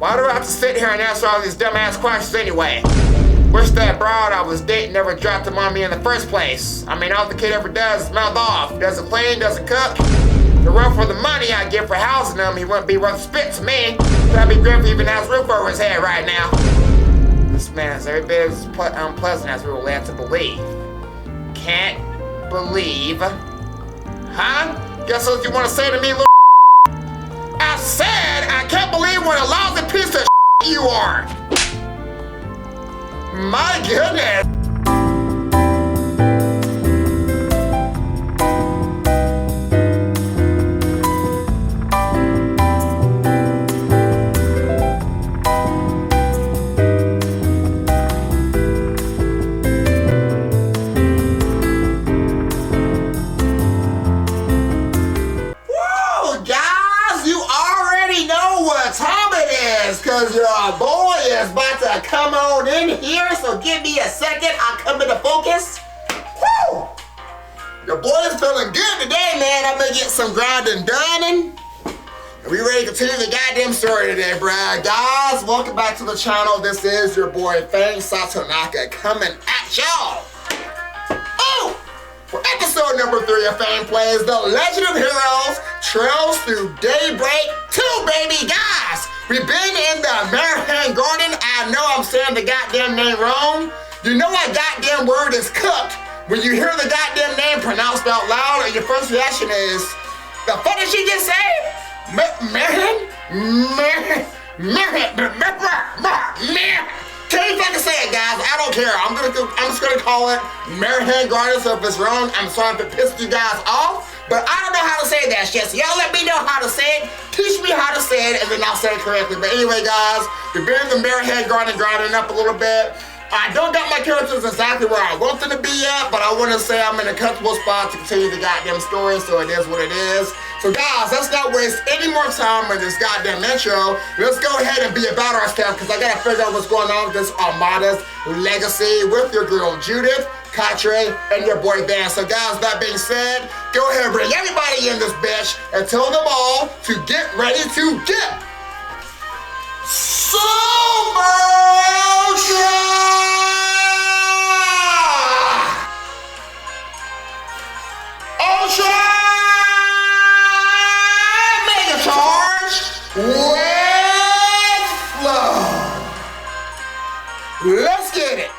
Why do I have to sit here and answer all these dumbass questions anyway? Wish that broad I was dating never dropped them on me in the first place. I mean, all the kid ever does is mouth off. Doesn't clean, doesn't cook. To run for the money I get for housing him, he wouldn't be worth spit to me. That'd be great if he even has a roof over his head right now. This man is every bit as unpleasant as we were led to believe. Can't believe. Huh? Guess what you want to say to me, little I said I can't believe what a lousy piece of you are. My goodness. Cause your boy is about to come on in here, so give me a second, I'll come into focus. Woo! Your boy is feeling good today, man. I'm gonna get some grinding done and we ready to continue the goddamn story today, bruh. Guys, welcome back to the channel. This is your boy Fang Satonaka coming at y'all. Oh! For episode number 3 of Fang Plays, The Legend of Heroes Trails Through Daybreak 2, baby, guys! We've been in the American Garden. I know I'm saying the goddamn name wrong. You know what goddamn word is cooked when you hear the goddamn name pronounced out loud and your first reaction is, the fuck did she just say? American? Can't you fucking say it, guys? I don't care. I'm just gonna call it American Garden, so if it's wrong, I'm sorry if it pissed you guys off. But I don't know how to say that shit, so y'all let me know how to say it. Teach me how to say it, and then I'll say it correctly. But anyway, guys, we've been in the Marehead Garden grinding up a little bit. I don't got my characters exactly where I want them to be at, but I want to say I'm in a comfortable spot to continue the goddamn story, so it is what it is. So guys, let's not waste any more time with this goddamn intro. Let's go ahead and be about our stuff, because I got to figure out what's going on with this Almata's legacy with your girl Judith, Katre, and your boy Dan. So guys, that being said, go ahead and bring everybody in this bitch and tell them all to get ready to get Super Ultra Mega Charge with Flow. Let's get it.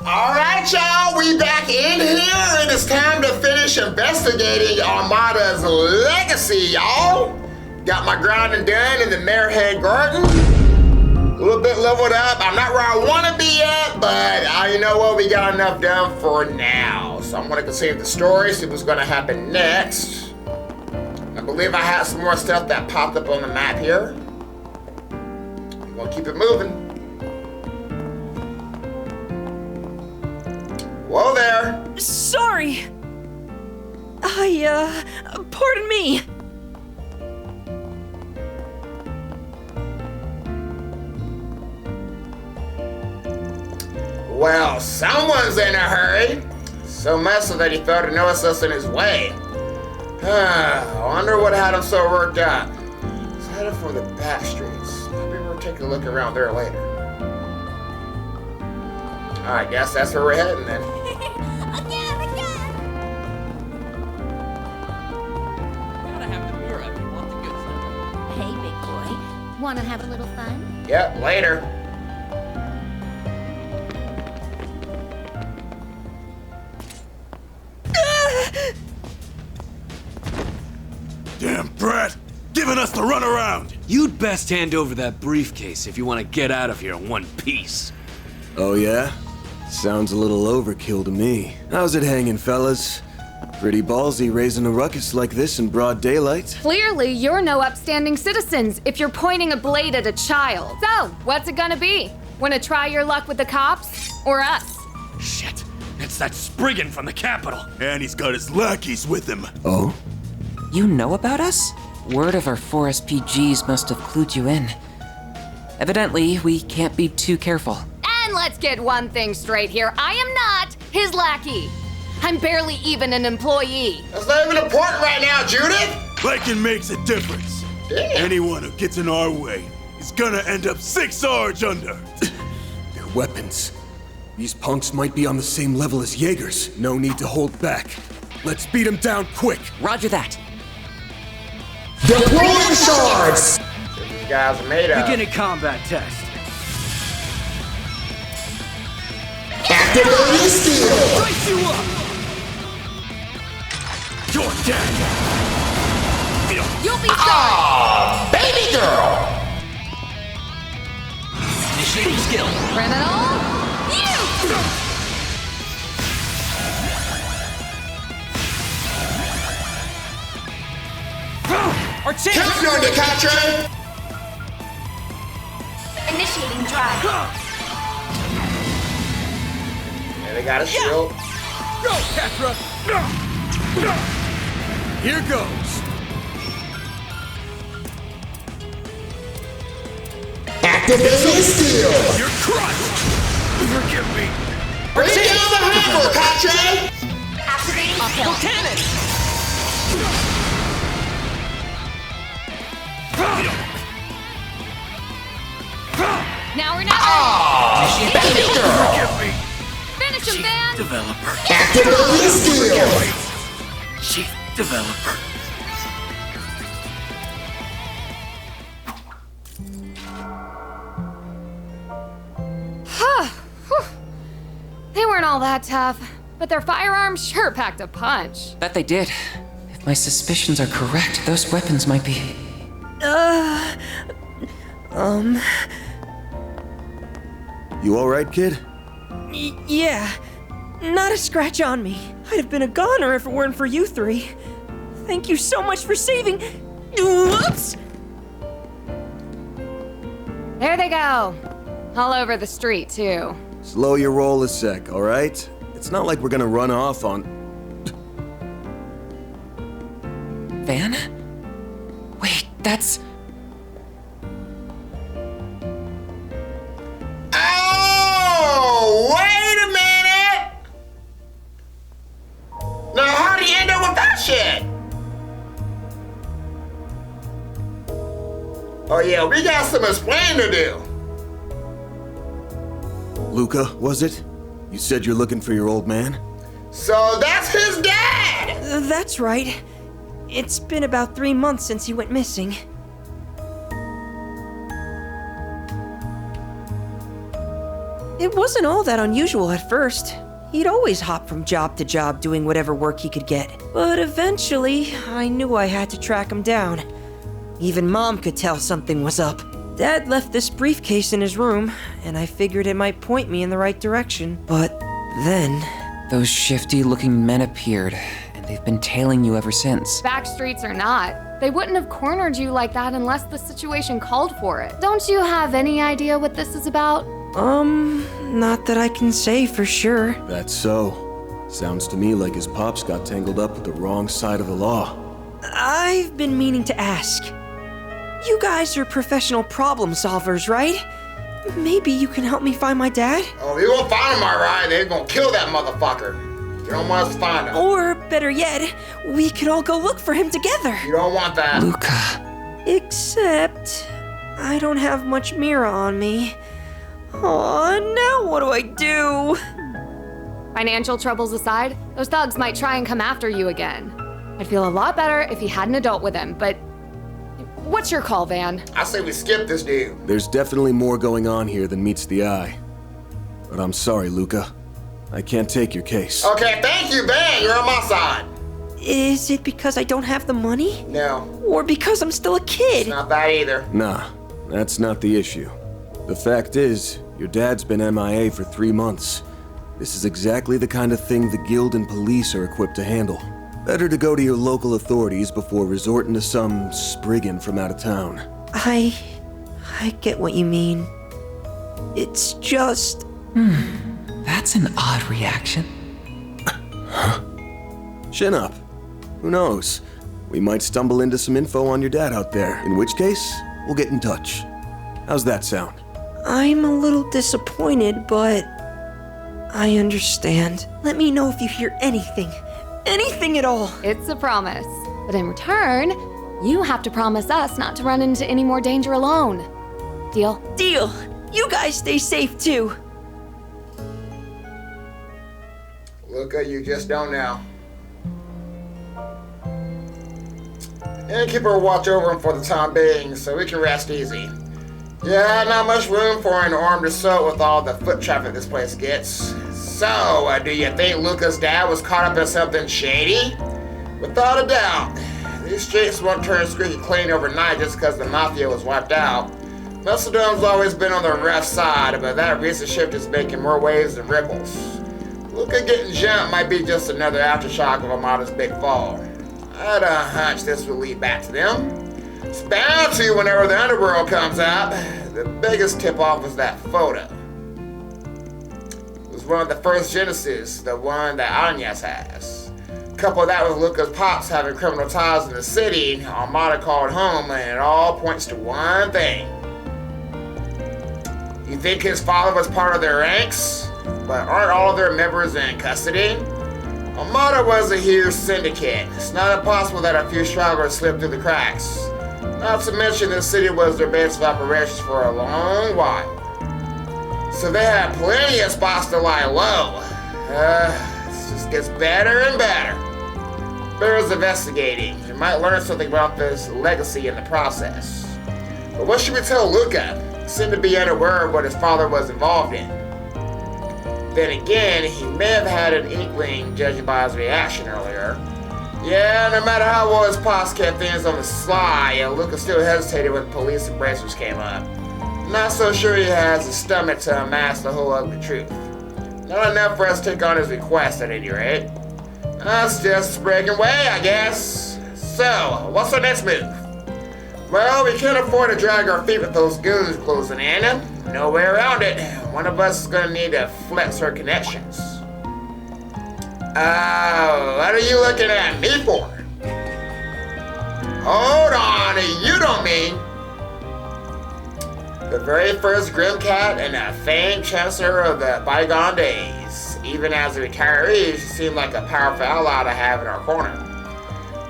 Alright, y'all, we back in here, and it's time to finish investigating Almata's legacy, y'all. Got my grinding done in the Marehead Garden. A little bit leveled up. I'm not where I want to be yet, but you know what? We got enough done for now. So I'm going to continue the story, see what's going to happen next. I believe I have some more stuff that popped up on the map here. I'm going to keep it moving. Whoa there! Sorry! Pardon me! Well, someone's in a hurry. So much so that he failed to notice us in his way. I wonder what had him so worked up. He's headed for the back streets. Maybe we'll take a look around there later. I guess that's where we're heading then. Hey, big boy. Wanna have a little fun? Yep, later. Damn brat! Giving us the runaround! You'd best hand over that briefcase if you want to get out of here in one piece. Oh yeah? Sounds a little overkill to me. How's it hanging, fellas? Pretty ballsy raising a ruckus like this in broad daylight. Clearly, you're no upstanding citizens if you're pointing a blade at a child. So, what's it gonna be? Wanna try your luck with the cops? Or us? Shit, it's that Spriggan from the Capitol. And he's got his lackeys with him. Oh? You know about us? Word of our 4 SPGs must have clued you in. Evidently, we can't be too careful. And let's get one thing straight here. I am not his lackey. I'm barely even an employee. That's not even important right now, Judith. Liking makes a difference. Damn. Anyone who gets in our way is is gonna end up 6 Sarge under. Their weapons. These punks might be on the same level as Jaegers. No need to hold back. Let's beat them down quick. Roger that. Deploying shards! These guys are made of. Beginning combat test. Activating steel! Brace you up! You're dead! You'll be sorry! Baby girl! Initiating skill. Criminal! You! Our chance! Champion de Catre! Initiating drive. Yeah, they got a shield. Go, Catra! Here goes. Activating steel! You're crushed! Forgive me! Bring down the hammer, Catre! Activating skill. Cannon! Now or never! Baby girl! Forgive me! Finish him, Van! Developer. Activating steel! Chief Developer. They weren't all that tough, but their firearms sure packed a punch. Bet they did. If my suspicions are correct, those weapons might be... You alright, kid? Yeah, not a scratch on me. I'd have been a goner if it weren't for you three. Thank you so much for saving. Whoops! There they go. All over the street, too. Slow your roll a sec, alright? It's not like we're gonna run off on... Van? Wait, that's... Oh, wait a minute! Now, how do you end up with that shit? Oh yeah, we got some explaining to do. Luca, was it? You said you're looking for your old man? So that's his dad! That's right. It's been about 3 months since he went missing. It wasn't all that unusual at first. He'd always hop from job to job doing whatever work he could get. But eventually, I knew I had to track him down. Even Mom could tell something was up. Dad left this briefcase in his room, and I figured it might point me in the right direction. But then... Those shifty-looking men appeared, and they've been tailing you ever since. Back streets or not, they wouldn't have cornered you like that unless the situation called for it. Don't you have any idea what this is about? Not that I can say for sure. That's so. Sounds to me like his pops got tangled up with the wrong side of the law. I've been meaning to ask. You guys are professional problem solvers, right? Maybe you can help me find my dad? Oh, you gonna find him, alright? They're gonna kill that motherfucker. You don't want us to find him. Or better yet, we could all go look for him together. You don't want that. Luca. Except, I don't have much Mira on me. Oh, now what do I do? Financial troubles aside, those thugs might try and come after you again. I'd feel a lot better if he had an adult with him, but what's your call, Van? I say we skip this dude. There's definitely more going on here than meets the eye. But I'm sorry, Luca. I can't take your case. Okay, thank you, Ben. You're on my side. Is it because I don't have the money? No, Or because I'm still a kid? not that either. Nah, that's not the issue. The fact is, your dad's been MIA for 3 months. This is exactly the kind of thing the guild and police are equipped to handle. Better to go to your local authorities before resorting to some spriggan from out of town. I get what you mean. It's just... That's an odd reaction. Chin up. Who knows? We might stumble into some info on your dad out there, in which case, we'll get in touch. How's that sound? I'm a little disappointed, but... I understand. Let me know if you hear anything. Anything at all. It's a promise. But in return, you have to promise us not to run into any more danger alone. Deal? Deal. You guys stay safe too. Luca, you just don't know. Innkeeper will watch over him for the time being, so we can rest easy. Yeah, not much room for an armed assault with all the foot traffic this place gets. So, do you think Luca's dad was caught up in something shady? Without a doubt. These streets won't turn squeaky clean overnight just because the Mafia was wiped out. Macedone's always been on the rough side, but that recent shift is making more waves than ripples. Luca getting jumped might be just another aftershock of Almata's big fall. I had a hunch this would lead back to them. It's bound to whenever the underworld comes up. The biggest tip-off was that photo. It was one of the first Genesis, the one that Agnes has. Couple that with Luca's pops having criminal ties in the city, Almata called home, and it all points to one thing. You think his father was part of their ranks? But aren't all of their members in custody? Almata was a huge syndicate. It's not impossible that a few stragglers slipped through the cracks. Not to mention this city was their base of operations for a long while. So they had plenty of spots to lie low. It just gets better and better. Bears investigating. You might learn something about this legacy in the process. But what should we tell Luca? He seemed to be unaware of what his father was involved in. Then again, he may have had an inkling, judging by his reaction earlier. Yeah, no matter how well his pops kept things on the sly, Luca still hesitated when police and bracers came up. Not so sure he has the stomach to unmask the whole ugly truth. Not enough for us to take on his request at any rate. That's just breaking away, I guess. So, what's our next move? Well, we can't afford to drag our feet with those goons closing in. No way around it. One of us is gonna need to flex her connections. What are you looking at me for? Hold on, you don't mean the very first Grimcat and a famed chancellor of the bygone days. Even as a retiree, she seemed like a powerful ally to have in our corner.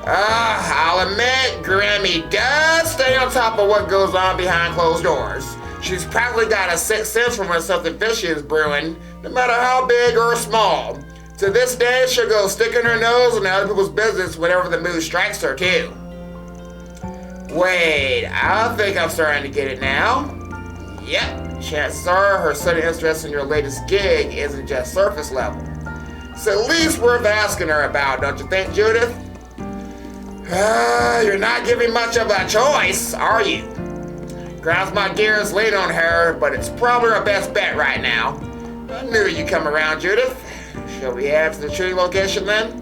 I'll admit, Grammy does stay on top of what goes on behind closed doors. She's probably got a sixth sense from when something fishy is brewing, no matter how big or small. To this day, she'll go sticking her nose in other people's business whenever the mood strikes her, too. Wait, I think I'm starting to get it now. Yep, chances are her sudden interest in your latest gig isn't just surface level. It's at least worth asking her about, don't you think, Judith? You're not giving much of a choice, are you? Grinds my gears lean on her, but it's probably our best bet right now. I knew you'd come around, Judith. Shall we head to the tree location then?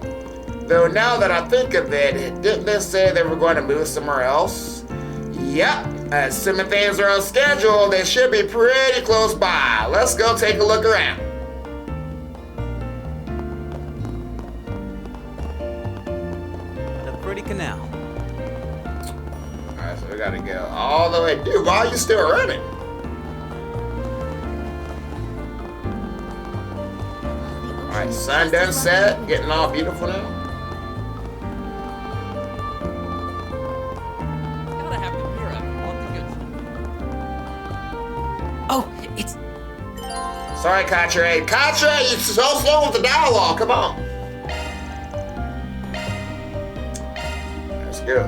Though now that I think of it, didn't they say they were going to move somewhere else? Yep, assuming things are on schedule, they should be pretty close by. Let's go take a look around. The pretty canal. Alright, so we gotta go all the way. Dude, why are you still running? Alright, sun done set, getting all beautiful now. Gotta have the beer after walking good. Oh, it's... Sorry, Katre. Katre, you're so slow with the dialogue. Come on. Let's go.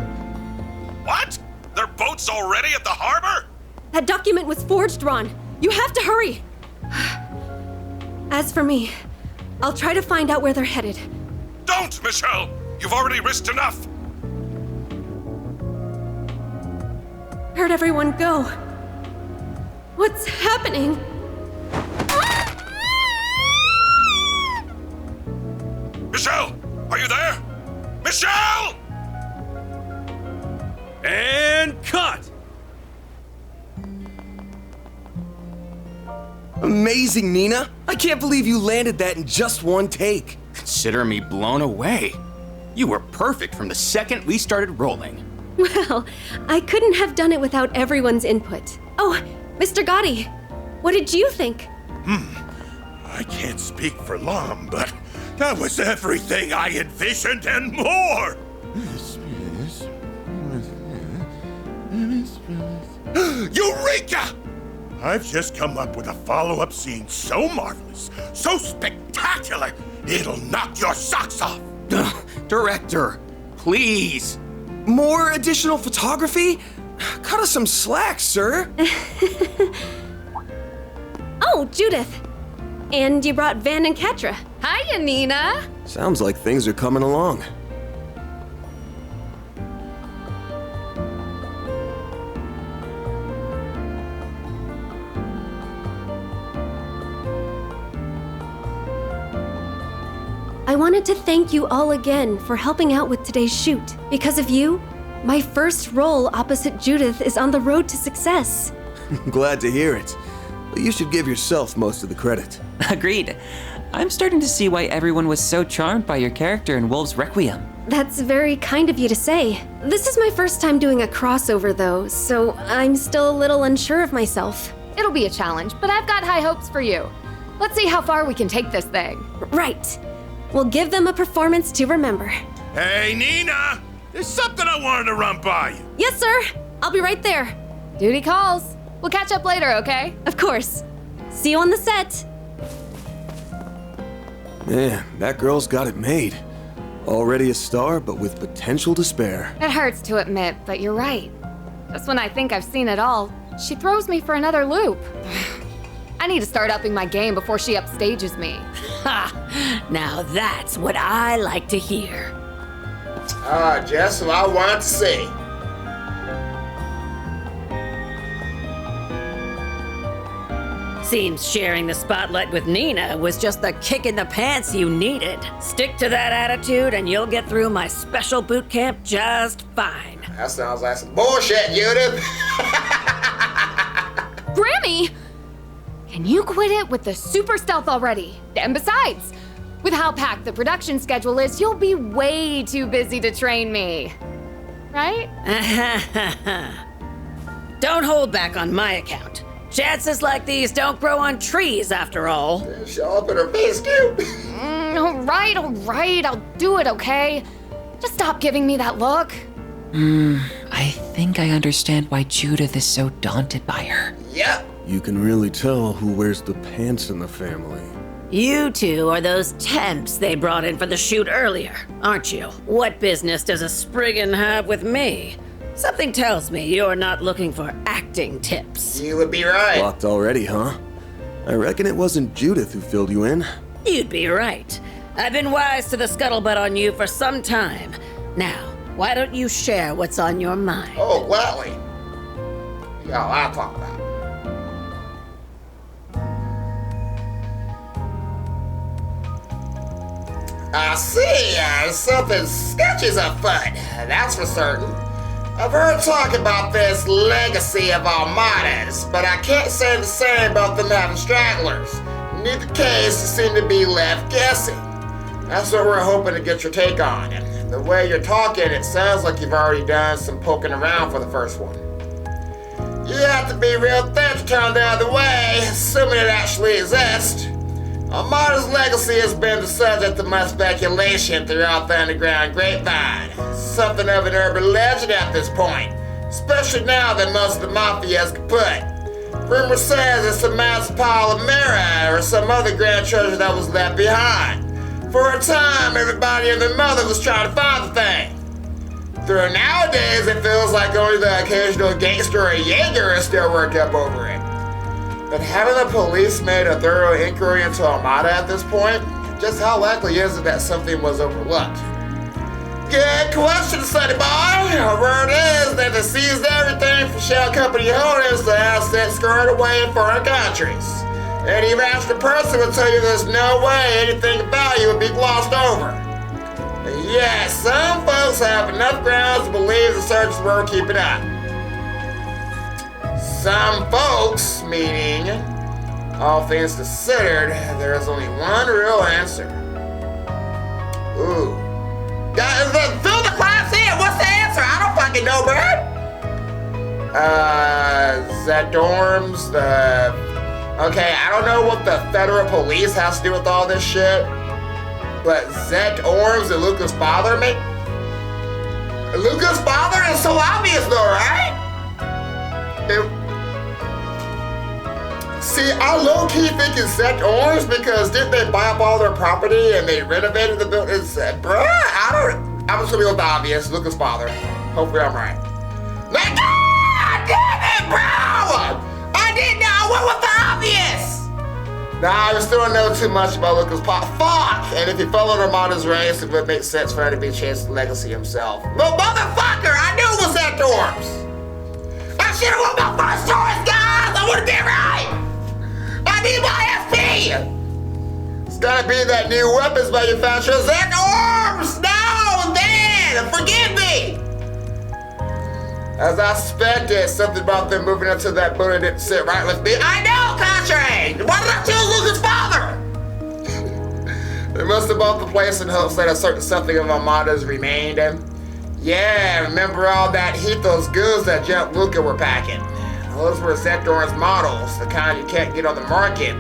What? Their boat's already at the harbor? That document was forged, Ron. You have to hurry. As for me, I'll try to find out where they're headed. Don't, Michelle! You've already risked enough! Heard everyone go. What's happening? Michelle! Are you there? Michelle! And cut! Amazing, Nina! I can't believe you landed that in just one take. Consider me blown away. You were perfect from the second we started rolling. Well, I couldn't have done it without everyone's input. Oh, Mr. Gotti, what did you think? I can't speak for long, but that was everything I envisioned and more! Eureka! I've just come up with a follow-up scene so marvelous, so spectacular, it'll knock your socks off. Director, please. More additional photography? Cut us some slack, sir. Oh, Judith. And you brought Van and Ketra. Hiya, Nina. Sounds like things are coming along. I wanted to thank you all again for helping out with today's shoot. Because of you, my first role opposite Judith is on the road to success. Glad to hear it. But you should give yourself most of the credit. Agreed. I'm starting to see why everyone was so charmed by your character in Wolves Requiem. That's very kind of you to say. This is my first time doing a crossover though, so I'm still a little unsure of myself. It'll be a challenge, but I've got high hopes for you. Let's see how far we can take this thing. Right. We'll give them a performance to remember. Hey, Nina! There's something I wanted to run by you. Yes, sir. I'll be right there. Duty calls. We'll catch up later, okay? Of course. See you on the set. Man, that girl's got it made. Already a star, but with potential to spare. It hurts to admit, but you're right. Just when I think I've seen it all, she throws me for another loop. I need to start upping my game before she upstages me. Ha! Now that's what I like to hear. Just what I want to see. Seems sharing the spotlight with Nina was just the kick in the pants you needed. Stick to that attitude and you'll get through my special boot camp just fine. That sounds like some bullshit, Judith. Grammy! Can you quit it with the super stealth already? And besides, with how packed the production schedule is, you'll be way too busy to train me. Right? Don't hold back on my account. Chances like these don't grow on trees, after all. Show up in her face, cute. All right, I'll do it, okay? Just stop giving me that look. I think I understand why Judith is so daunted by her. Yep. You can really tell who wears the pants in the family. You two are those temps they brought in for the shoot earlier, aren't you? What business does a Spriggan have with me? Something tells me you're not looking for acting tips. You would be right. Locked already, huh? I reckon it wasn't Judith who filled you in. You'd be right. I've been wise to the scuttlebutt on you for some time. Now, why don't you share what's on your mind? Oh, gladly. You got a lot to talk about. I see, something sketchy's afoot, that's for certain. I've heard talk about this legacy of Almatas, but I can't say the same about them having stragglers. In either case, you seem to be left guessing. That's what we're hoping to get your take on. And the way you're talking, it sounds like you've already done some poking around for the first one. You have to be real thin to turn the other way, assuming it actually exists. Almata's legacy has been the subject of much speculation throughout the underground grapevine. Something of an urban legend at this point, especially now that most of the mafia has kaput. Rumor says it's a massive pile of mirror or some other grand treasure that was left behind. For a time, everybody and their mother was trying to find the thing. Through nowadays, it feels like only the occasional gangster or Jaeger is still worked up over it. But haven't the police made a thorough inquiry into Almata at this point? Just how likely is it that something was overlooked? Good question, sonny boy. Word is that they seized everything from shell company holdings to assets scored away in foreign countries. Any rational person would tell you there's no way anything of value would be glossed over. And yet, some folks have enough grounds to believe the search is worth keeping up. Some folks, meaning, all things considered, there is only one real answer. Ooh. Fill the class in! What's the answer? I don't fucking know, bro! Zedorms, okay, I don't know what the federal police has to do with all this shit, but Zedorms and Luca's father, mate? Luca's father is so obvious though, right? See, I low-key think it's Zecht Orange because didn't they buy up all their property and they renovated the building? Bruh, I'm just gonna go with the obvious, Luca's father. Hopefully I'm right. Like, God damn it, bro! I didn't know, I went with the obvious! Nah, I still don't know too much about Luca's pop. Fuck! And if he followed Armata's race, it would make sense for him to be chasing legacy himself. But motherfucker, I knew it was Zecht Orbs! I should've won my first choice, guys! I would've been right! I need my SP! It's gotta be that new weapons manufacturer, Zecht Orbs! No! Dan! Forgive me! As I suspected, something about them moving into that building didn't sit right with me. I know, Contrary! Why did I choose Luca's father? They must have bought the place in hopes that a certain something of Almata's remained. Yeah, remember all that heat those goods that Jump Luca were packing? Those were Zecht Orange models, the kind you can't get on the market.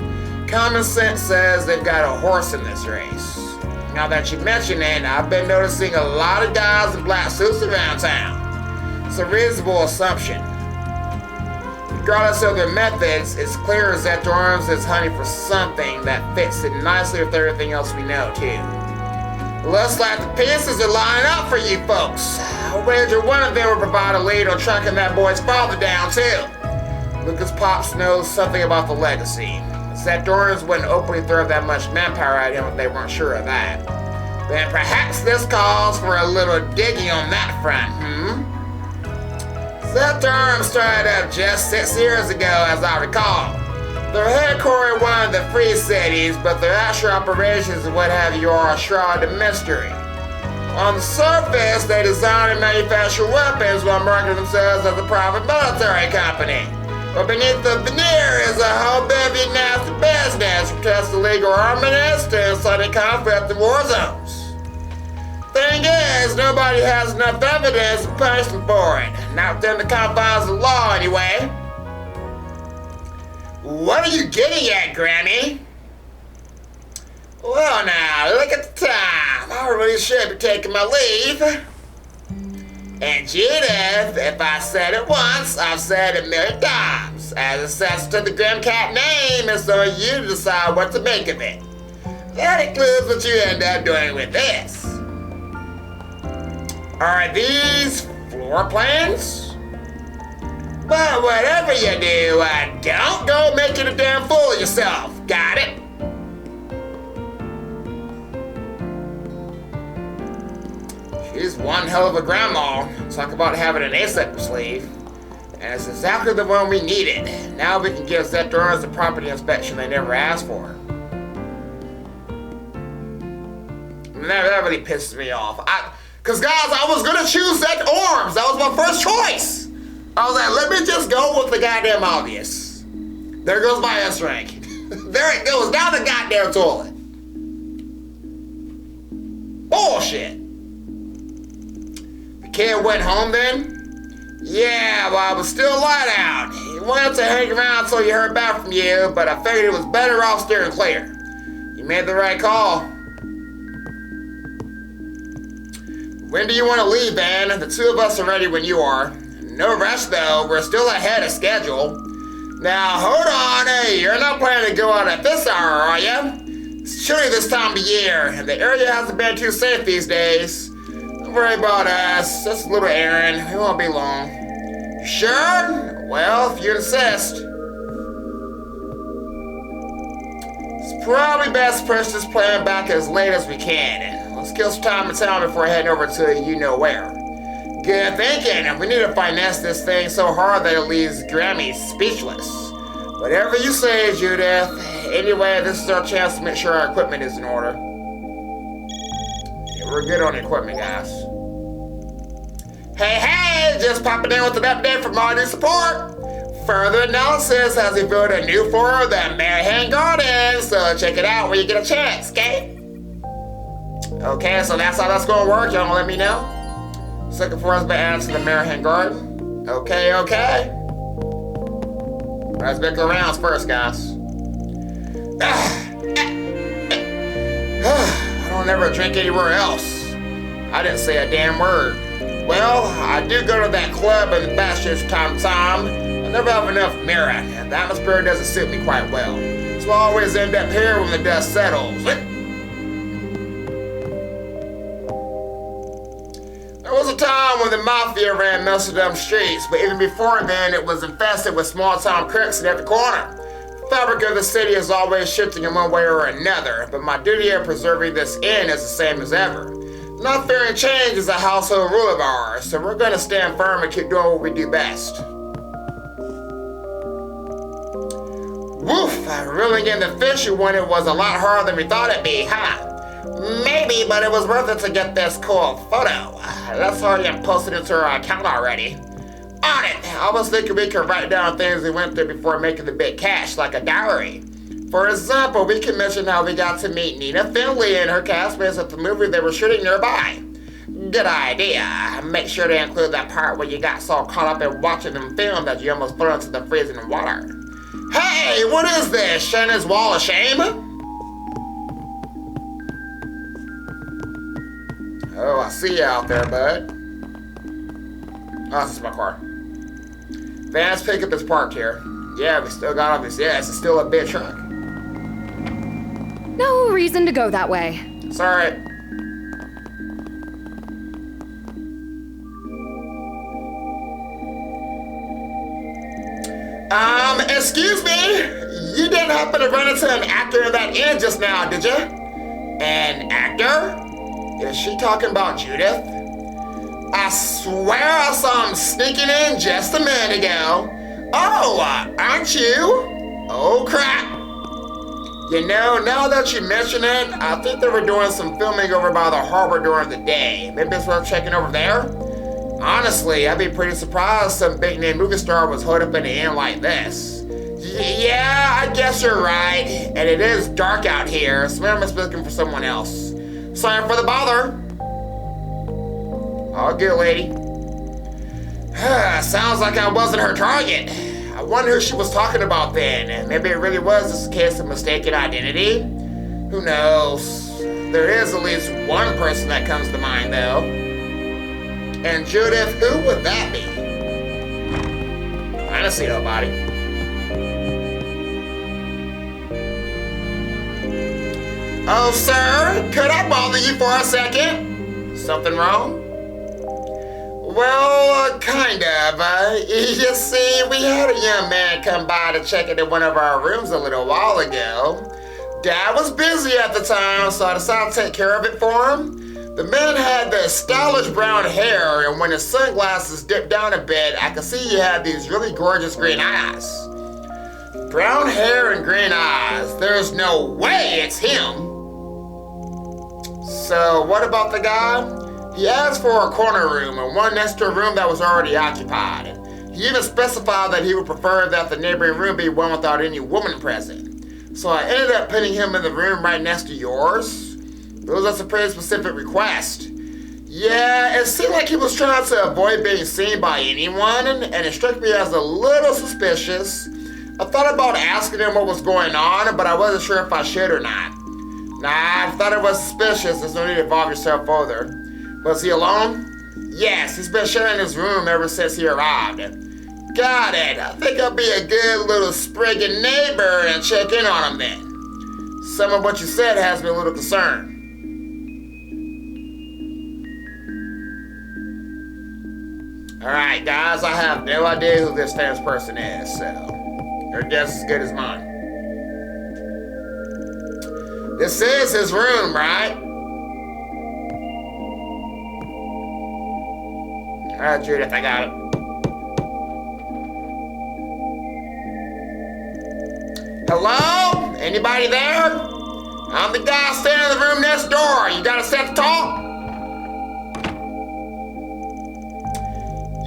Common sense says they've got a horse in this race. Now that you mention it, I've been noticing a lot of guys in black suits around town. It's a reasonable assumption. Regardless of their methods, it's clear Zecht Orange is hunting for something that fits in nicely with everything else we know, too. Looks like the pieces are lining up for you folks. I'll wager one of them will provide a lead on tracking that boy's father down, too. Lucas Pops knows something about the legacy. Zecht Orange wouldn't openly throw that much manpower at him if they weren't sure of that. Then perhaps this calls for a little digging on that front, Zecht Orange started up just 6 years ago, as I recall. They're headquartered in one of the free cities, but their actual operations and what have you are shrouded in mystery. On the surface, they design and manufacture weapons while marketing themselves as a private military company. But beneath the veneer is a whole bevy of nasty business, from testing illegal armaments to inciting conflict in war zones. Thing is, nobody has enough evidence to punish them for it. Not within the confines of the law, anyway. What are you getting at, Grammy? Well now, look at the time. I really should be taking my leave. And Judith, if I said it once, I've said it 1,000,000 times. As a sense to the Grim Cat name, it's on you to decide what to make of it. That includes what you end up doing with this. Are these floor plans? But whatever you do, don't go making a damn fool of yourself. Got it? She's one hell of a grandma. Talk about having an ace up your sleeve. And it's exactly the one we needed. Now we can give Zecht Orange the property inspection they never asked for. That really pisses me off. Cause guys, I was gonna choose Zecht Orange. That was my first choice. I was like, let me just go with the goddamn obvious. There goes my S rank. There it goes, down the goddamn toilet. Bullshit. The kid went home then? Yeah, well, I was still light out. He wanted to hang around until he heard back from you, but I figured it was better off steering clear. You made the right call. When do you want to leave, Van? The two of us are ready when you are. No rush, though. We're still ahead of schedule. Now, hold on. Hey, you're not planning to go out at this hour, are you? It's chilly this time of year, and the area hasn't been too safe these days. Don't worry about us. Just a little errand. We won't be long. You sure? Well, if you insist. It's probably best to push this plan back as late as we can. Let's kill some time in town before heading over to you-know-where. Good thinking. We need to finesse this thing so hard that it leaves Grammy speechless. Whatever you say, Judith. Anyway, this is our chance to make sure our equipment is in order. Yeah, we're good on equipment, guys. Hey, just popping in with an update from our new support. Further analysis has revealed a new floor of the Marihan Garden, so check it out when you get a chance, okay? Okay, so that's how that's gonna work. Y'all gonna let me know? Second floor has been added to the Marihan Garden. Okay. Let's make the rounds first, guys. I don't ever drink anywhere else. I didn't say a damn word. Well, I do go to that club in the bastions from time to time. never have enough mirror, and the atmosphere doesn't suit me quite well. So I always end up here when the dust settles. There was a time when the mafia ran most of them streets, but even before then, it was infested with small-town crooks at every corner. The fabric of the city is always shifting in one way or another, but my duty of preserving this inn is the same as ever. Not fearing change is a household rule of ours, so we're gonna stand firm and keep doing what we do best. Woof, reeling in the fish you wanted was a lot harder than we thought it'd be, huh? Maybe, but it was worth it to get this cool photo. That's already posted into our account already. On it! I was thinking we could write down things we went through before making the big cash, like a diary. For example, we can mention how we got to meet Nina Finley and her castmates at the movie they were shooting nearby. Good idea. Make sure to include that part where you got so caught up in watching them film that you almost fell into the freezing water. Hey, what is this? Shannon's Wall of Shame? Oh, I see you out there, bud. Oh, this is my car. Van's pickup is parked here. Yeah, we still got all this. Yeah, it's still a big truck. No reason to go that way. Sorry. Excuse me? You didn't happen to run into an actor in that inn just now, did you? An actor? Is she talking about Judith? I swear I saw him sneaking in just a minute ago. Oh, aren't you? Oh, crap. You know, now that you mention it, I think they were doing some filming over by the harbor during the day. Maybe it's worth checking over there? Honestly, I'd be pretty surprised some big-name movie star was holed up in an inn like this. Yeah, I guess you're right. And it is dark out here, so I must be looking for someone else. Sorry for the bother. All good, lady. Sounds like I wasn't her target. I wonder who she was talking about then. Maybe it really was just a case of mistaken identity? Who knows? There is at least one person that comes to mind, though. And Judith, who would that be? I don't see nobody. Oh, sir, could I bother you for a second? Something wrong? Well, kind of. You see, we had a young man come by to check into one of our rooms a little while ago. Dad was busy at the time, so I decided to take care of it for him. The man had the stylish brown hair, and when his sunglasses dipped down a bit, I could see he had these really gorgeous green eyes. Brown hair and green eyes. There's no way it's him. So, what about the guy? He asked for a corner room and one next to a room that was already occupied. He even specified that he would prefer that the neighboring room be one without any woman present. So I ended up putting him in the room right next to yours. It was a pretty specific request. Yeah, it seemed like he was trying to avoid being seen by anyone, and it struck me as a little suspicious. I thought about asking him what was going on, but I wasn't sure if I should or not. Nah, I thought it was suspicious. There's no need to involve yourself further. Was he alone? Yes, he's been sharing his room ever since he arrived. Got it. I think I'll be a good little sprigging neighbor and check in on him then. Some of what you said has me a little concerned. Alright, guys, I have no idea who this famous person is, so your guess is as good as mine. This is his room, right? Alright, Judith, I got it. Hello? Anybody there? I'm the guy standing in the room next door. You got a set to talk?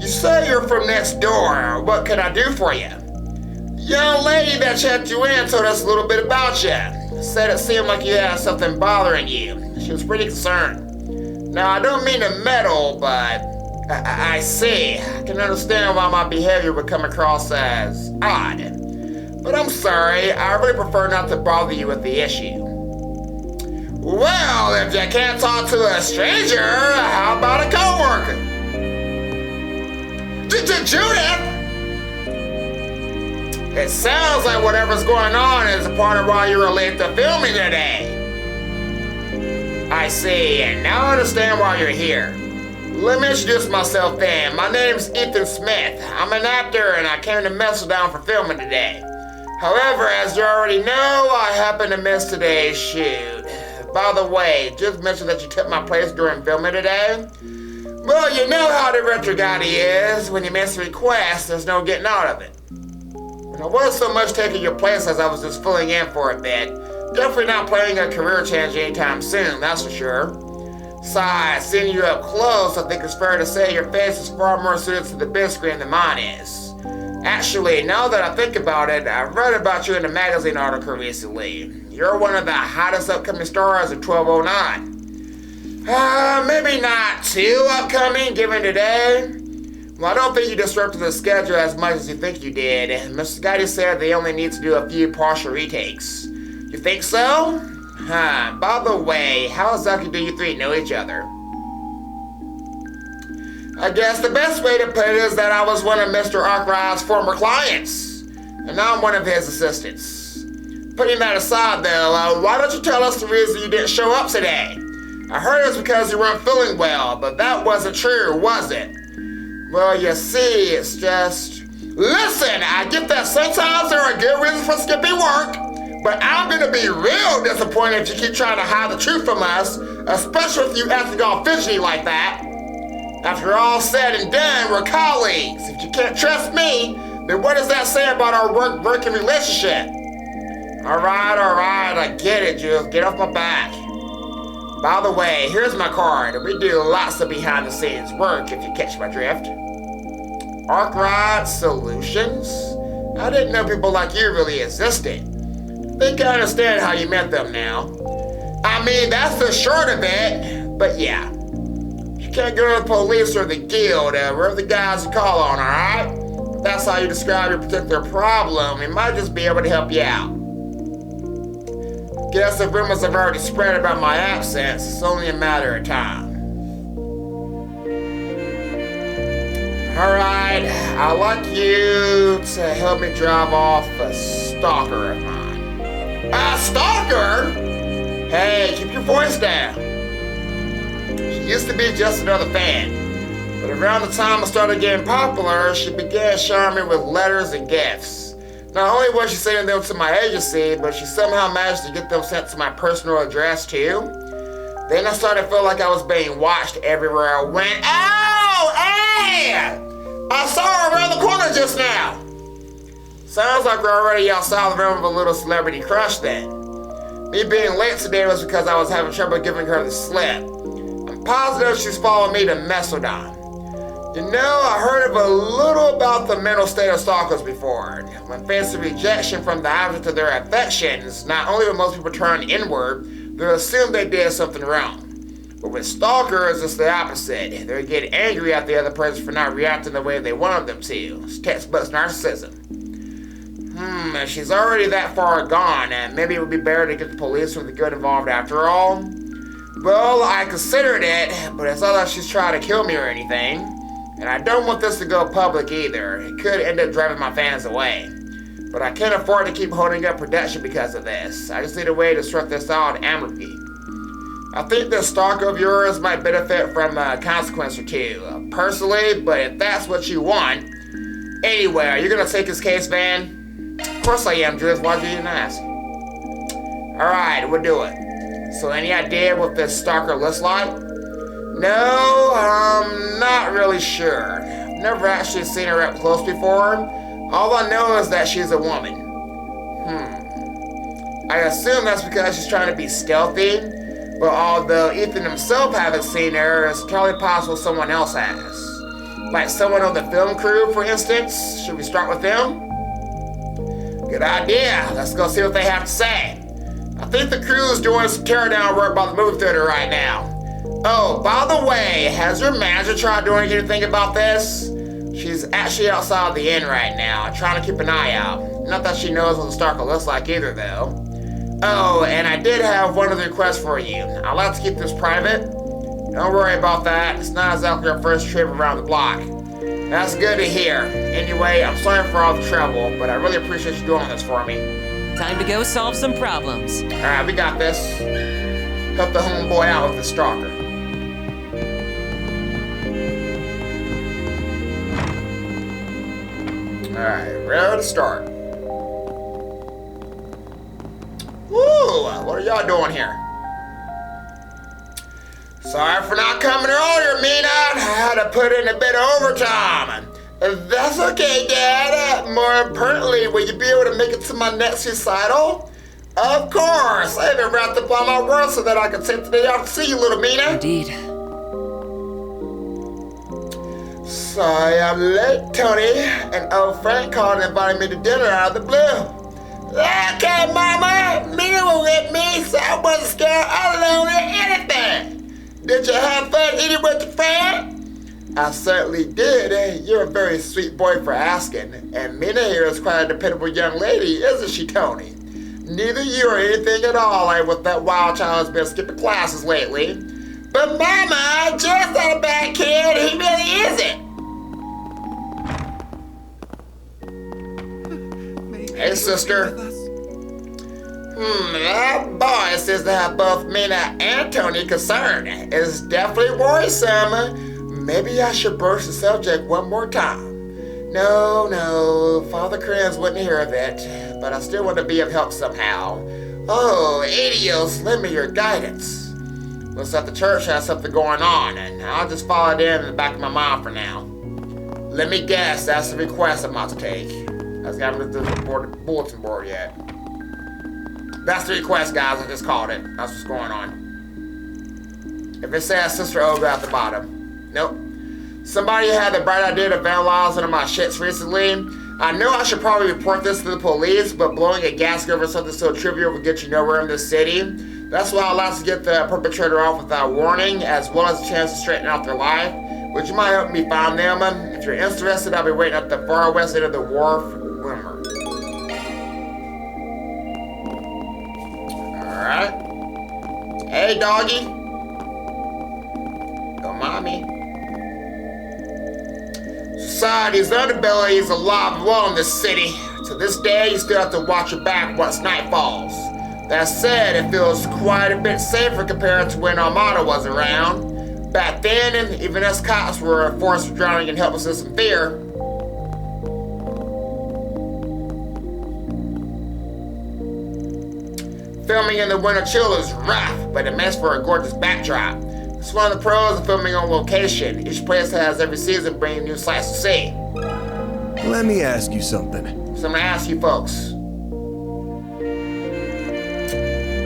You say you're from next door. What can I do for you? Young lady that checked you in told us a little bit about you. Said it seemed like you had something bothering you. She was pretty concerned. Now, I don't mean to meddle, but I see. I can understand why my behavior would come across as odd. But I'm sorry, I really prefer not to bother you with the issue. Well, if you can't talk to a stranger, how about a coworker? Judith! It sounds like whatever's going on is a part of why you were late to filming today. I see, and now I understand why you're here. Let me introduce myself then. My name's Ethan Smith. I'm an actor and I came to Messeldown for filming today. However, as you already know, I happen to miss today's shoot. By the way, just mention that you took my place during filming today. Well, you know how the director guy is. When you miss a request, there's no getting out of it. And I wasn't so much taking your place as I was just filling in for a bit. Definitely not planning a career change anytime soon, that's for sure. Besides, seeing you up close, I think it's fair to say your face is far more suited to the big screen than mine is. Actually, now that I think about it, I read about you in a magazine article recently. You're one of the hottest upcoming stars of 1209. Maybe not too upcoming given today. Well, I don't think you disrupted the schedule as much as you think you did. Mr. Scotty said they only need to do a few partial retakes. You think so? By the way, how exactly do you three know each other? I guess the best way to put it is that I was one of Mr. Arkwright's former clients, and now I'm one of his assistants. Putting that aside though, why don't you tell us the reason you didn't show up today? I heard it was because you weren't feeling well, but that wasn't true, was it? Well, you see, it's just... Listen, I get that sometimes there are good reasons for skipping work, but I'm gonna be real disappointed if you keep trying to hide the truth from us, especially if you acting all fidgety like that. After all said and done, we're colleagues. If you can't trust me, then what does that say about our working relationship? Alright, I get it, Jules. Get off my back. By the way, here's my card. We do lots of behind-the-scenes work, if you catch my drift. Arkwright Solutions? I didn't know people like you really existed. I think I understand how you meant them now. I mean, that's the short of it, but yeah. You can't go to the police or the guild, we're the guys you call on, alright? If that's how you describe your particular problem, we might just be able to help you out. Guess if rumors have already spread about my absence, it's only a matter of time. Alright, I'd like you to help me drive off a stalker of mine. A stalker? Hey, keep your voice down. She used to be just another fan, but around the time I started getting popular, she began showering me with letters and gifts. Not only was she sending them to my agency, but she somehow managed to get them sent to my personal address too. Then I started to feel like I was being watched everywhere I went. Oh, hey! I saw her around the corner just now. Sounds like we're already outside the realm of a little celebrity crush then. Me being late today was because I was having trouble giving her the slip. I'm positive she's following me to Messeldown. You know, I heard of a little about the mental state of stalkers before. When facing rejection from the object of their affections, not only will most people turn inward, they'll assume they did something wrong. But with stalkers, it's the opposite. They get angry at the other person for not reacting the way they wanted them to. It's textbook narcissism. If she's already that far gone, and maybe it would be better to get the police from the good involved after all. Well, I considered it, but it's not like she's trying to kill me or anything. And I don't want this to go public either. It could end up driving my fans away. But I can't afford to keep holding up production because of this. I just need a way to sort this out amicably. I think this stalker of yours might benefit from a consequence or two, personally, but if that's what you want. Anyway, are you gonna take his case, Van? Of course I am, Driz. Why'd you even ask? Alright, we'll do it. So any idea what this stalker looks like? No, I'm not really sure. I've never actually seen her up close before. All I know is that she's a woman. I assume that's because she's trying to be stealthy, but although Ethan himself hasn't seen her, it's entirely possible someone else has. Like someone on the film crew, for instance. Should we start with them? Good idea. Let's go see what they have to say. I think the crew's doing some teardown work by the movie theater right now. Oh, by the way, has your manager tried doing anything about this? She's actually outside the inn right now, trying to keep an eye out. Not that she knows what the stalker looks like either, though. Oh, and I did have one other request for you. I'd like to keep this private. Don't worry about that. It's not exactly our first trip around the block. That's good to hear. Anyway, I'm sorry for all the trouble, but I really appreciate you doing this for me. Time to go solve some problems. Alright, we got this. Help the homeboy out with the stalker. Alright, ready to start. Woo! What are y'all doing here? Sorry for not coming earlier, Mina. I had to put in a bit of overtime. That's okay, Dad. More importantly, will you be able to make it to my next recital? Of course. I even wrapped up all my work so that I can take the day off to see you, little Mina. Indeed. Sorry I'm late, Tony. And old Frank called and invited me to dinner out of the blue. Okay, Mama. Mina will with me, so I wasn't scared alone or anything. Did you have fun eating with your friend? I certainly did. You're a very sweet boy for asking. And Mina here is quite a dependable young lady, isn't she, Tony? Neither you or anything at all, like with that wild child who's been skipping classes lately. But Mama, Jeff's not a bad kid. He really isn't. Hey, sister. That boy seems to have both Mina and Tony concerned. It's definitely worrisome. Maybe I should broach the subject one more time. No, Father Kranz wouldn't hear of it, but I still want to be of help somehow. Oh, Adios, lend me your guidance. Looks like the church has something going on, and I'll just follow it in the back of my mind for now. Let me guess, that's the request I'm about to take. I haven't looked at the bulletin board yet. That's the request, guys. I just called it. That's what's going on. If it says Sister Olga at the bottom. Nope. Somebody had the bright idea to vandalize one of my shits recently. I know I should probably report this to the police, but blowing a gasket over something so trivial will get you nowhere in this city. That's why I'll have to get the perpetrator off without warning, as well as a chance to straighten out their life. Would you mind helping me find them? If you're interested, I'll be waiting at the far west end of the wharf. Rumor. Alright. Hey, doggy. Don't mind me. Society's underbelly is alive and well in this city. To this day, you still have to watch your back once night falls. That said, it feels quite a bit safer compared to when Almata was around. Back then, and even us cops were forced to drowning in helplessness and fear. Filming in the winter chill is rough, but it makes for a gorgeous backdrop. It's one of the pros of filming on location. Each place has every season bringing new sights to see. Let me ask you something. So I'm gonna ask you folks.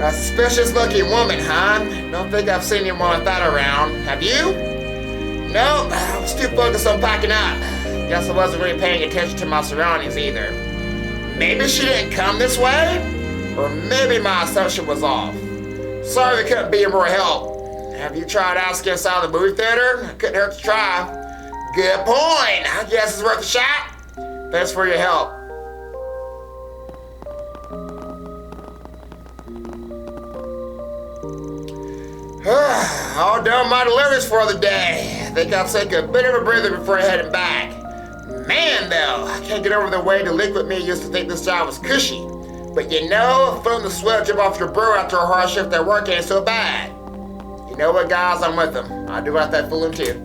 A suspicious looking woman, huh? Don't think I've seen anyone like that around. Have you? No, I was too focused on packing up. Guess I wasn't really paying attention to my surroundings either. Maybe she didn't come this way? Or maybe my assumption was off. Sorry we couldn't be of more help. Have you tried asking inside the movie theater? Couldn't hurt to try. Good point. I guess it's worth a shot. Thanks for your help. All done my deliveries for the day. I think I'll take a bit of a breather before heading back. Man, though, I can't get over the way the liquid me used to think this job was cushy. But you know, feeling the sweat drip off your brow after a hard shift at work ain't so bad. You know what, guys? I'm with them. I do like that fooling too.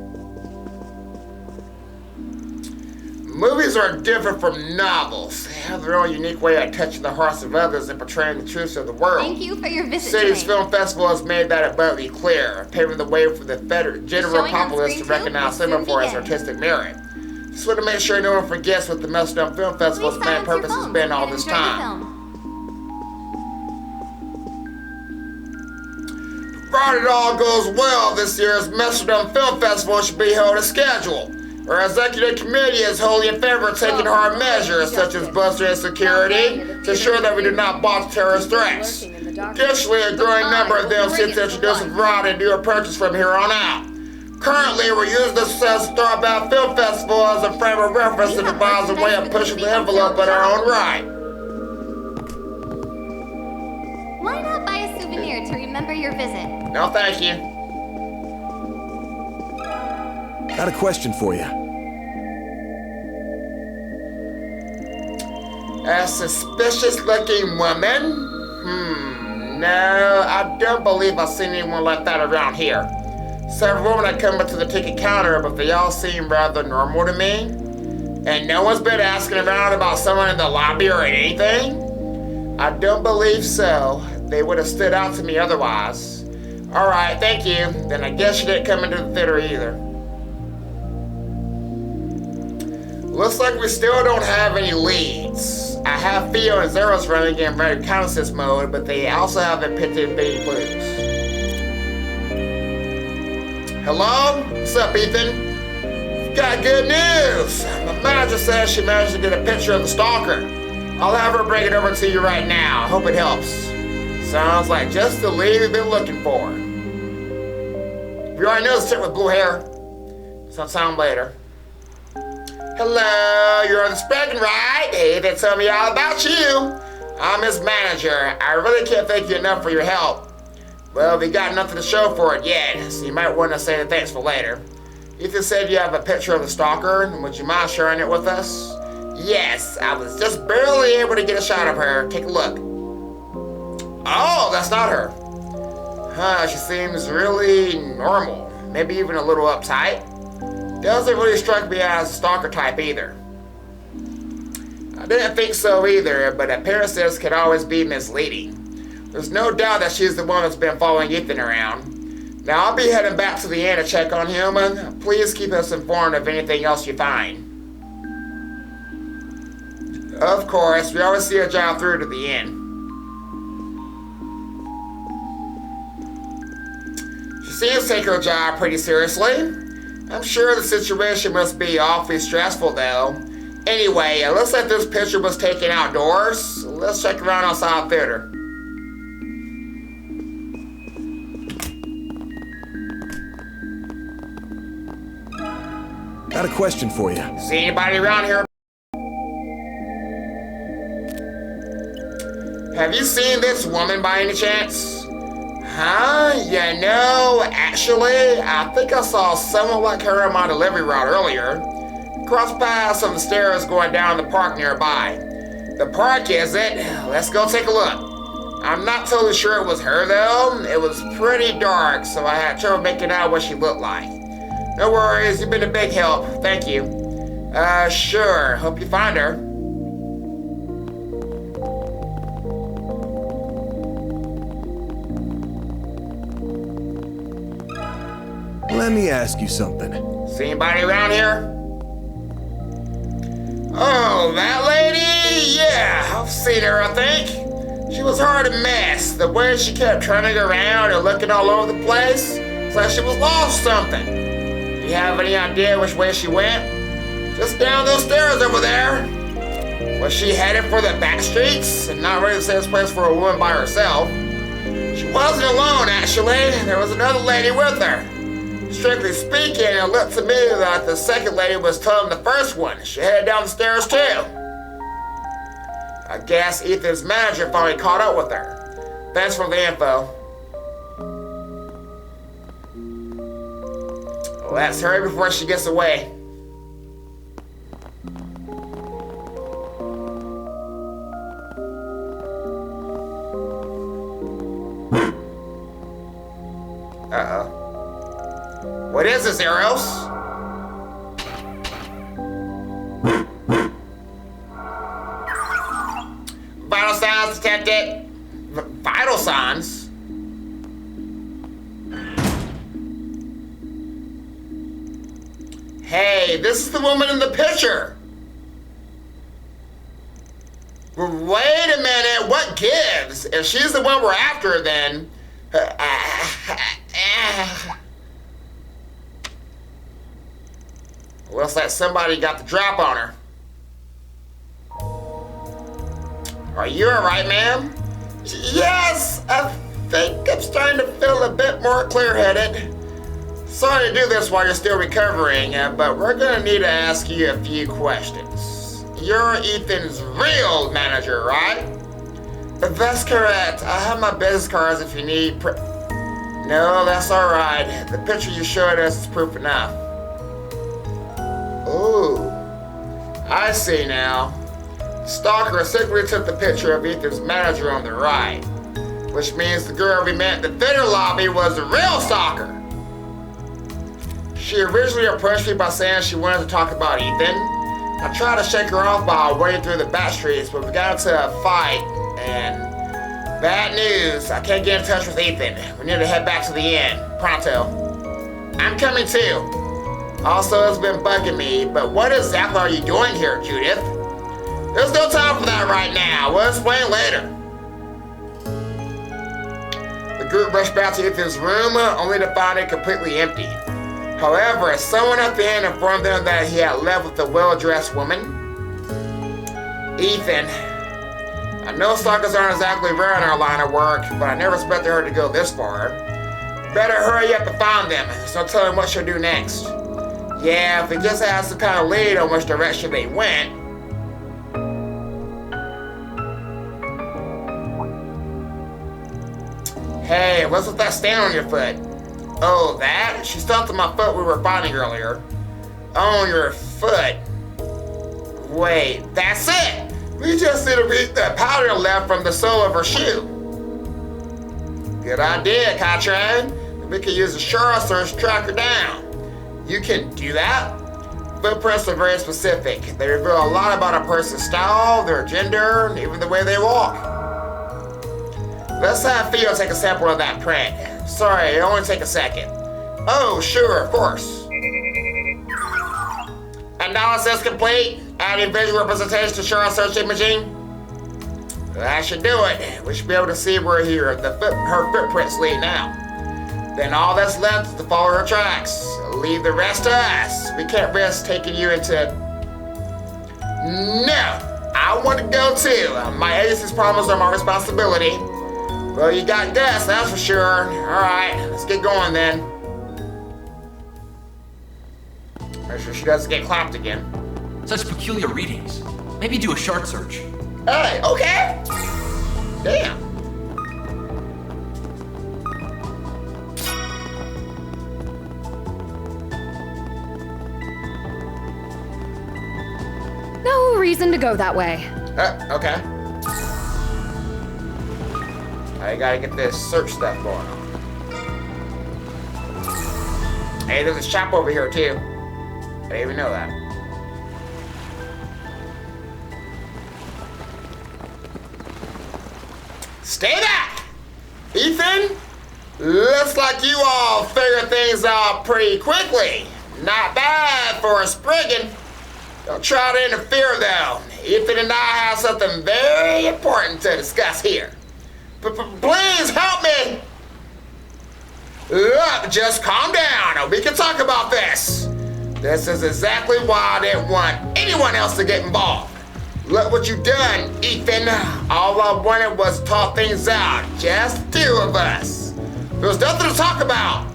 Movies are different from novels. They have their own unique way of touching the hearts of others and portraying the truths of the world. Thank you for your visit City's today. Film Festival has made that abundantly clear, paving the way for the general Showing on populace to screen too? recognize Will cinema soon for its begin. artistic merit. Just want to make sure no one forgets what the Meltdown Film Festival's Please main silence your purpose has phones been all and this enjoy the time. film. Provided all goes well, this year's Meltdown Film Festival should be held as scheduled. Our executive committee is wholly in favor of taking hard measures, such as bolstering security, to ensure that we do not balk terrorist threats. Additionally, a growing number of them seek to introduce a variety of new approaches from here on out. Currently, we're using the success of Starbound Film Festival as a frame of reference to devise a way of pushing the envelope in our own right. Why not buy a souvenir to remember your visit? No, thank you. Got a question for you. A suspicious looking woman? No, I don't believe I've seen anyone like that around here. Several women have come up to the ticket counter, but they all seem rather normal to me. And no one's been asking around about someone in the lobby or anything? I don't believe so. They would have stood out to me otherwise. Alright, thank you. Then I guess you didn't come into the theater either. Looks like we still don't have any leads. I have Theo and Zeros running in reconnaissance mode, but they also haven't picked up any clues. Hello? What's up, Ethan? Got good news! My manager says she managed to get a picture of the stalker. I'll have her bring it over to you right now. Hope it helps. Sounds like just the lead we've been looking for. We already know the chick with blue hair. Sometime later. Hello, you're on speaking, right? Hey, they tell me all about you. I'm his manager. I really can't thank you enough for your help. Well, we got nothing to show for it yet, so you might want to say the thanks for later. Ethan said you have a picture of the stalker, and would you mind sharing it with us? Yes, I was just barely able to get a shot of her. Take a look. Oh, that's not her. Huh, she seems really normal. Maybe even a little uptight. Doesn't really strike me as a stalker type either. I didn't think so either, but appearances can always be misleading. There's no doubt that she's the one that's been following Ethan around. Now I'll be heading back to the inn to check on him, and please keep us informed of anything else you find. Of course, we always see a job through to the inn. She seems to take her job pretty seriously. I'm sure the situation must be awfully stressful though. Anyway, it looks like this picture was taken outdoors. Let's check around outside the theater. Got a question for you. See anybody around here? Have you seen this woman by any chance? Huh? Yeah, no, actually, I think I saw someone like her on my delivery route earlier. Crossed paths on the stairs going down the park nearby. The park, is it? Let's go take a look. I'm not totally sure it was her, though. It was pretty dark, so I had trouble making out what she looked like. No worries, you've been a big help. Thank you. Sure. Hope you find her. Let me ask you something. See anybody around here? Oh, that lady? Yeah, I've seen her, I think. She was hard to miss. The way she kept turning around and looking all over the place. It's like she was lost something. Do you have any idea which way she went? Just down those stairs over there. Was she headed for the back streets? And not really the safest place for a woman by herself. She wasn't alone, actually. There was another lady with her. Strictly speaking, it looked to me that the second lady was telling the first one. She headed down the stairs too. I guess Ethan's manager finally caught up with her. Thanks for the info. Let's hurry before she gets away. Uh-oh. What is this, Eros? Vital signs detected. Vital signs? Hey, this is the woman in the picture. Wait a minute, what gives? If she's the one we're after, then... Looks like somebody got the drop on her. Are you alright, ma'am? Yes, I think I'm starting to feel a bit more clear-headed. Sorry to do this while you're still recovering, but we're gonna need to ask you a few questions. You're Ethan's real manager, right? That's correct. I have my business cards if you need No, that's alright. The picture you showed us is proof enough. Ooh, I see now. Stalker secretly took the picture of Ethan's manager on the right, which means the girl we met in the theater lobby was the real stalker. She originally approached me by saying she wanted to talk about Ethan. I tried to shake her off by wading through the back streets, but we got into a fight, and bad news, I can't get in touch with Ethan. We need to head back to the inn, pronto. I'm coming too. Also, it's been bugging me, but what exactly are you doing here, Judith? There's no time for that right now. We'll explain later. The group rushed back to Ethan's room, only to find it completely empty. However, someone at the inn informed them that he had left with a well-dressed woman. Ethan. I know stalkers aren't exactly rare in our line of work, but I never expected her to go this far. Better hurry up and find them. There's no telling what she'll do next. Yeah, if we just had some kind of lead on which direction they went. Hey, what's with that stain on your foot? Oh, that? She stomped on my foot we were fighting earlier. On your foot. Wait, that's it! We just need to read the powder left from the sole of her shoe. Good idea, Katrin. We can use a Shara search to track her down. You can do that? Footprints are very specific. They reveal a lot about a person's style, their gender, and even the way they walk. Let's have Theo take a sample of that print. Sorry, it'll only take a second. Oh, sure, of course. Analysis complete. Adding visual representation to Shara search imaging. That should do it. We should be able to see where her footprints lead now. Then all that's left is to follow her tracks. Leave the rest to us. We can't risk taking you into... No! I want to go too. My agency's problems are my responsibility. Well, you got Gus, that's for sure. Alright, let's get going then. Make sure she doesn't get clapped again. Such peculiar readings. Maybe do a shard search. Hey, okay. Damn. No reason to go that way. Okay. I gotta get this search stuff going on. Hey, there's a shop over here too. I didn't even know that. Stay back! Ethan? Looks like you all figured things out pretty quickly. Not bad for a Spriggan. Don't try to interfere though. Ethan and I have something very important to discuss here. Please help me! Look, just calm down. We can talk about this. This is exactly why I didn't want anyone else to get involved. Look what you done, Ethan. All I wanted was to talk things out. Just the two of us. There's nothing to talk about.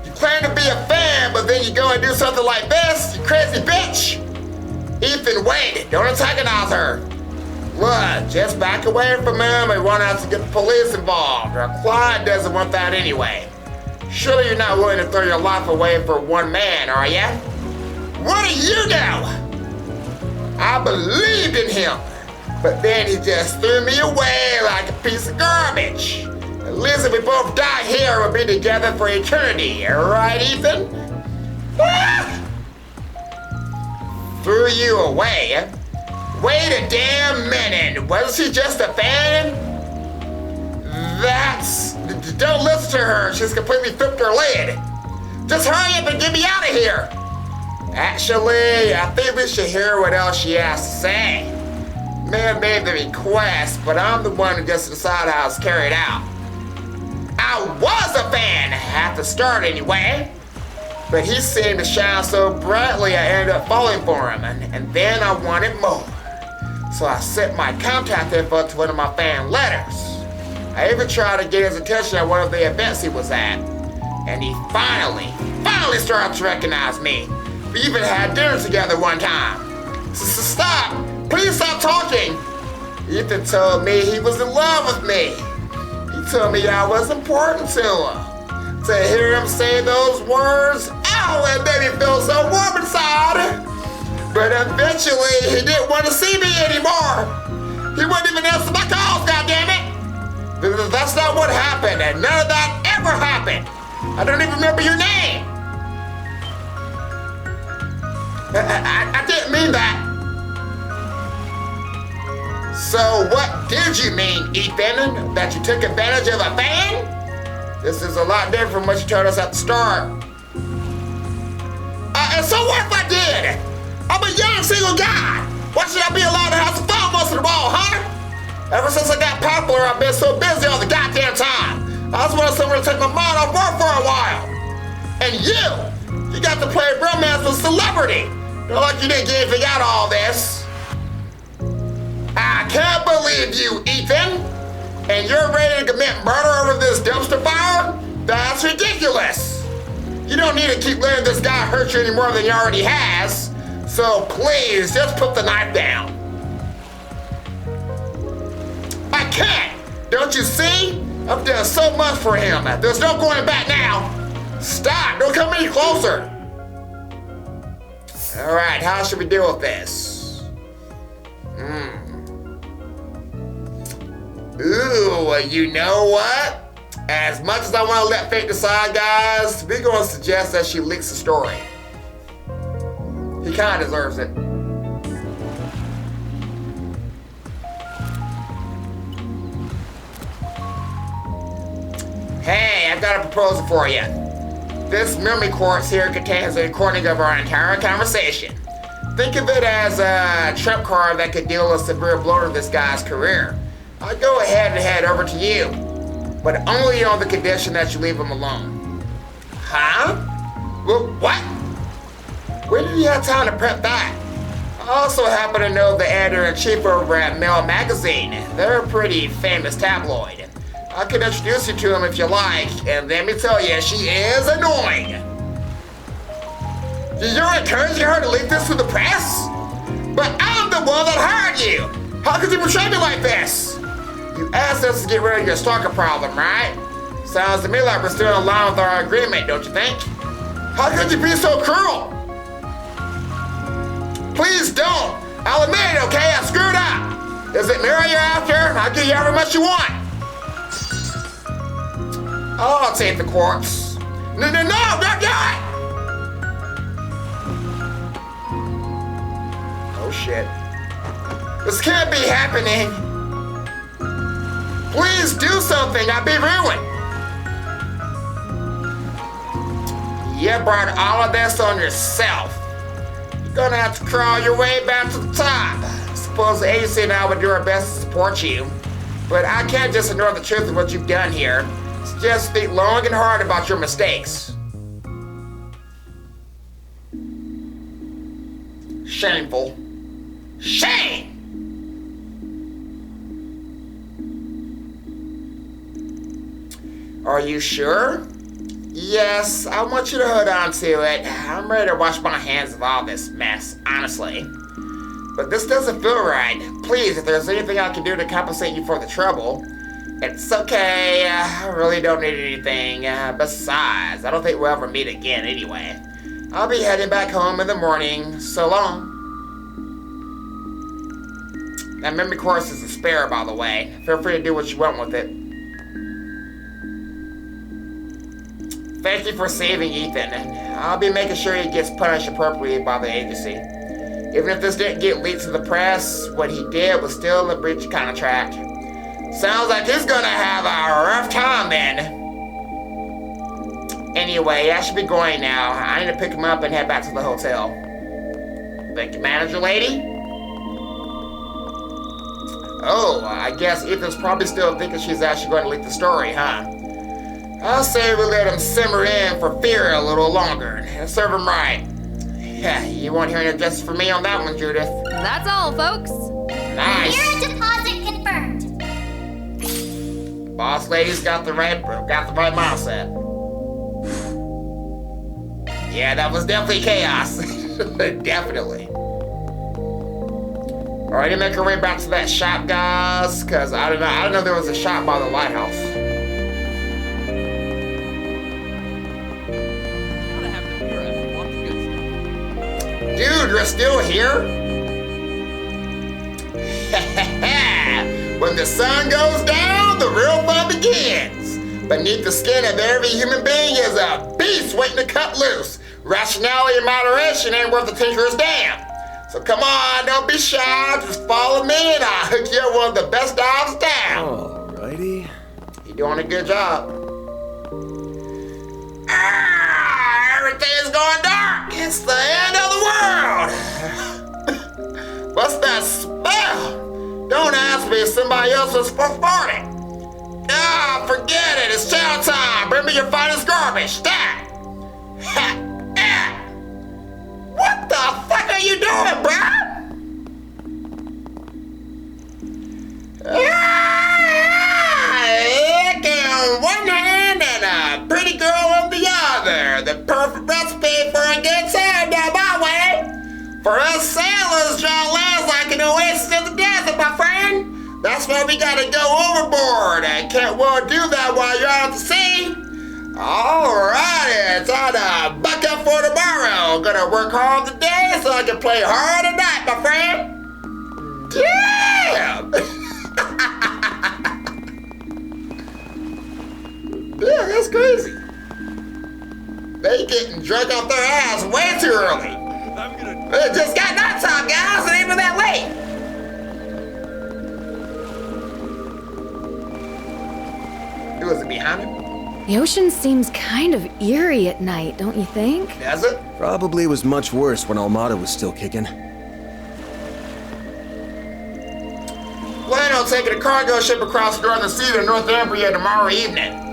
You claim to be a fan, but then you go and do something like this, you crazy bitch. Ethan, wait. Don't antagonize her. Look, just back away from him and won't have to get the police involved. Our client doesn't want that anyway. Surely you're not willing to throw your life away for one man, are ya? What do you know? I believed in him, but then he just threw me away like a piece of garbage. At least if we both die here, we'll be together for eternity, right, Ethan? Ah! Threw you away? Wait a damn minute, wasn't she just a fan? Don't listen to her, she's completely flipped her lid. Just hurry up and get me out of here. Actually, I think we should hear what else she has to say. May have made the request, but I'm the one who gets to decide how it's carried out. I was a fan, at the start anyway. But he seemed to shine so brightly I ended up falling for him, and then I wanted more. So I sent my contact info to one of my fan letters. I even tried to get his attention at one of the events he was at. And he finally started to recognize me. We even had dinner together one time. Stop! Please stop talking! Ethan told me he was in love with me. He told me I was important to him. To hear him say those words, ow, it made me feel so warm inside. But eventually, he didn't want to see me anymore. He wouldn't even answer my calls, goddammit. That's not what happened, and none of that ever happened. I don't even remember your name. I didn't mean that. So what did you mean, Ethan? That you took advantage of a fan? This is a lot different from what you told us at the start. And so what if I did? I'm a young single guy. Why should I be allowed to have some fun once in a while, huh? Ever since I got popular, I've been so busy all the goddamn time. I just wanted someone to take my mind off work for a while. And you got to play romance with celebrity. Not like you didn't get anything out of all this. I can't believe you, Ethan. And you're ready to commit murder over this dumpster fire? That's ridiculous. You don't need to keep letting this guy hurt you any more than he already has. So please, just put the knife down. I can't. Don't you see? I've done so much for him. There's no going back now. Stop. Don't come any closer. All right, how should we deal with this? Ooh, you know what? As much as I want to let fate decide, guys, we're going to suggest that she leaks the story. He kind of deserves it. Hey, I've got a proposal for you. This memory quartz here contains a recording of our entire conversation. Think of it as a trump card that could deal a severe blow to this guy's career. I'll go ahead and head over to you, but only on the condition that you leave him alone. Huh? Well, what? When did you have time to prep that? I also happen to know the editor-in-chief over at Mail Magazine. They're a pretty famous tabloid. I can introduce you to him if you like, and let me tell you, she is annoying. You're encouraging her to leak this to the press? But I'm the one that hired you! How could you betray me like this? You asked us to get rid of your stalker problem, right? Sounds to me like we're still in line with our agreement, don't you think? How could you be so cruel? Please don't! I'll admit it, okay? I screwed up! Is it Mary you're after? I'll give you however much you want. I'll take the quartz. No, don't do it! Oh shit. This can't be happening. Please do something, I'll be ruined. You brought all of this on yourself. You're gonna have to crawl your way back to the top. I suppose the agency and I would do our best to support you, but I can't just ignore the truth of what you've done here. Just think long and hard about your mistakes. Shameful. Shame! Are you sure? Yes, I want you to hold on to it. I'm ready to wash my hands of all this mess, honestly. But this doesn't feel right. Please, if there's anything I can do to compensate you for the trouble, it's okay. I really don't need anything. Besides, I don't think we'll ever meet again anyway. I'll be heading back home in the morning. So long. That memory course is a spare, by the way. Feel free to do what you want with it. Thank you for saving Ethan. I'll be making sure he gets punished appropriately by the agency. Even if this didn't get leaked to the press, what he did was still a breach of contract. Sounds like he's gonna have a rough time then. Anyway, I should be going now. I need to pick him up and head back to the hotel. Thank you, manager lady. Oh, I guess Ethan's probably still thinking she's actually going to leak the story, huh? I'll say we let him simmer in for fear a little longer and serve him right. Yeah, you won't hear any justice from me on that one, Judith. That's all, folks. Nice. Your deposit confirmed. Boss lady's got the right mindset. Yeah, that was definitely chaos. Definitely. Alright, to make our way back to that shop, guys, because I don't know if there was a shop by the lighthouse. dude, you're still here? When the sun goes down, the real fun begins. Beneath the skin of every human being is a beast waiting to cut loose. Rationality and moderation ain't worth a tinker's damn. So come on, don't be shy, just follow me and I'll hook you up one of the best dives down. Alrighty. You're doing a good job. Everything's going dark. It's the end of the world. What's that smell? Don't ask me if somebody else was farting. Ah, forget it. It's chow time. Bring me your finest garbage. Stat. What the fuck are you doing, bro? On one hand and a pretty girl on the other. The perfect recipe for a good time down my way. For us sailors, dry land's like an oasis in the desert, my friend. That's why we gotta go overboard. And can't well do that while you're out at the sea. Alrighty, time to buck up for tomorrow. Gonna work hard today so I can play hard tonight, my friend. Damn! Yeah, that's crazy. They getting drunk off their ass way too early. It just got nighttime, guys. It ain't even that late. Who is it behind him? The ocean seems kind of eerie at night, don't you think? Does it? Probably was much worse when Almata was still kicking. Plan on taking a cargo ship across the northern sea to Northumbria tomorrow evening.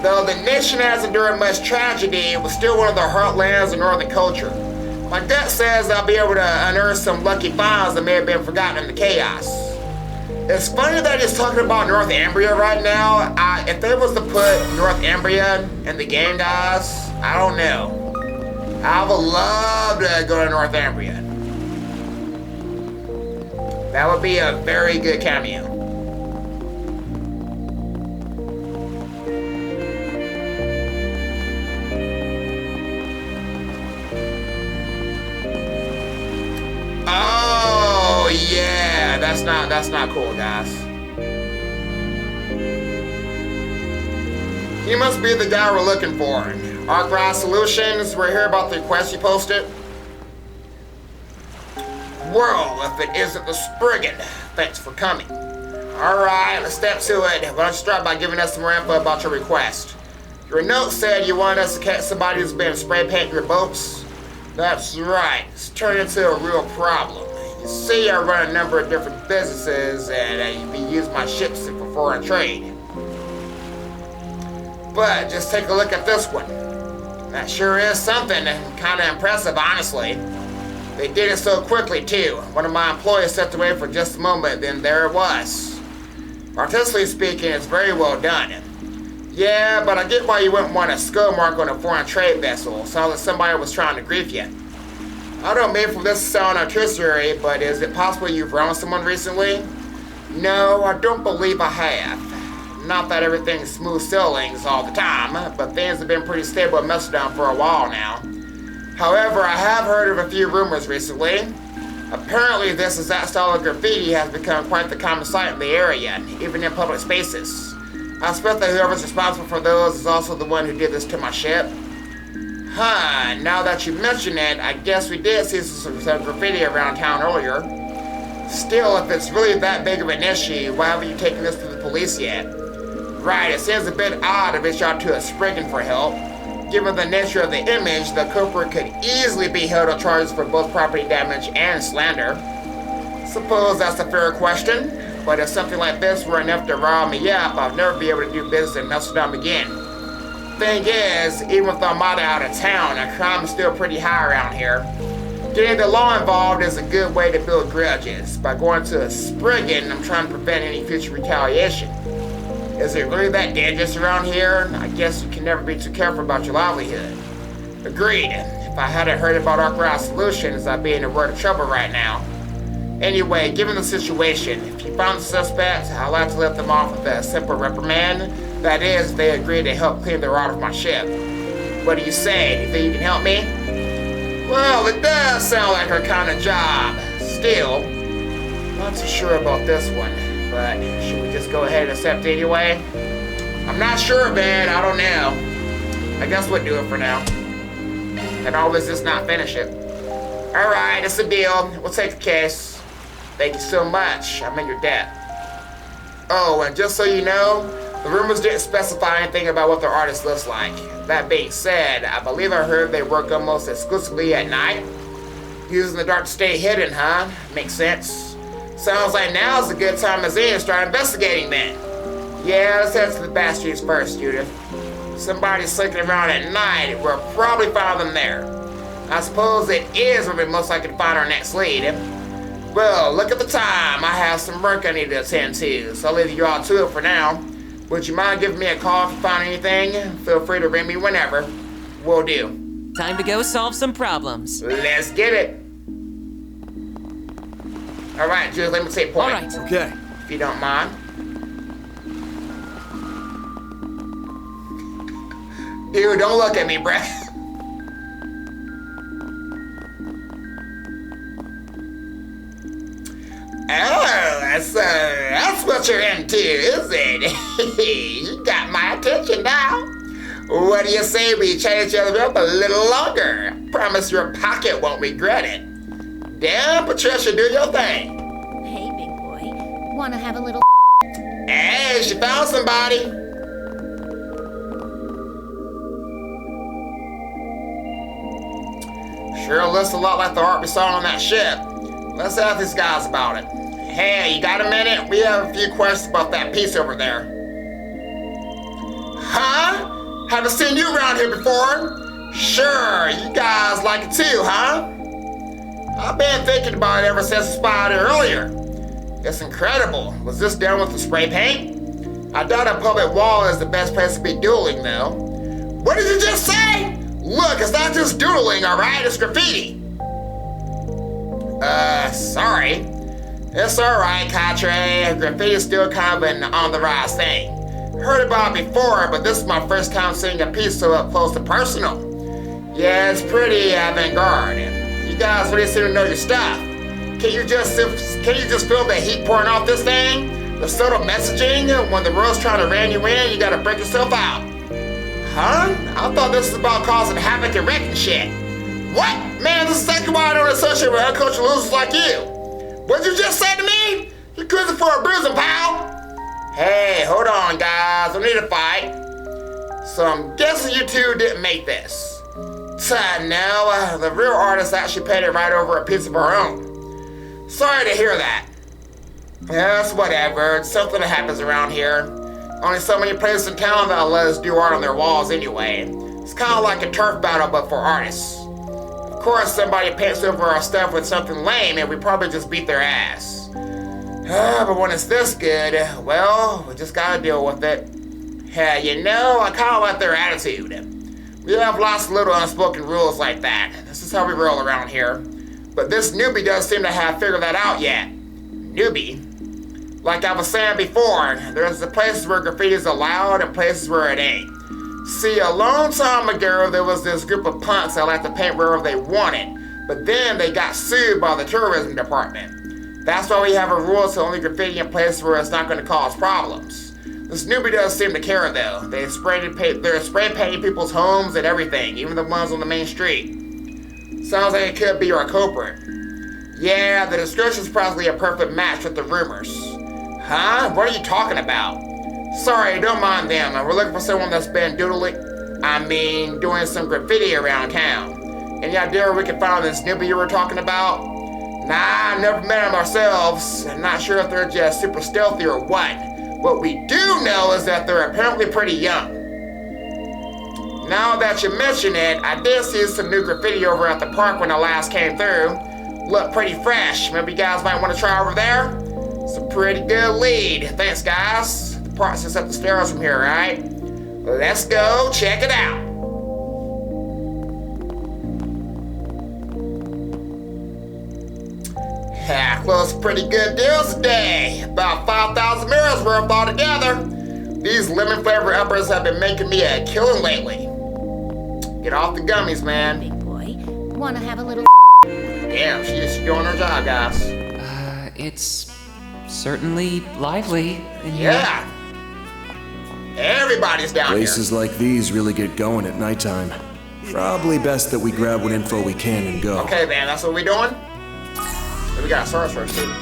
Though the nation hasn't endured much tragedy, it was still one of the heartlands of northern culture. My gut says I'll be able to unearth some lucky finds that may have been forgotten in the chaos. It's funny that he's talking about Northumbria right now. If they was to put Northumbria in the game, guys, I don't know. I would love to go to Northumbria. That would be a very good cameo. Oh yeah, that's not cool, guys. You must be the guy we're looking for. Arkwright Solutions, we're here about the request you posted. Well, if it isn't the Spriggan, thanks for coming. Alright, let's step to it. Why don't you start by giving us some more info about your request? Your note said you wanted us to catch somebody who's been spray painting your boats. That's right, it's turned into a real problem. You see, I run a number of different businesses and you can use my ships for foreign trade. But just take a look at this one. That sure is something kind of impressive, honestly. They did it so quickly, too. One of my employees stepped away for just a moment, then there it was. Artistically speaking, it's very well done. Yeah, but I get why you wouldn't want a skull mark on a foreign trade vessel. Sounds like somebody was trying to grief you. I don't mean for this to sound artificial, but is it possible you've wronged someone recently? No, I don't believe I have. Not that everything's smooth sailings all the time, but things have been pretty stable at Macedon for a while now. However, I have heard of a few rumors recently. Apparently, this exact style of graffiti has become quite the common sight in the area, even in public spaces. I suspect that whoever's responsible for those is also the one who did this to my ship. Huh, now that you mention it, I guess we did see some graffiti around town earlier. Still, if it's really that big of an issue, why haven't you taken this to the police yet? Right, it seems a bit odd to reach out to a Spriggan for help. Given the nature of the image, the culprit could easily be held on charges for both property damage and slander. Suppose that's a fair question, but if something like this were enough to rile me up, I'll never be able to do business in Macedon again. Thing is, even with Almata out of town, crime is still pretty high around here. Getting the law involved is a good way to build grudges. By going to a Spriggan, I'm trying to prevent any future retaliation. Is it really that dangerous around here? I guess you can never be too careful about your livelihood. Agreed. If I hadn't heard about Arkwright Solutions, I'd be in a world of trouble right now. Anyway, given the situation, if you found the suspects, I'd like to let them off with a simple reprimand. That is, they agree to help clean the rot of my ship. What do you say? Do you think you can help me? Well, it does sound like her kind of job. Still, not too sure about this one, but should we just go ahead and accept it anyway? I'm not sure, man. I don't know. I guess we'll do it for now. And always just not finish it. Alright, it's a deal. We'll take the case. Thank you so much. I'm in your debt. Oh, and just so you know, the rumors didn't specify anything about what their artist looks like. That being said, I believe I heard they work almost exclusively at night. Using the dark to stay hidden, huh? Makes sense. Sounds like now's a good time as any to start investigating then. Yeah, let's head to the back streets first, Judith. Somebody's slinking around at night, we'll probably find them there. I suppose it is where we most likely to find our next lead. Well, look at the time. I have some work I need to attend to, so I'll leave you all to it for now. Would you mind giving me a call if you find anything? Feel free to ring me whenever. Will do. Time to go solve some problems. Let's get it. All right, Judith, let me take point. All right. Okay. If you don't mind. Dude, don't look at me, bruh. Oh, that's what you're into, is it? You got my attention now. What do you say we chat each other up a little longer? Promise your pocket won't regret it. Damn, Patricia, do your thing. Hey, big boy. Wanna have a little Hey, she found somebody. Sure looks a lot like the art we saw on that ship. Let's ask these guys about it. Hey, you got a minute? We have a few questions about that piece over there. Huh? Haven't seen you around here before? Sure, you guys like it too, huh? I've been thinking about it ever since we spotted it earlier. It's incredible. Was this done with the spray paint? I doubt a public wall is the best place to be dueling, though. What did you just say? Look, it's not just doodling, alright? It's graffiti. Sorry. It's alright, Katre. Graffiti is still kind of an on-the-rise thing. Heard about it before, but this is my first time seeing a piece so up close to personal. Yeah, it's pretty avant-garde. You guys really seem to know your stuff. Can you just feel the heat pouring off this thing? The subtle messaging? When the world's trying to ram you in, you gotta break yourself out. Huh? I thought this was about causing havoc and wrecking shit. What? Man, this is exactly why I don't associate with uncultured losers like you. What'd you just say to me? You're cruising for a bruising, pal. Hey, hold on, guys. Don't need to fight. So I'm guessing you two didn't make this. No, the real artist actually painted right over a piece of her own. Sorry to hear that. Yes, whatever. It's something that happens around here. Only so many places in town that'll let us do art on their walls anyway. It's kind of like a turf battle, but for artists. Of course, somebody paints over our stuff with something lame, and we probably just beat their ass. But when it's this good, well, we just gotta deal with it. Yeah, you know, I kind of like their attitude. We have lots of little unspoken rules like that. This is how we roll around here. But this newbie doesn't seem to have figured that out yet. Newbie? Like I was saying before, there's the places where graffiti is allowed and places where it ain't. See, a long time ago, there was this group of punks that liked to paint wherever they wanted, but then they got sued by the tourism department. That's why we have a rule to only graffiti in places where it's not going to cause problems. This newbie doesn't seem to care they're spray painting people's homes and everything, even the ones on the main street. Sounds like it could be our culprit. Yeah, the description's probably a perfect match with the rumors. Huh? What are you talking about? Sorry, don't mind them. We're looking for someone that's been doing some graffiti around town. Any idea where we can find this newbie you were talking about? Nah, never met them ourselves. I'm not sure if they're just super stealthy or what. What we do know is that they're apparently pretty young. Now that you mention it, I did see some new graffiti over at the park when I last came through. Look pretty fresh. Maybe you guys might want to try over there? It's a pretty good lead. Thanks, guys. The park's just up the stairs from here, right? Let's go check it out. Yeah, closed pretty good deals today. About 5,000 mirrors worth altogether. These lemon flavored uppers have been making me a killing lately. Get off the gummies, man. big boy. Wanna have a little Damn, she's doing her job, guys. It's certainly lively in here. Yeah. Everybody's down Places here. like these really get going at nighttime. Probably best that we grab what info we can and go. Okay, man, that's what we doing? We got a source search, too.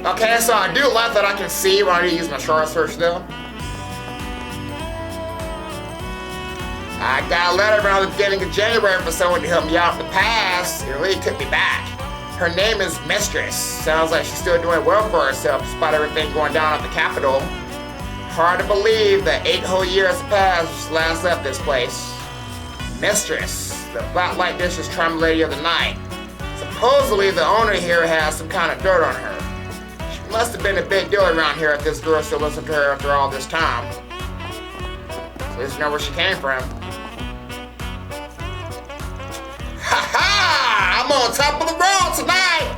Okay, so I do like that I can see when I use my source search, though. I got a letter around the beginning of January for someone to help me out in the past. It really took me back. Her name is Mistress. Sounds like she's still doing well for herself despite everything going down at the Capitol. Hard to believe that 8 whole years have passed since last left this place. Mistress, the Black Light District's charming lady of the night. Supposedly the owner here has some kind of dirt on her. She must have been a big deal around here if this girl still listened to her after all this time. At least you know where she came from. Ha-ha! I'm on top of the world tonight!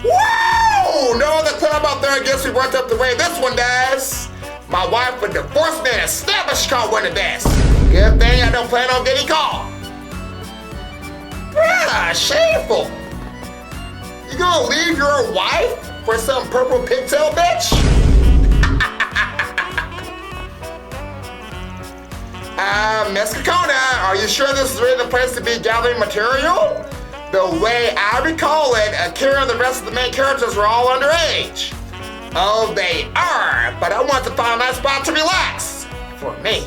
Woo! No other club out there gets me worked up the way this one does. My wife would divorce me and establish called one of this. Good thing I don't plan on getting caught. Ah, shameful. You gonna leave your wife for some purple pigtail bitch? Miss Kakona, are you sure this is really the place to be gathering material? The way I recall it, Akira and the rest of the main characters were all underage. Oh, they are, but I want to find a nice spot to relax. For me.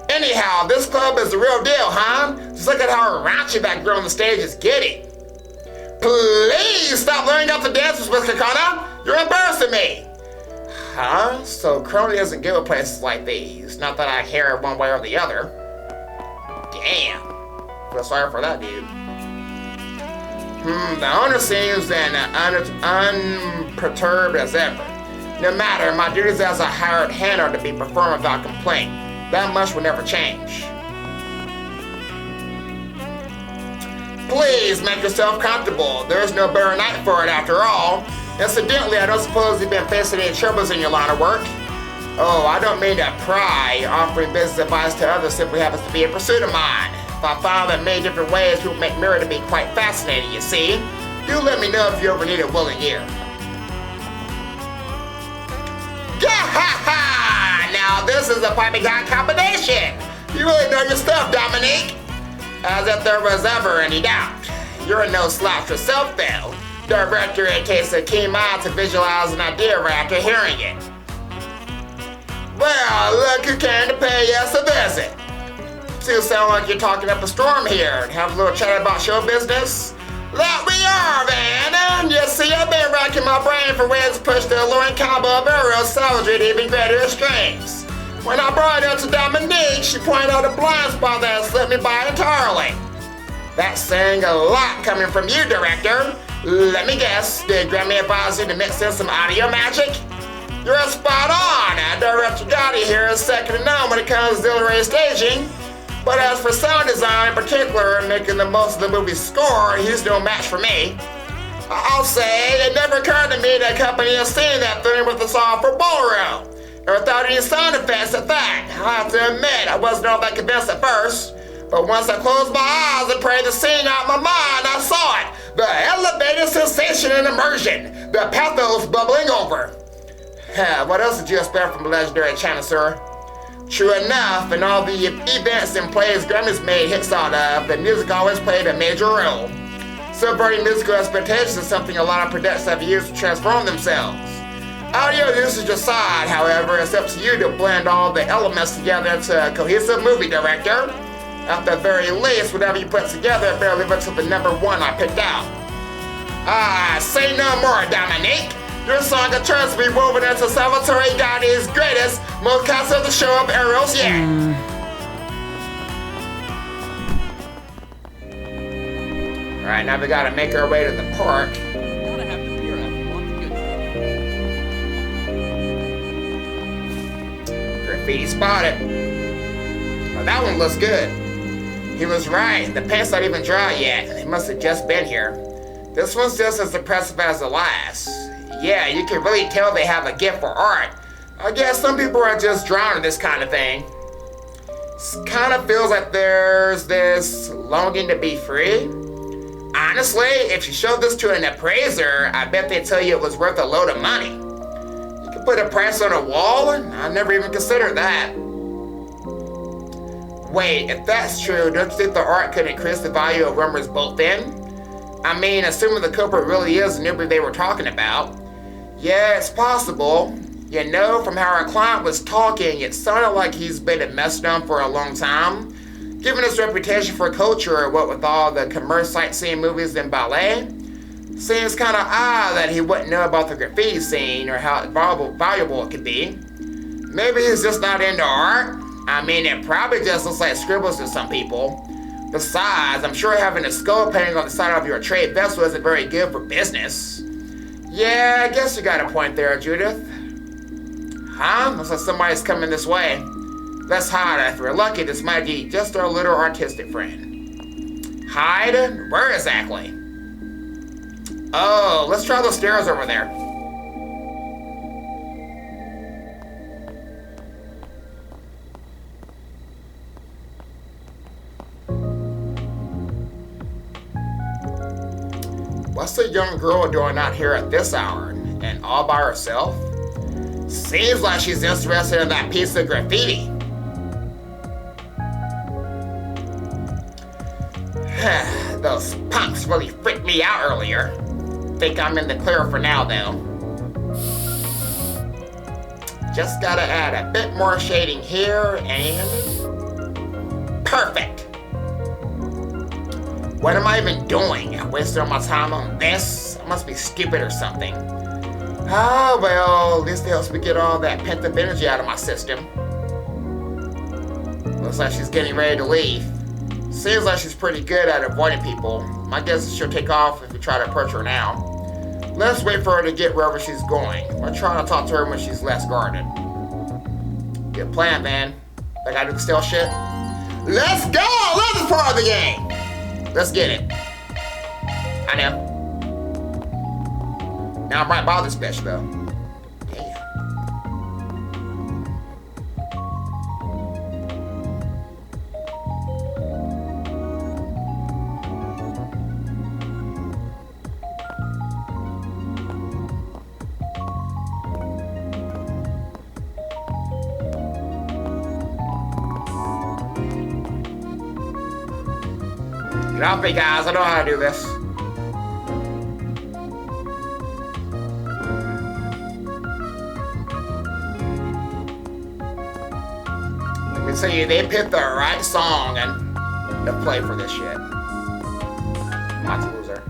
Anyhow, this club is the real deal, huh? Just look at how raunchy that girl on the stage is getting. Please stop learning off the dances, Miss Kakona. You're embarrassing me. Huh? So Crony doesn't give at places like these. Not that I care one way or the other. Damn. Feel sorry for that dude. The owner seems unperturbed as ever. No matter, my duties as a hired hand are to be performed without complaint. That much will never change. Please make yourself comfortable. There's no better night for it after all. Incidentally, I don't suppose you've been facing any troubles in your line of work. Oh, I don't mean to pry. Offering business advice to others simply happens to be a pursuit of mine. If I found that in many different ways people make mirror to be quite fascinating, you see. Do let me know if you ever need a willing ear. Gah-ha-ha! Now this is a piping hot combination. You really know your stuff, Dominique. As if there was ever any doubt. You're no slouch yourself, though. Director, it takes a keen mind to visualize an idea right after hearing it. Well, look who came to pay us a visit. You sound like you're talking up a storm here and have a little chat about show business. That we are, man. And you see, I've been racking my brain for ways to push the alluring combo of arrows salvage to even greater extremes. When I brought it up to Dominique, she pointed out a blind spot that slipped me by entirely. That's saying a lot coming from you, Director. Let me guess, did Grammy advise you to mix in some audio magic? You're spot on. Director Gotti here is second to none when it comes to exhilarating staging. But as for sound design in particular and making the most of the movie's score, he's no match for me. I'll say, it never occurred to me to accompany a scene that thing with a song for ballroom. Or without any sound effects at that. I have to admit, I wasn't all that convinced at first. But once I closed my eyes and prayed the scene out of my mind, I saw it. The elevated sensation and immersion. The pathos bubbling over. What else did you expect from the legendary China, sir? True enough, in all the events and plays Grammys made hits out of, the music always played a major role. Subverting musical expectations is something a lot of productions have used to transform themselves. Audio usage aside, however, it's up to you to blend all the elements together into a cohesive movie, Director. At the very least, whatever you put together better live up to the number one I picked out. Say no more, Dominique. Your song returns to be woven into Salvatore Gotti's greatest, most concert to show up arrows yet. Alright, now we gotta make our way to the park. Gotta have the beer after walking good. Graffiti spotted. Oh, that one looks good. He was right, the paint's not even dry yet. He must have just been here. This one's just as impressive as the last. Yeah, you can really tell they have a gift for art. I guess some people are just drawn to this kind of thing. Kind of feels like there's this longing to be free. Honestly, if you showed this to an appraiser, I bet they'd tell you it was worth a load of money. You could put a price on a wall, and I never even considered that. Wait, if that's true, don't you think the art could increase the value of Rumor's bolt then? I mean, assuming the culprit really is the newbie they were talking about. Yeah, it's possible. You know, from how our client was talking, it sounded like he's been a mess dump for a long time. Given his reputation for culture, what with all the commerce sightseeing movies and ballet, seems kind of odd that he wouldn't know about the graffiti scene or how valuable it could be. Maybe he's just not into art. I mean, it probably just looks like scribbles to some people. Besides, I'm sure having a skull painting on the side of your trade vessel isn't very good for business. Yeah, I guess you got a point there, Judith. Huh? Looks like somebody's coming this way. Let's hide. If we're lucky, this might be just our little artistic friend. Hide? Where exactly? Oh, let's try those stairs over there. What's the young girl doing out here at this hour and all by herself? Seems like she's interested in that piece of graffiti. Those punks really freaked me out earlier. Think I'm in the clear for now, though. Just gotta add a bit more shading here and... perfect! What am I even doing? I wasted all my time on this? I must be stupid or something. Ah, well, this helps me get all that pent-up energy out of my system. Looks like she's getting ready to leave. Seems like she's pretty good at avoiding people. My guess is she'll take off if we try to approach her now. Let's wait for her to get wherever she's going. We're trying to talk to her when she's less guarded. Good plan, man. I gotta do the stealth shit. Let's go! Love this part of the game! Let's get it. I know. Now I'm right by this bitch, though. Get off me, guys. I know how to do this. Let me tell you, they picked the right song and to play for this shit. Not to loser.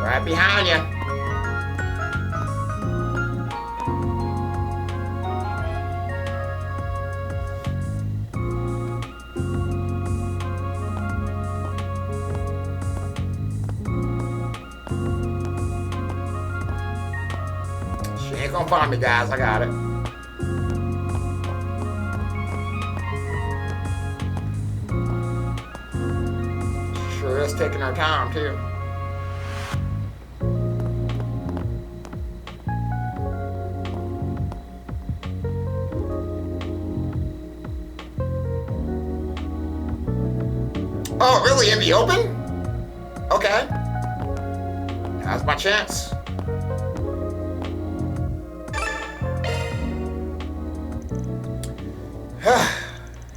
Right behind you. She ain't gonna find me, guys. I got it. She sure is taking her time, too. Oh, really? In the open? Okay. Now's my chance.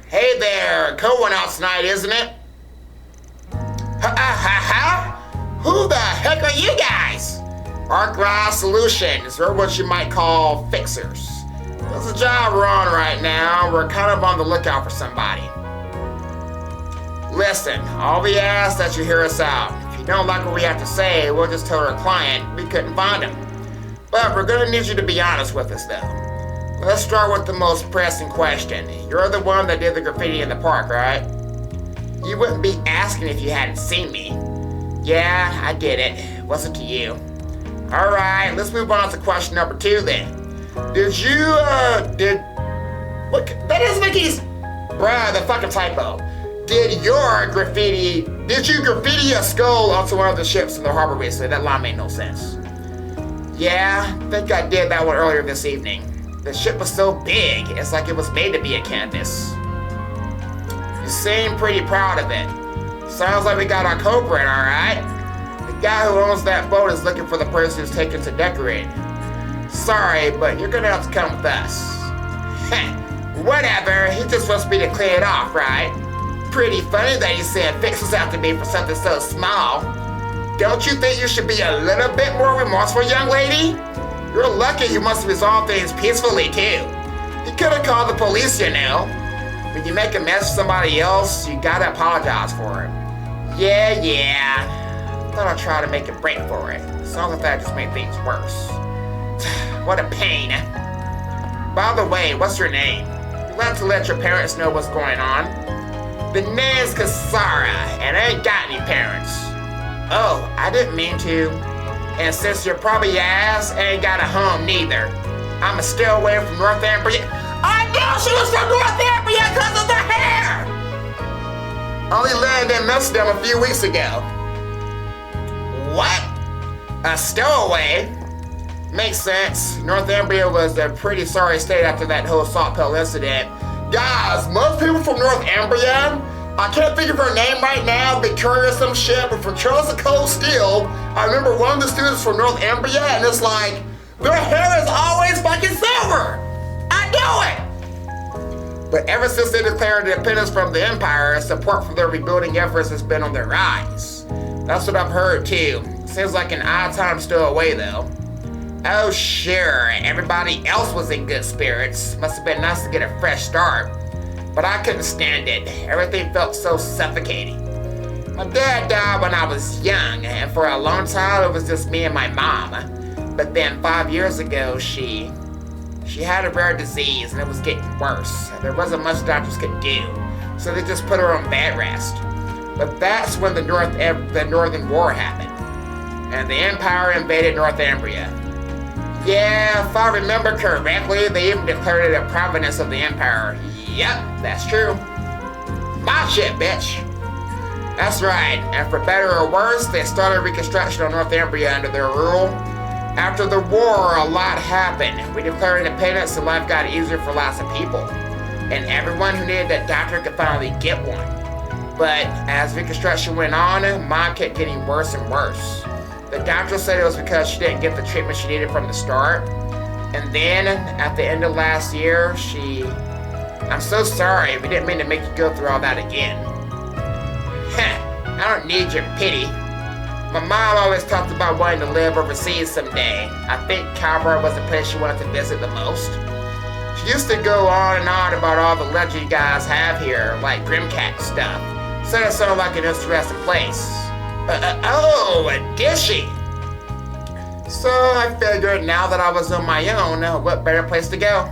Hey there, cold one out tonight, isn't it? Who the heck are you guys? Arc Solutions, or what you might call fixers. There's a job we're on right now. We're kind of on the lookout for somebody. Listen, all we ask that you hear us out. If you don't like what we have to say, we'll just tell our client we couldn't find him. But we're gonna need you to be honest with us, though. Let's start with the most pressing question. You're the one that did the graffiti in the park, right? You wouldn't be asking if you hadn't seen me. Yeah, I get it. It wasn't to you. Alright, let's move on to question number 2 then. Did you, what? That doesn't make any... Bruh, the fucking typo. Did you graffiti a skull onto one of the ships in the harbor recently? That line made no sense. Yeah, I think I did that one earlier this evening. The ship was so big, it's like it was made to be a canvas. You seem pretty proud of it. Sounds like we got our culprit, alright? The guy who owns that boat is looking for the person who's taken to decorate. Sorry, but you're gonna have to come with us. Whatever, he just wants me to clean it off, right? Pretty funny that you said fixes after me for something so small. Don't you think you should be a little bit more remorseful, young lady? You're lucky you must resolve things peacefully, too. You could have called the police, you know. When you make a mess for somebody else, you gotta apologize for it. Yeah. Thought I'd try to make a break for it. Sounds like that just made things worse. What a pain. By the way, what's your name? You'll have to let your parents know what's going on. The name's Kasara, and I ain't got any parents. Oh, I didn't mean to. And since you're probably your ass, ain't got a home neither. I'ma stay away from Northumbria. I knew she was from Northumbria because of the hair! Only landed in Amsterdam a few weeks ago. What? A stowaway? Makes sense. Northumbria was a pretty sorry state after that whole salt pill incident. Guys, most people from Northumbria, I can't think of her name right now, Victoria some shit, but from Charles and Cold Steel, I remember one of the students from Northumbria, and it's like, their hair is always fucking silver! I know it! But ever since they declared independence from the Empire, support for their rebuilding efforts has been on their rise. That's what I've heard too. Seems like an odd time still away though. Oh sure, everybody else was in good spirits. Must have been nice to get a fresh start. But I couldn't stand it. Everything felt so suffocating. My dad died when I was young, and for a long time it was just me and my mom. But then 5 years ago, she had a rare disease and it was getting worse. There wasn't much doctors could do, so they just put her on bed rest. But that's when the Northern War happened, and the Empire invaded Northumbria. Yeah, if I remember correctly, they even declared it a province of the Empire. Yep, that's true. My shit, bitch. That's right, and for better or worse, they started Reconstruction on Northumbria under their rule. After the war, a lot happened. We declared independence and life got easier for lots of people. And everyone who needed a doctor could finally get one. But as Reconstruction went on, Mom kept getting worse and worse. The doctor said it was because she didn't get the treatment she needed from the start. And then, at the end of last year, I'm so sorry, we didn't mean to make you go through all that again. I don't need your pity. My mom always talked about wanting to live overseas someday. I think Calvary was the place she wanted to visit the most. She used to go on and on about all the legend you guys have here, like Grimcat stuff. Said it sounded like an interesting place. Did she? So I figured now that I was on my own, what better place to go?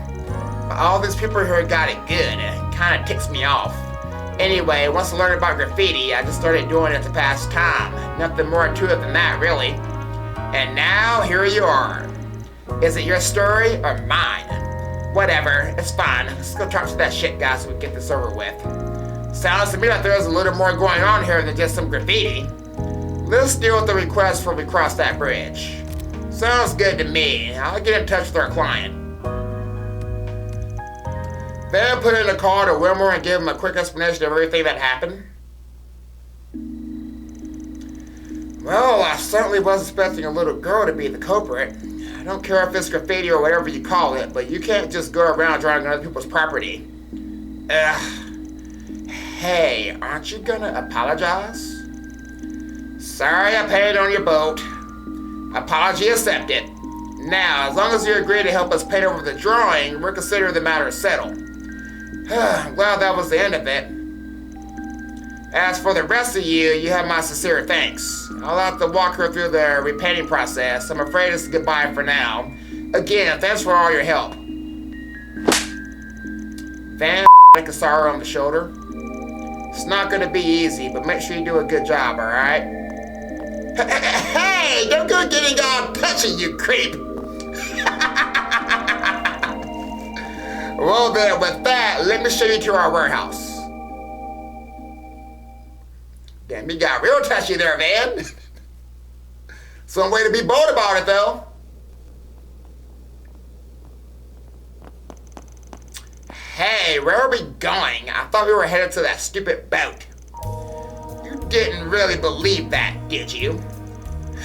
All these people here got it good. It kind of ticks me off. Anyway, once I learned about graffiti, I just started doing it to pass time. Nothing more to it than that, really. And now, here you are. Is it your story or mine? Whatever, it's fine. Let's go talk to that shit guy so we can get this over with. Sounds to me like there's a little more going on here than just some graffiti. Let's deal with the request before we cross that bridge. Sounds good to me. I'll get in touch with our client. Then put in a call to Wilmer and give him a quick explanation of everything that happened. Well, I certainly was expecting a little girl to be the culprit. I don't care if it's graffiti or whatever you call it, but you can't just go around driving on other people's property. Hey, aren't you gonna apologize? Sorry I painted on your boat. Apology accepted. Now, as long as you agree to help us paint over the drawing, we're considering the matter settled. I'm glad that was the end of it. As for the rest of you, you have my sincere thanks. I'll have to walk her through the repainting process. I'm afraid it's goodbye for now. Again, thanks for all your help. Van Kasara on the shoulder. It's not gonna be easy, but make sure you do a good job, alright? Hey, don't go getting all touchy, you creep! Well then, with that, let me show you to our warehouse. Damn, you got real touchy there, man. Some way to be bold about it, though. Hey, where are we going? I thought we were headed to that stupid boat. You didn't really believe that, did you?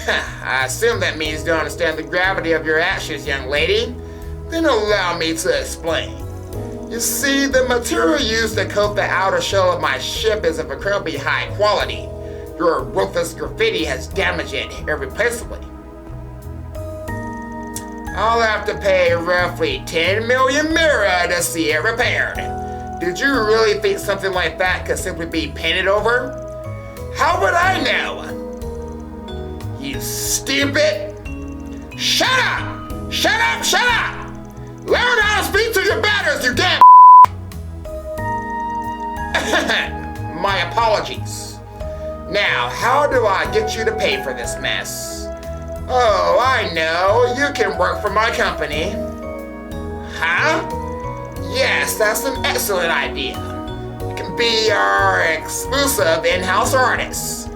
I assume that means you don't understand the gravity of your actions, young lady. Then allow me to explain. You see, the material used to coat the outer shell of my ship is of incredibly high quality. Your ruthless graffiti has damaged it irreplaceably. I'll have to pay roughly 10 million mira to see it repaired. Did you really think something like that could simply be painted over? How would I know? You stupid! Shut up! Shut up! Shut up! Learn how to speak to your betters, you damn. My apologies. Now, how do I get you to pay for this mess? Oh, I know. You can work for my company. Huh? Yes, that's an excellent idea. You can be our exclusive in-house artist.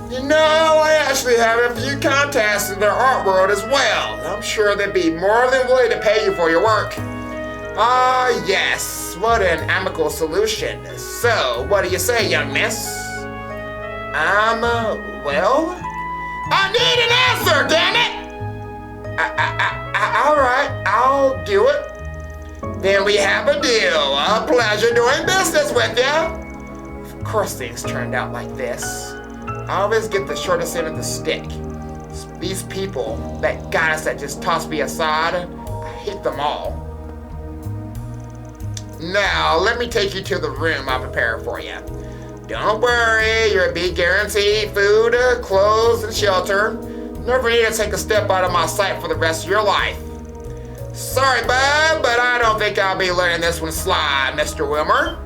You know, I actually have a few contacts in the art world as well. I'm sure they'd be more than willing to pay you for your work. Ah, yes. What an amicable solution. So, what do you say, young miss? Well? I need an answer, damn it! Alright, I'll do it. Then we have a deal. A pleasure doing business with you. Of course things turned out like this. I always get the shortest end of the stick. These people, that goddess that just tossed me aside, I hate them all. Now, let me take you to the room I prepared for you. Don't worry, you'll be guaranteed food, clothes, and shelter. Never need to take a step out of my sight for the rest of your life. Sorry, bud, but I don't think I'll be letting this one slide, Mr. Wilmer.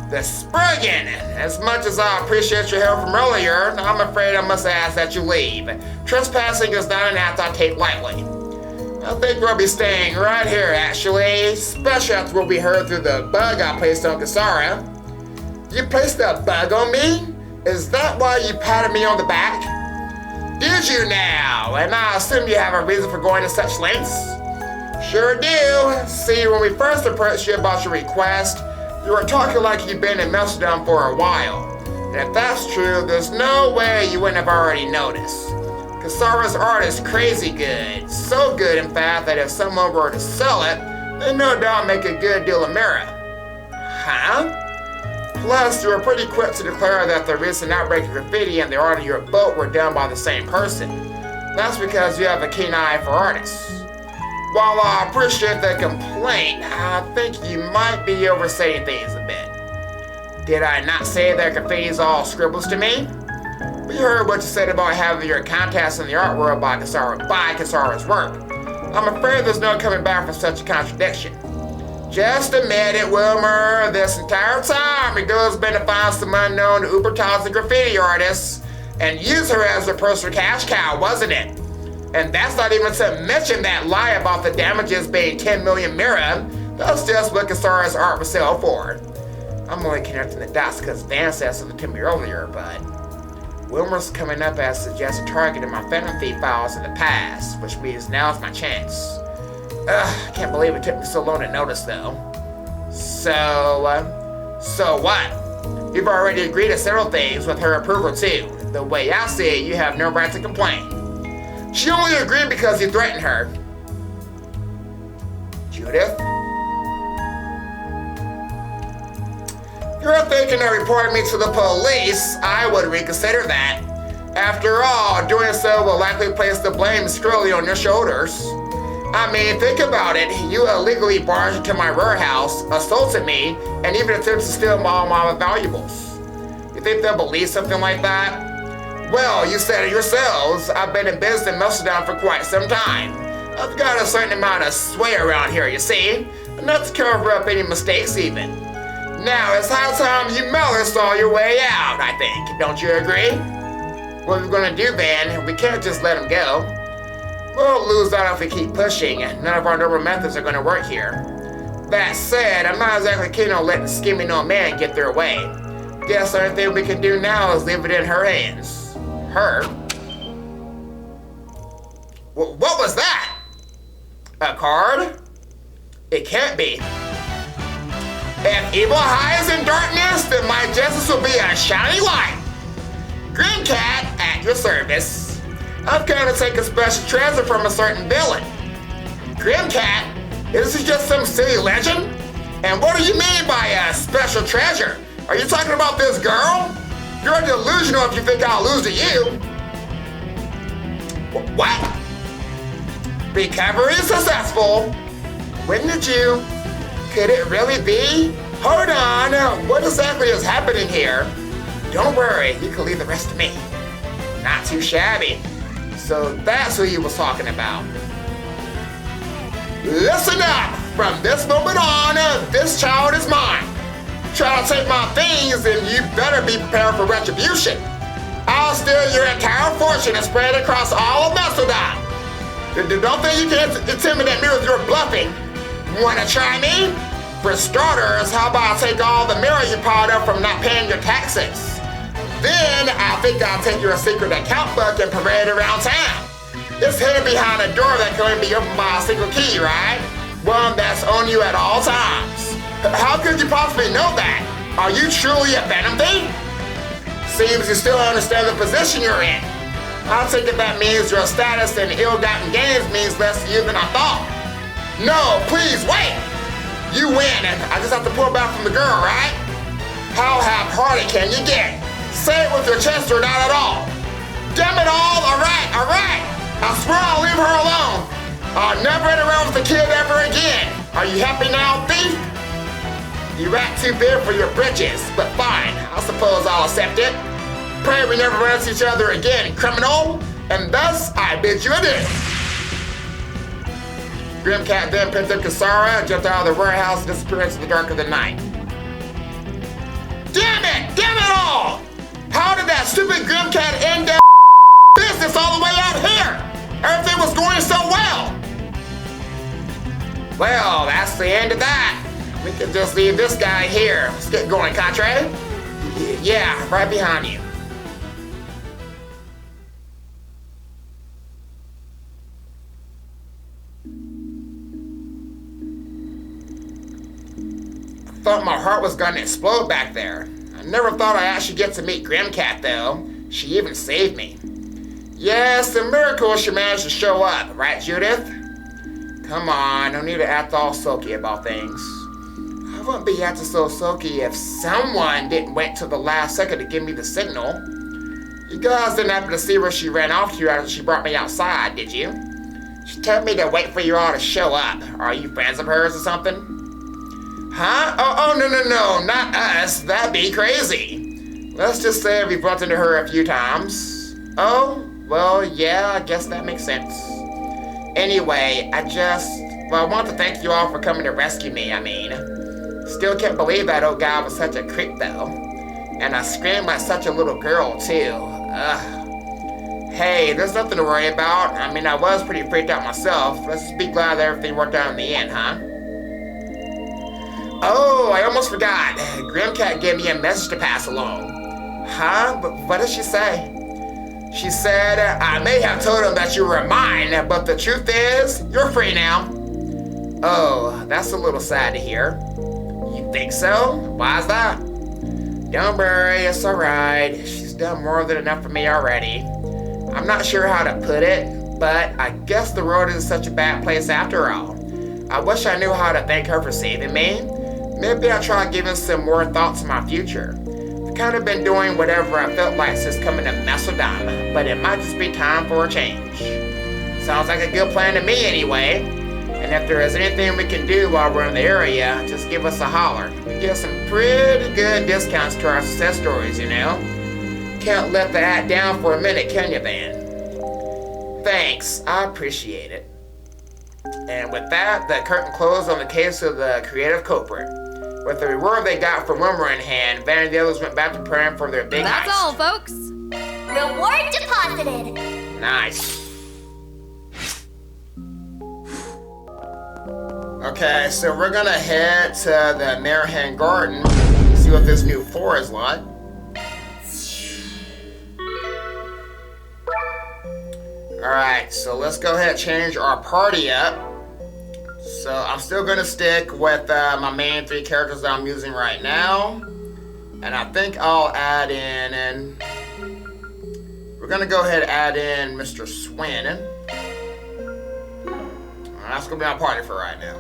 The Spriggan! As much as I appreciate your help from earlier, I'm afraid I must ask that you leave. Trespassing is not an act I take lightly. I think we'll be staying right here, actually, especially after what we heard through the bug I placed on Kasara. You placed a bug on me? Is that why you patted me on the back? Did you now? And I assume you have a reason for going to such lengths? Sure do. See, when we first approached you about your request, you were talking like you've been in Meltdown for a while. And if that's true, there's no way you wouldn't have already noticed. Kasara's art is crazy good. So good, in fact, that if someone were to sell it, they'd no doubt make a good deal of merit. Huh? Plus, you were pretty quick to declare that the recent outbreak of graffiti and the art of your boat were done by the same person. That's because you have a keen eye for artists. While I appreciate the complaint, I think you might be overstating things a bit. Did I not say that graffiti's all scribbles to me? We heard what you said about having your contacts in the art world by Kasara's work. I'm afraid there's no coming back from such a contradiction. Just admit it, Wilmer. This entire time, Rigo's been to find some unknown uber-talented graffiti artists and use her as a personal cash cow, wasn't it? And that's not even to mention that lie about the damages being 10 million mira. That's just what Kasara's art would sell for. I'm only connecting the dots because Van said something to me earlier, but Wilmer's coming up as suggested target in my Phantom Thief files in the past, which means now's my chance. I can't believe it took me so long to notice, though. So what? You've already agreed to several things with her approval, too. The way I see it, you have no right to complain. She only agreed because you threatened her. Judith? You're thinking of reporting me to the police, I would reconsider that. After all, doing so will likely place the blame squarely on your shoulders. I mean, think about it. You illegally barged into my warehouse, assaulted me, and even attempted to steal all my valuables. You think they'll believe something like that? Well, you said it yourselves. I've been in business in Meltdown for quite some time. I've got a certain amount of sway around here, you see, enough to cover up any mistakes even. Now, it's high time you Mellors saw your way out, I think. Don't you agree? What are we gonna do, Van? We can't just let him go. We'll lose out if we keep pushing. None of our normal methods are gonna work here. That said, I'm not exactly keen on letting scheming old man get their way. Guess the only thing we can do now is leave it in her hands. Her? What was that? A card? It can't be. If evil hides in darkness, then my justice will be a shining light. Green Cat, at your service. I've come to take a special treasure from a certain villain. Grim Cat, is this just some silly legend? And what do you mean by a special treasure? Are you talking about this girl? You're delusional if you think I'll lose to you. What? Recovery successful. When did you? Could it really be? Hold on, what exactly is happening here? Don't worry, you can leave the rest to me. Not too shabby. So that's who he was talking about. Listen up! From this moment on, this child is mine. Try to take my things, and you better be prepared for retribution. I'll steal your entire fortune and spread it across all of Mastodon. Don't think you can intimidate me with your bluffing. Wanna try me? For starters, how about I take all the mirror you piled up from not paying your taxes? Then I think I'll take your secret account book and parade it around town. It's hidden behind a door that can only be opened by a single key, right? One that's on you at all times. How could you possibly know that? Are you truly a Venom Thief? Seems you still understand the position you're in. I think that means your status in ill-gotten gains means less to you than I thought. No, please, wait! You win, and I just have to pull back from the girl, right? How half-hearted can you get? Say it with your chest or not at all. Damn it all, all right. I swear I'll leave her alone. I'll never interact with the kid ever again. Are you happy now, thief? You act too big for your britches, but fine, I suppose I'll accept it. Pray we never run into each other again, criminal, and thus I bid you adieu. Grim Cat then picked up Kasara, jumped out of the warehouse, and disappeared into the dark of the night. Damn it all! How did that stupid Grim Cat end up business all the way out here? Everything was going so well. Well, that's the end of that. We can just leave this guy here. Let's get going, Contre. Yeah, right behind you. Thought my heart was gonna explode back there. I never thought I'd actually get to meet Grimcat though. She even saved me. Yes, a miracle she managed to show up, right Judith? Come on, no need to act all sulky about things. I wouldn't be acting so sulky if someone didn't wait till the last second to give me the signal. You guys didn't happen to see where she ran off to after she brought me outside, did you? She told me to wait for you all to show up. Are you friends of hers or something? Huh? Oh, no, not us. That'd be crazy. Let's just say we bumped into her a few times. Oh, well, yeah, I guess that makes sense. Anyway, I want to thank you all for coming to rescue me, Still can't believe that old guy was such a creep, though. And I screamed like such a little girl, too. Ugh. Hey, there's nothing to worry about. I was pretty freaked out myself. Let's just be glad that everything worked out in the end, huh? Oh, I almost forgot. Grimcat gave me a message to pass along. Huh? But what did she say? She said, I may have told him that you were mine, but the truth is, you're free now. Oh, that's a little sad to hear. You think so? Why's that? Don't worry, it's alright. She's done more than enough for me already. I'm not sure how to put it, but I guess the world isn't such a bad place after all. I wish I knew how to thank her for saving me. Maybe I'll try giving some more thought to my future. I've kind of been doing whatever I felt like since coming to Mastodon, but it might just be time for a change. Sounds like a good plan to me anyway. And if there is anything we can do while we're in the area, just give us a holler. We get some pretty good discounts to our success stories, Can't let the hat down for a minute, can you, Van? Thanks, I appreciate it. And with that, the curtain closed on the case of the creative culprit. With the reward they got from Wilmer in hand, Van and the others went back to preparing for their big heist. That's all, folks. Reward deposited. Nice. Okay, so we're gonna head to the Marahan Garden, see what this new floor is like. Alright, so let's go ahead and change our party up. So I'm still gonna stick with my main 3 characters that I'm using right now. And I think I'll add in, and we're gonna go ahead and add in Mr. Swin. That's gonna be our party for right now.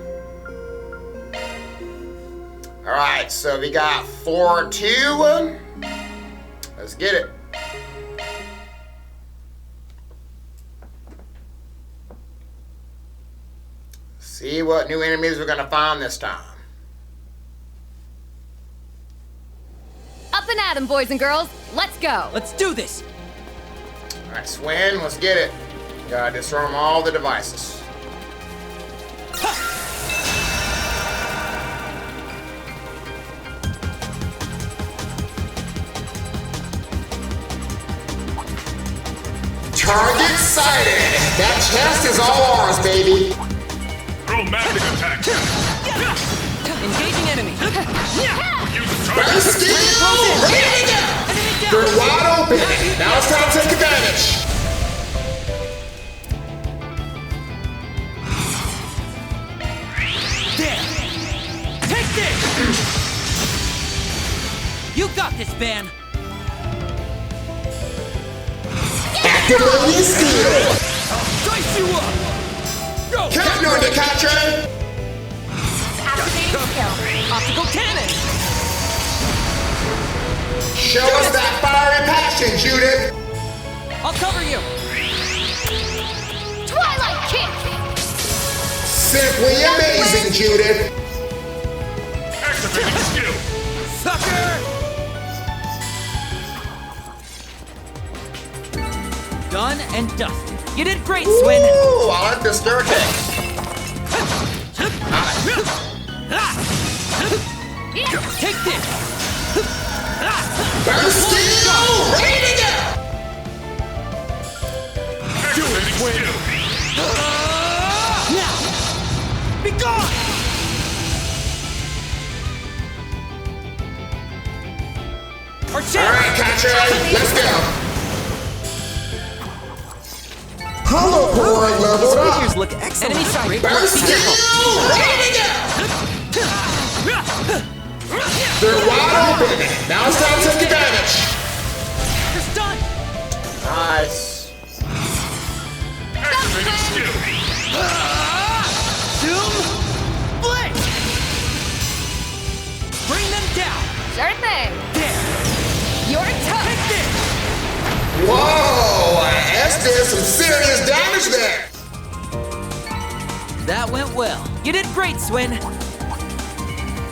Alright, so we got 4-2. Let's get it. See what new enemies we're gonna find this time. Up and at 'em, boys and girls. Let's go. Let's do this. Alright, Swin, let's get it. Gotta disarm all the devices. Target sighted! That chest is all ours, baby! Romantic attack! Engaging enemy. Burst skill! Ready to go! They're wide open! Now it's time to take advantage! There. Take this! You got this, Van! Activating skill! Dice you up! Go! Counting on you, Katre! Activating skill. Optical cannon! Show us that fiery passion, Judith! I'll cover you! Twilight kick. Simply amazing, Judith! Activating skill! Sucker! Done and dusted. You did great, Swin! Ooh, I like this staircase. Take this! Burst skill! Ready to go! Activating skill! Now! Be gone! Our chance! Alright, Katre, let's go! Hollow core leveled up! Look excellent. Enemy side. Burst skill! Ready to go! They're wide open! Now it's time to take advantage! You're stunned! Nice. Activating skill! Zoom! Blade! Bring them down! Sure thing. There! Your turn. Take this! Whoa! S did some serious damage there! That went well. You did great, Swin.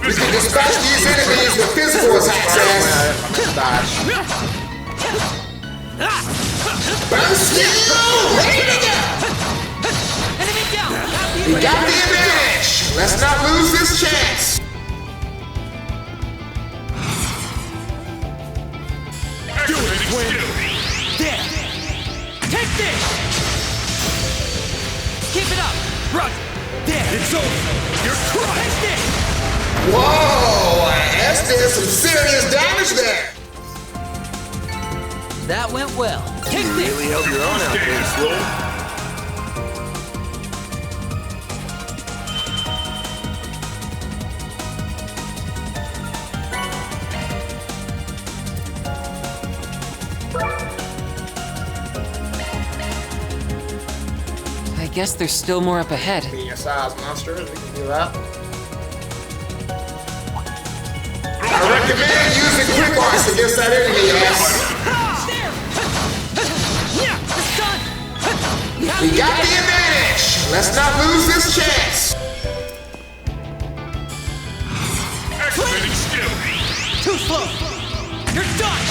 We can dispatch these enemies with physical attacks, Burst skill! Ready to go! Enemy down! We got the advantage! Let's not lose this chance! Activating skill! There! Take this! Keep it up! Roger! There! It's over! You're crushed! Take this! Whoa! S did some serious damage there! That went well. Take this! Really held your own out there, Swin. I guess there's still more up ahead. Medium-sized monsters, we can do that. I recommend using quick arts against that enemy, yes. We got the advantage! Let's not lose this chance! Activating skill! Too slow! You're done!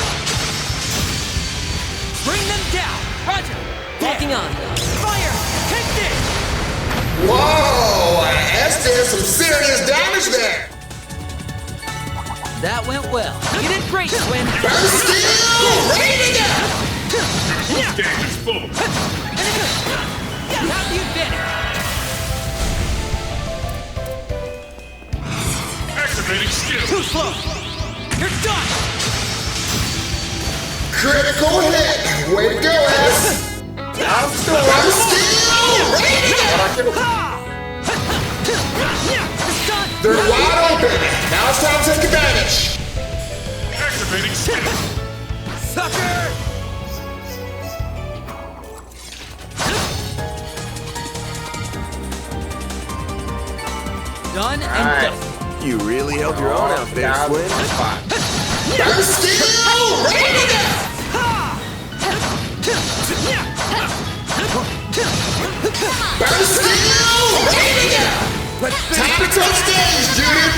Bring them down! Roger! Walking on! Fire! Take this! Whoa! S did some serious damage there! That went well. You did great, Swin! Burst skill! Ready to go! This game is full! You have the advantage! Activating skill. Too slow. You're done. Critical hit! Way to go, S! I'm still They're wide open! Now it's time to take advantage! Activating skill. Sucker! Done and done. You really held your own out there, Swin. Burst skill! Ready to go! Burst skill! Ready to go! Time to touch stage, Judith!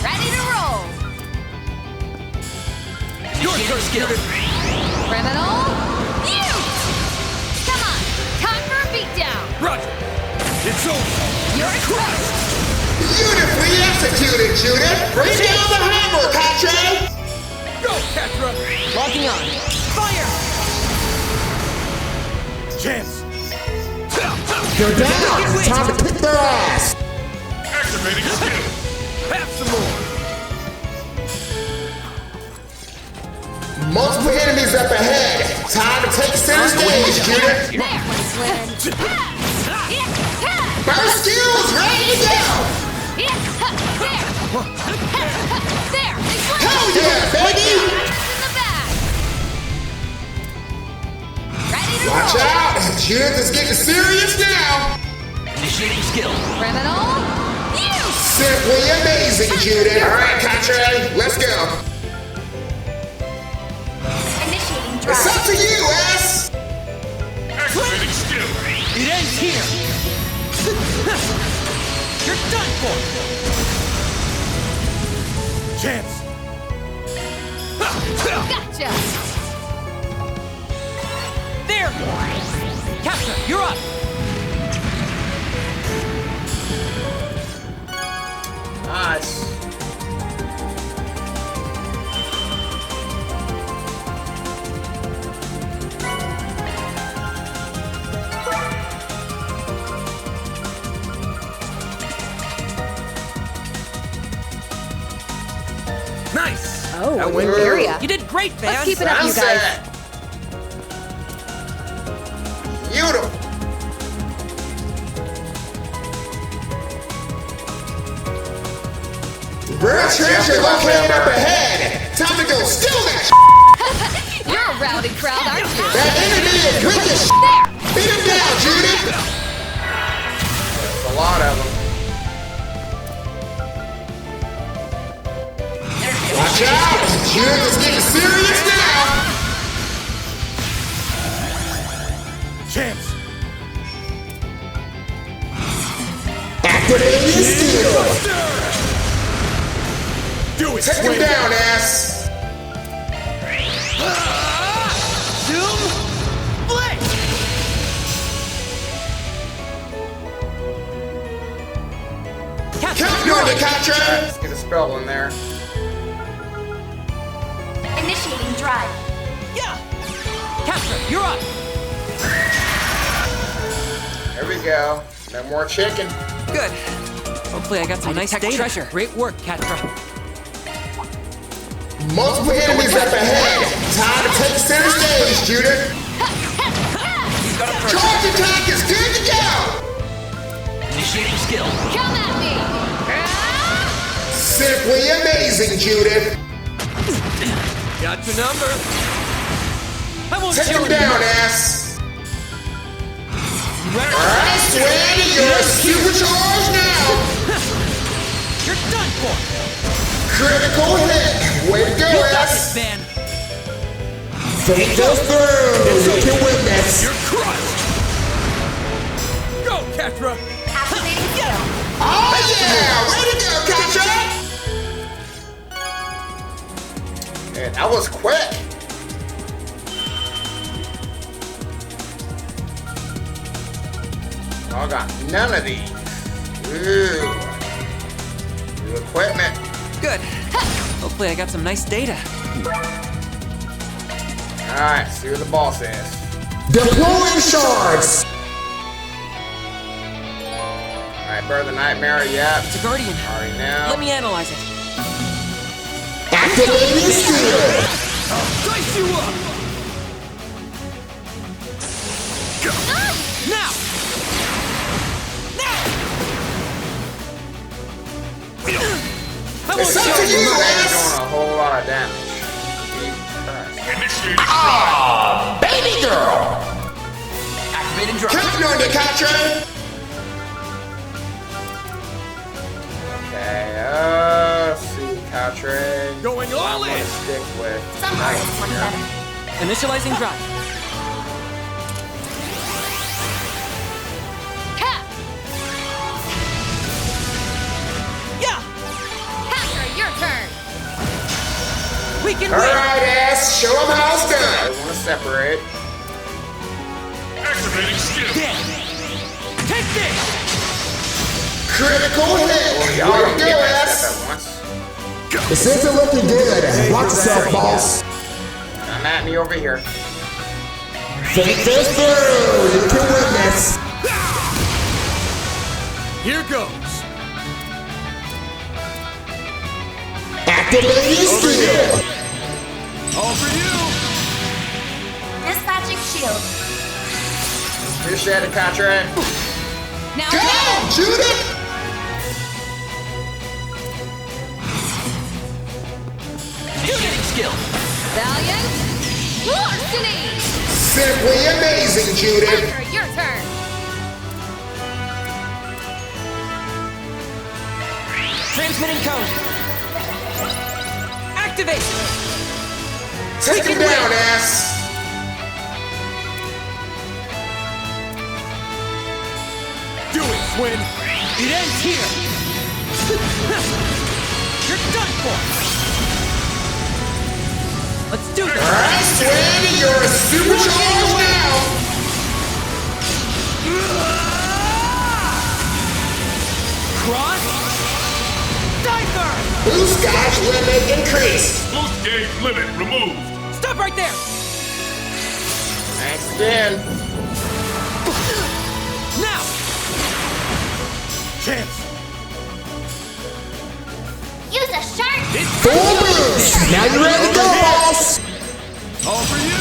Ready to roll. Your turn, skill. Criminal, you! Come on, time for a beatdown. Roger. It's over. You're crushed. Beautifully executed, Judith! Bring down the hammer, Katre! Go, Catra. Locking on. Fire. Chance. They're down! It's time to kick their ass! Activating skill. Have some more. Multiple enemies up ahead! Time to take center stage, Judith! There, Slim. Burst skills ready to go! There, Hell yeah, baby! in the back. Ready to Watch roll. out! Judith is getting serious now! Initiating skill. Criminal, you! Simply amazing, Judith! Alright, Katre, let's go! Initiating It's drive. up to you, S! Activating skill. It ends here. You're done for. Chance. Gotcha. There. Captain, you're up. Nice. Nice. Oh, That went area. You did great, man. Let's keep it up, you guys. Sunset. Beautiful. Rare treasure located up ahead. Time to go steal that You're a rowdy crowd, aren't you? That enemy is with the There. Beat him down, Judith. That's a lot of them. Watch out! Judith is getting serious now. Chance. Activating the skill. Do it, Take him Swin. down, ass. Zoom. Blink. Count on the Katre. Let's get a spell in there. Initiating drive. Yeah. Captain, you're up. There we go. No more chicken. Good. Hopefully I got some nice data. treasure. Great work, Catra. Multiple enemies up ahead. Time to take center stage, Judith. Charge attack is good to go. Initiating skill. Come at me. Simply amazing, Judith. Got your number. I won't Take him down, ass. Alright, Swin, you're supercharged now. You're done for. Critical hit. Way to go, You got ass. this, man. Think this through. You can win this. You're crushed. Go, Catra. Activating skill. Oh yeah! Way to go, Katre. Man, that was quick. I got none of these. Ooh. New equipment. Good. Hopefully I got some nice data. Alright, see what the boss is. Deploying shards! Alright, Nightmare, the nightmare, yep. It's a guardian. Already know. Let me analyze it. Activating skill. Dice you up! Now! It's up to you, ass. Doing a whole lot of damage. Ah, baby girl. Activating drop. Counting on you, Contra. Okay, let's see, Contra. Going all in. Stick with. Some artists want better. Initializing drive. Cap! Yeah! Packer, your turn! We can All win! right, ass. Show them how it's done. I want to separate. Activating skill. Take this! Critical hit. Oh, Way to go, ass. This isn't looking good. Watch yourself, boss. Come at me over here. Think this through. You can witness. Here goes. Activating skill. All for you. Dispatching shield. Appreciate it, Contra. Now Go, Judith. Shooting skill! Valiant! Larceny! Simply amazing, Judith. Packer, your turn! Transmitting code! Activate! Take him down, ass. Do it, Swin. It ends here. You're done for! Let's do this! All right, Swin, you're a supercharged now. Cross. Diver. Blue Sky's limit increased. Boost gauge limit removed. Stop right there! Thanks again. Now! Chance. Use a shark. Full boost. Now you're ready to go, boss. All for you.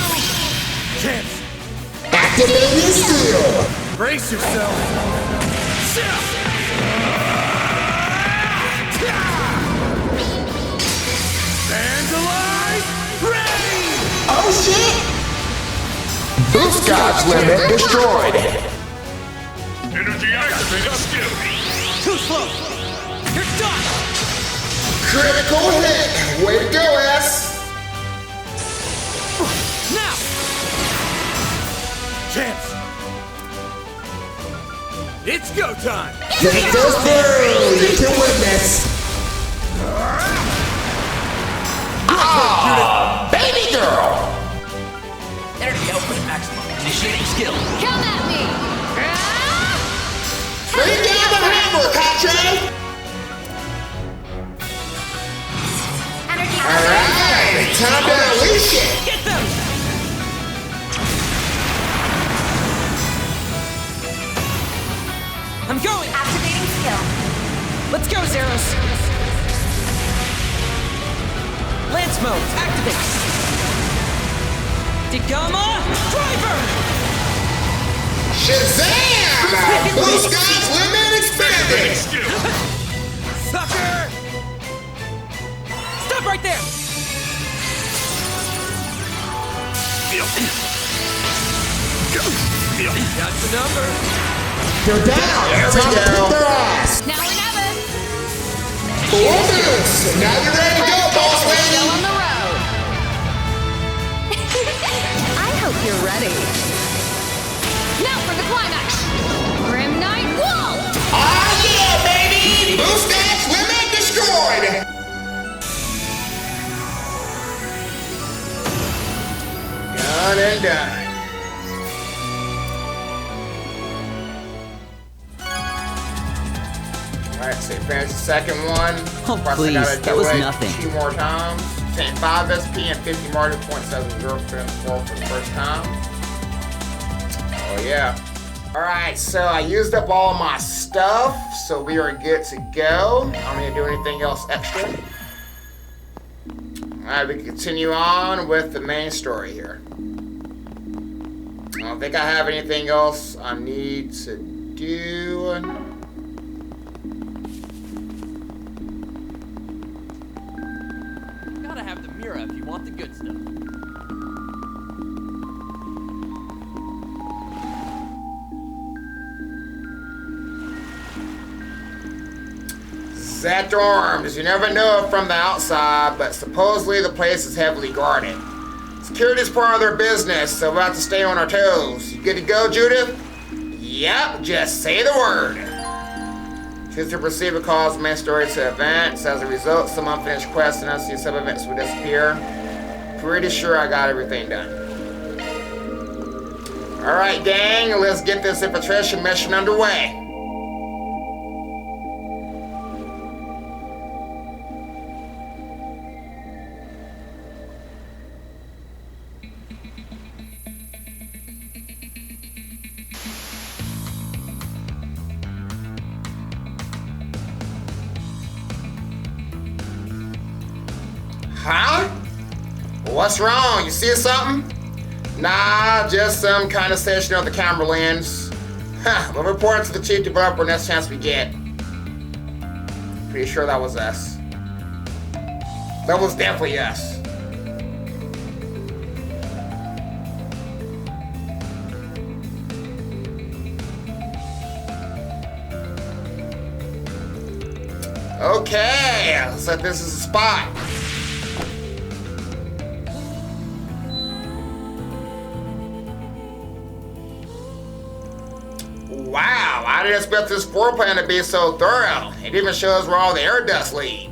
Chance. Activating skill. Brace yourself. Vandalize. Ready. Oh shit. Blue Sky's limit destroyed. Energy activated skill. Too slow! You're done! Critical hit. Way to go, ass. Now! Chance. It's go time. Think this through. You can witness. Ah, baby girl. Energy output maximum. Initiating skill. Come at me! Bring down the hammer, Contra. Energy All right, time to unleash it. Get them! I'm going! activating skill. Let's go, Zeros! Lance mode, activate! Degama, driver! Shazam! Blue Sky's limit expanded. Skill. Sucker! Stop right there! That's the number. They're down. Time to kick their ass. Now or never! Full boost. Now you're ready to go, boss Go lady. on the road! I hope you're ready. Now for the climax! Grim Knight Wall! Ah, yeah, baby. Blue Sky's limit destroyed. Done and done. Alright, so you finished the second one. Oh, Plus, I please, gotta that do was it nothing. 2 more times. Saying 5 SP and 50 margin, 0.70 for the first time. Oh yeah. Alright, so I used up all my stuff, so we are good to go. I don't need to do anything else extra. Alright, we can continue on with the main story here. I don't think I have anything else I need to do. Gotta have the mirror if you want the good stuff. Zecht dorms. You never know it from the outside, but supposedly the place is heavily guarded. Security is part of their business, so we'll have to stay on our toes. You good to go, Judith? Yep, just say the word. Choose to proceed with calls main story to events. As a result, some unfinished quests and unseen sub-events will disappear. Pretty sure I got everything done. Alright, gang, let's get this infiltration mission underway. Huh? What's wrong? You see something? Nah, just some kind of station of the camera lens. Huh, we'll report it to the chief developer next chance we get. Pretty sure that was us. That was definitely us. Okay, looks like this is the spot. Wow, I didn't expect this floor plan to be so thorough. It even shows where all the air ducts lead.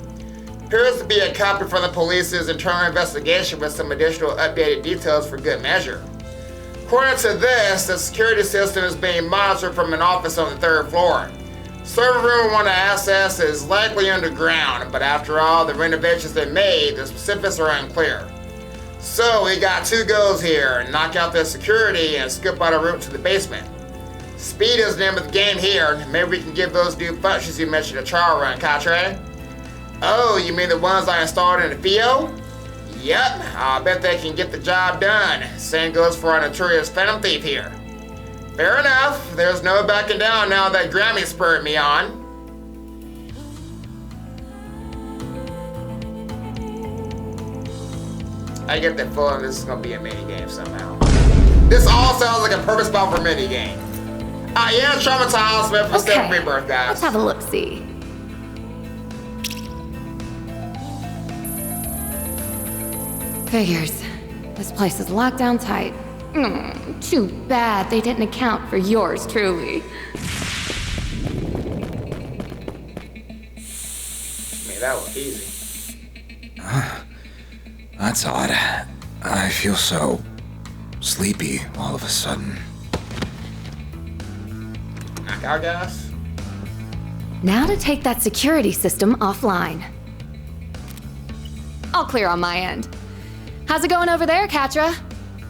Appears to be a copy from the police's internal investigation with some additional updated details for good measure. According to this, the security system is being monitored from an office on the 3rd floor. Server room we want to access is likely underground, but after all the renovations they made, the specifics are unclear. So we got 2 goals here: knock out the security and skip out a route to the basement. Speed is the name of the game here. Maybe we can give those new functions you mentioned a trial run, Catre. Oh, you mean the ones I installed in the FIO? Yep, I bet they can get the job done. Same goes for our notorious Phantom Thief here. Fair enough. There's no backing down now that Grammy spurred me on. I get the feeling this is gonna be a minigame somehow. This all sounds like a perfect spot for a minigame. Yeah, traumatized with the 7th rebirth, guys. Let's have a look-see. Figures. This place is locked down tight. Too bad they didn't account for yours truly. Man, that was easy. That's odd. I feel so sleepy all of a sudden. Knockout gas? Now to take that security system offline. All clear on my end. How's it going over there, Katra?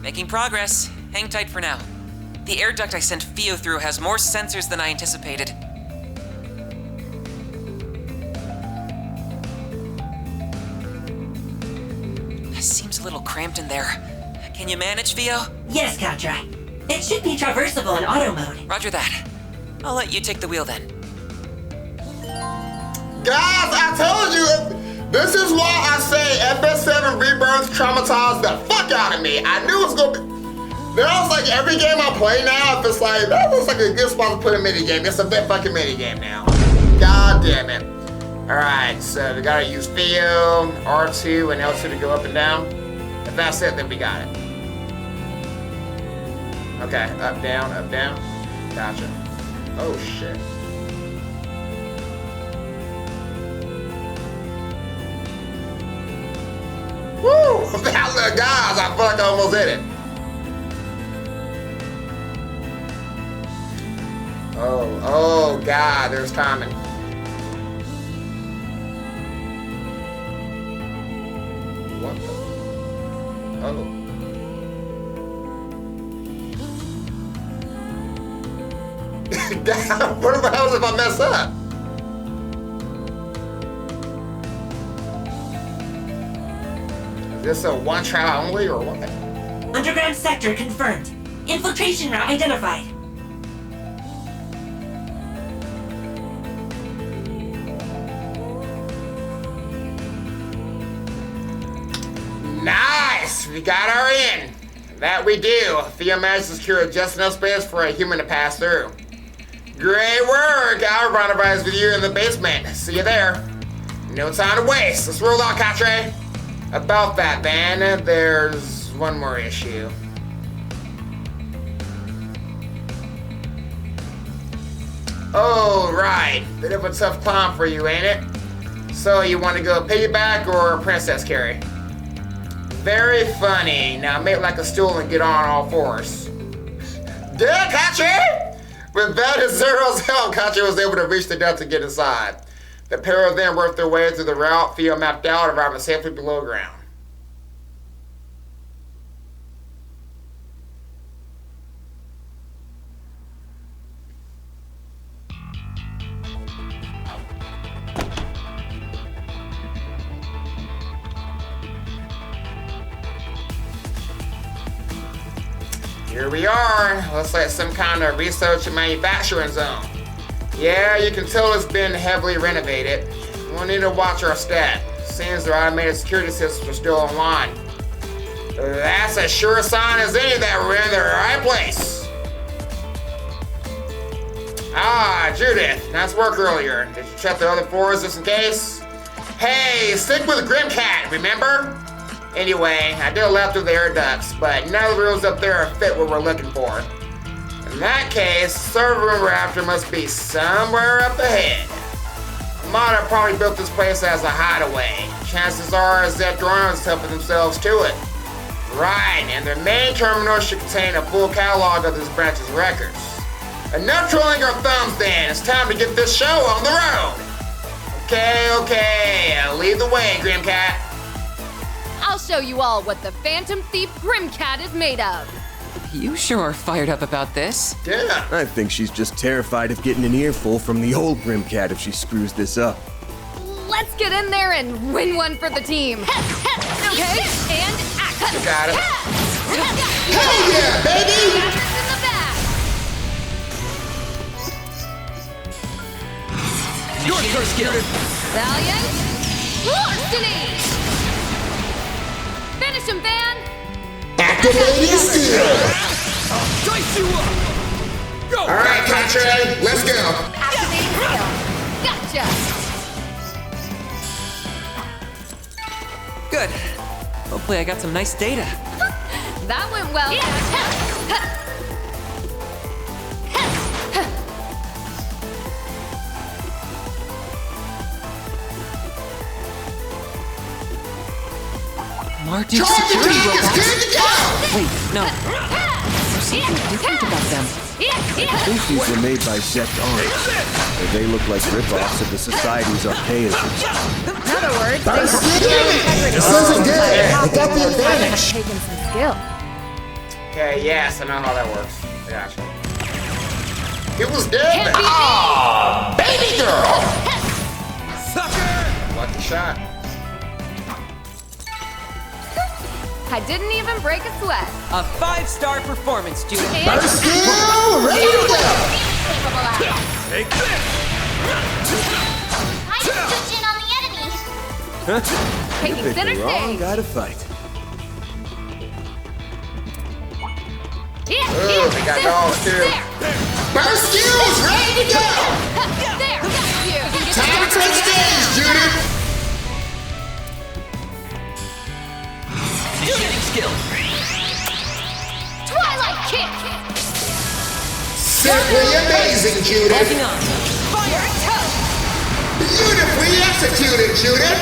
Making progress. Hang tight for now. The air duct I sent Fio through has more sensors than I anticipated. Seems a little cramped in there. Can you manage, Fio? Yes, Katra. It should be traversable in auto mode. Roger that. I'll let you take the wheel then. Guys, I told you, this is why I say FS7 Rebirth traumatized the fuck out of me. I knew it was gonna be. There's like every game I play now, if it's like, that looks like a good spot to put a minigame. It's a big fucking minigame now. God damn it. Alright, so we gotta use Theo, R2, and L2 to go up and down. If that's it, then we got it. Okay, up, down, up, down. Gotcha. Oh shit. Woo! That little guys, I feel like I almost hit it. Oh God, there's timing. What the? Oh. What the hell if I mess up? Is this a one trial only or what? Underground sector confirmed. Infiltration route identified. Nice! We got our in. That we do. Theo managed to secure just enough space for a human to pass through. Great work! I'll run a with you in the basement. See you there. No time to waste. Let's roll out, Catre. About that, then, there's one more issue. Oh, right. Bit of a tough climb for you, ain't it? So, you want to go piggyback or princess carry? Very funny. Now make like a stool and get on all fours. Yeah, Kachi! With that and Zero's help, Kachi was able to reach the deck to get inside. The pair of them worked their way through the route Theo mapped out, arriving safely below ground. Here we are. Looks like some kind of research and manufacturing zone. Yeah, you can tell it's been heavily renovated. We'll need to watch our stat. Seems their automated security systems are still online. That's a sure sign as any that we're in the right place. Ah, Judith, nice work earlier. Did you check the other floors just in case? Hey, stick with Grimcat, remember? Anyway, I did a lap through the air ducts, but none of the rooms up there fit what we're looking for. In that case, server room we're after must be somewhere up ahead. Almata probably built this place as a hideaway. Chances are Zecht is helping themselves to it. Right, and their main terminal should contain a full catalog of this branch's records. Enough trolling our thumbs then, it's time to get this show on the road. Okay, lead the way, Grimcat. I'll show you all what the Phantom Thief Grimcat is made of. You sure are fired up about this. Yeah. I think she's just terrified of getting an earful from the old Grimcat if she screws this up. Let's get in there and win one for the team. Okay, and act. You got it. Hell yeah, baby! In the back. Your first skill. Valiant. Larceny. Finish him, Van. Activating skill. Dice you up. Go. All right, Contre, let's go. Activating skill. Gotcha. Good. Hopefully I got some nice data. That went well. Marduk security robots? Wait, no. There's something different about them. I think these were made by Zecht arms. They look like rip-offs of the Society's archaisms. In other words, This isn't good. I got the advantage. taking some skill. Okay, yes, I know how that works. Gotcha. It was dead. Can't beat me. Aw, baby girl. Sucker! Lucky shot. I didn't even break a sweat. A 5-star performance, Judith. First skill, ready to go. Take this! I can switch in on the enemy. Taking Pick center the wrong stage. guy to fight. Ooh, we got dogs too. First skills, ready to go. There, got you. Time to take stage, Judith. Initiating skill. Twilight kick. Simply amazing, Judith. Holding on. Fire toe. Beautifully executed, Judith.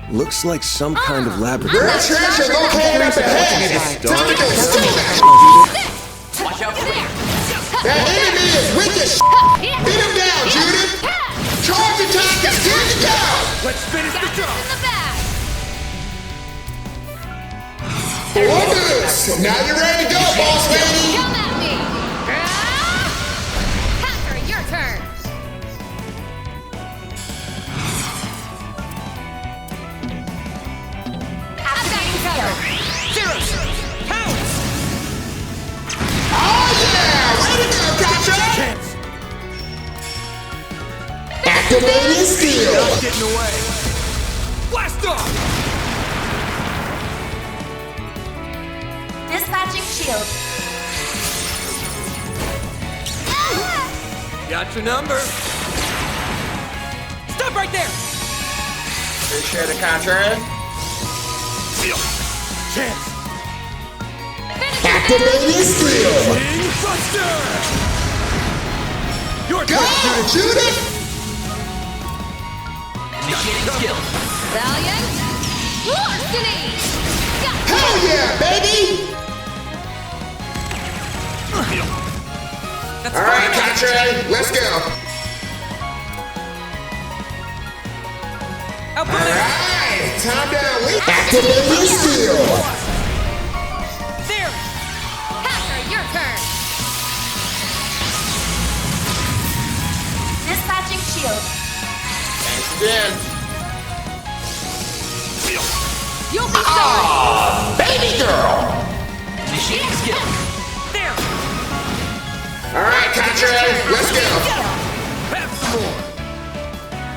Looks like some kind of laboratory. Your treasure located up ahead. Time to go steal that. Watch out for it. That enemy is weak as Beat him down, Judith. Charge attack is good to go. Let's finish the job! In the back. Now you're ready to go, boss lady. Come at me. Activating skill. Not getting away. Blast off! Dispatching shield. Got your number. Stop right there! Appreciate the contrary. Chance. Activating skill. King Buster! Your Go, Judith! Initiating skill. Valiant. Larceny. Hell yeah, baby! All right, contrary, let's go. All right, time to elite. Activating skill. There! Hacker, your turn. Dispatching shield. Thanks again. You'll be sorry. Oh, baby girl. Initiating skill. There! All right, contrary, let's go. Have some more.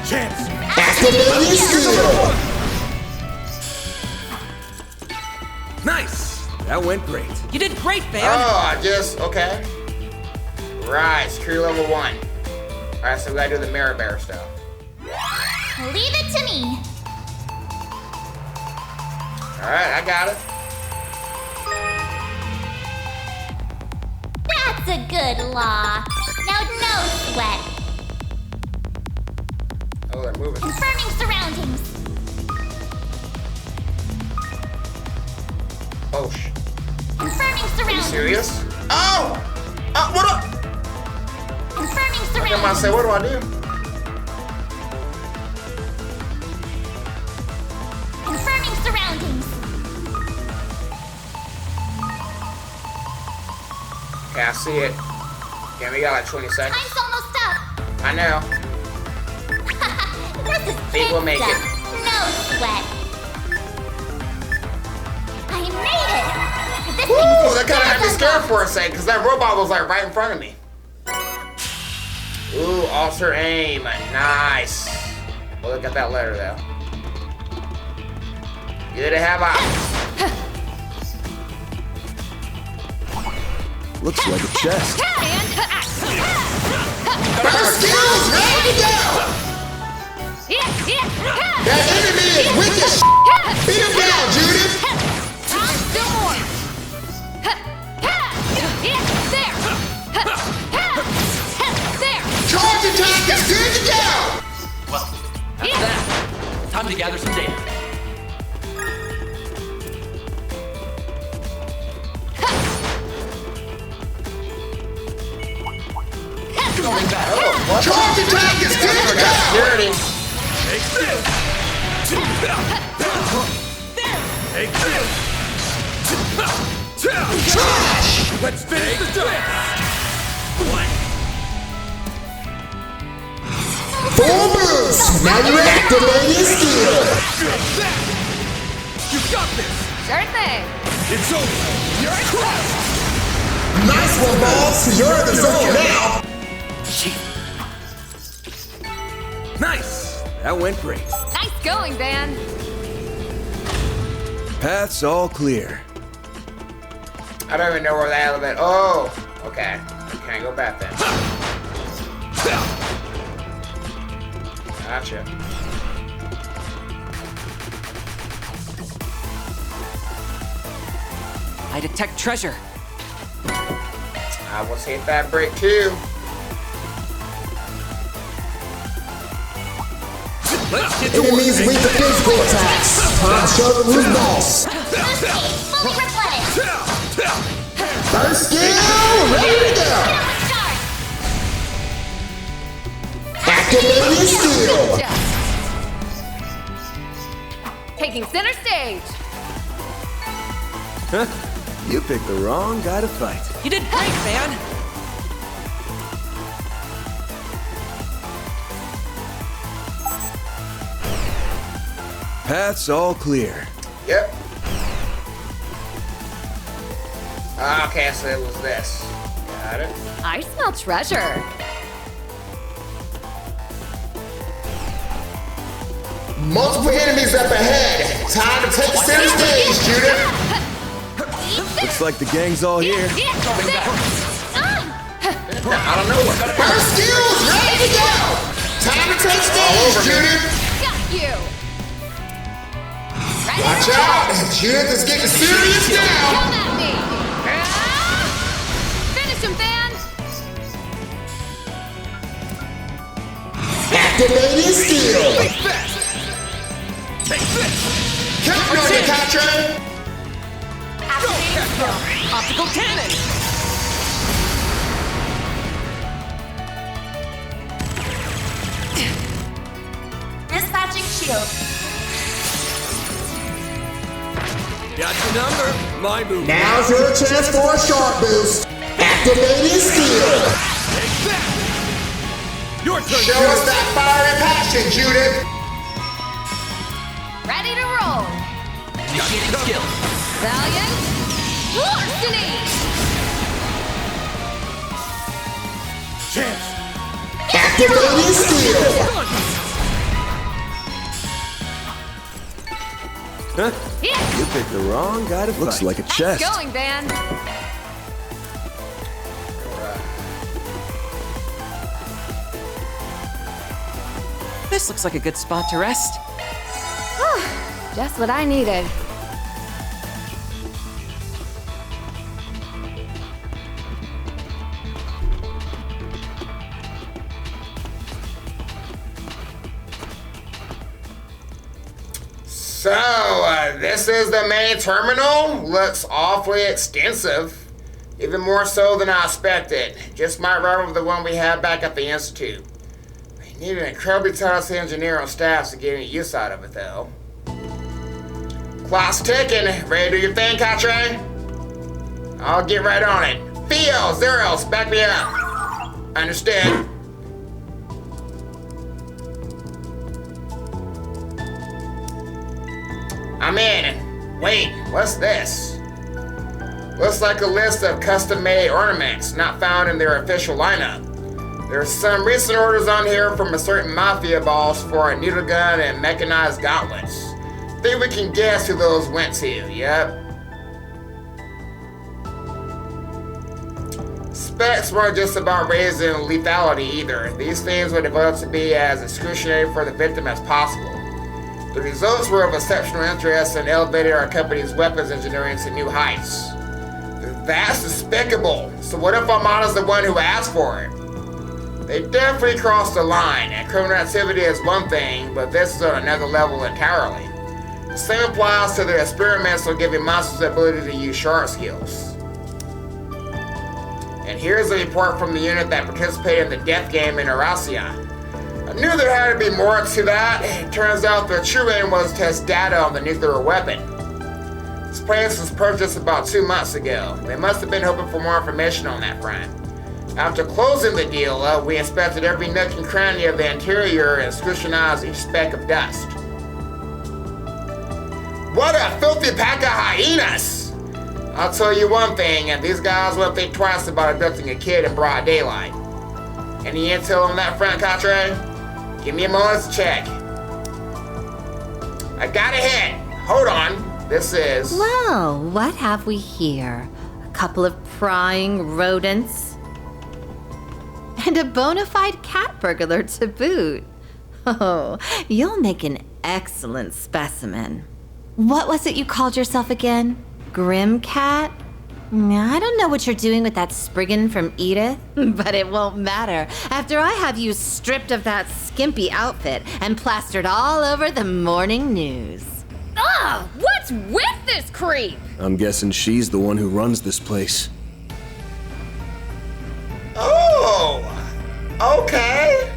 Chance. Activating skill. Nice! That went great. You did great, Van! Oh, I just, okay. Right, security level 1. All right, so we gotta do the mirror bear stuff. Leave it to me. All right, I got it. That's a good law. Now no sweat. Oh, they're moving. Confirming surroundings. Oh, sh. Confirming Are you surroundings. serious? Oh! What up? Confirming I'm about to say, surroundings. what do I do? Confirming surroundings. Okay, I see it. Okay, we got like 20 seconds. Time's almost up. I know. This is Fate will make pizza. it. No sweat. I made it. This Woo! thing's That kind of had me as scared for a second, because that robot was like right in front of me. Ooh, alter aim. Nice. Well, look at that letter, though. Good to have eyes. Looks like a chest. And axe. First skills ready to go! That enemy is wicked. Beat him down, Judith. Still more. There. There. Charge attack is good to go. Well, after that, time to gather some data. Going back. Oh, charge attack is good to go. Security. Take this! Take this! Trash. Let's finish the job! Full boost. Now you're activating skill. You got this! Sure thing. It's over! You're crushed! Nice one, boss. You're in the zone now. Nice! That went great. Nice going, Van. Path's all clear. I don't even know where that elevator. Oh, okay. Can't go back then. Gotcha. I detect treasure. I will hit that break too. Let's get to Enemies weak to physical attacks. Time to show them who's boss. Fully replenished. First skill, ready to go. Activating skill. Taking center stage. Huh? You picked the wrong guy to fight. You did great, Van! Path's all clear. Yep. Okay, so it was this. Got it. I smell treasure. Multiple enemies up ahead. Time to take center stage, Judith. Looks like the gang's all here. I don't know what. First skills ready to go. Time to take stage, Judith. Got you. Watch out. Judith is getting serious now. Come at me. Finish him, Fan. Activating skill. Take this! Count on you, Contra. Optical cannon! Dispatching shield. Got your number. My move. Now's your chance for a sharp boost. Activating skill. Take that! Your turn. Show us that fire and passion, Judith. Ready to roll. Initiating skill. Valiant. Larceny. Chance. Activating skill. Huh? Yeah. You picked the wrong guy to fight. Looks like a chest. Going, Van. This looks like a good spot to rest. Just what I needed. So, this is the main terminal. Looks awfully extensive. Even more so than I expected. Just might rival the one we had back at the Institute. We need an incredibly talented engineer on staff to get any use out of it, though. Clock's ticking. Ready to do your thing, Katre? I'll get right on it. Theo, Zeros, back me up. Understood. I'm in. Wait, what's this? Looks like a list of custom-made ornaments not found in their official lineup. There's some recent orders on here from a certain mafia boss for a needle gun and mechanized gauntlets. Think we can guess who those went to, yep. Specs weren't just about raising lethality either. These things were developed to be as excruciating for the victim as possible. The results were of exceptional interest and elevated our company's weapons engineering to new heights. That's despicable. So what if Almata's the one who asked for it? They definitely crossed the line, and criminal activity is one thing, but this is on another level entirely. The same applies to their experiments on giving monsters the ability to use sharp skills. And here's a report from the unit that participated in the death game in Erasion. I knew there had to be more to that. It turns out the true aim was to test data on the nuclear weapon. This place was purchased about 2 months ago. They must have been hoping for more information on that front. After closing the deal, we inspected every nook and cranny of the interior and scrutinized each speck of dust. What a filthy pack of hyenas! I'll tell you one thing, and these guys won't think twice about abducting a kid in broad daylight. Any intel on that front, Katre? Give me a moment to check. I got a hit. Hold on. This is... Well, what have we here? A couple of prying rodents? And a bona fide cat burglar to boot. Oh, you'll make an excellent specimen. What was it you called yourself again? Grim Cat? I don't know what you're doing with that Spriggan from Edith, but it won't matter after I have you stripped of that skimpy outfit and plastered all over the morning news. Ugh! What's with this creep? I'm guessing she's the one who runs this place. Oh! Okay.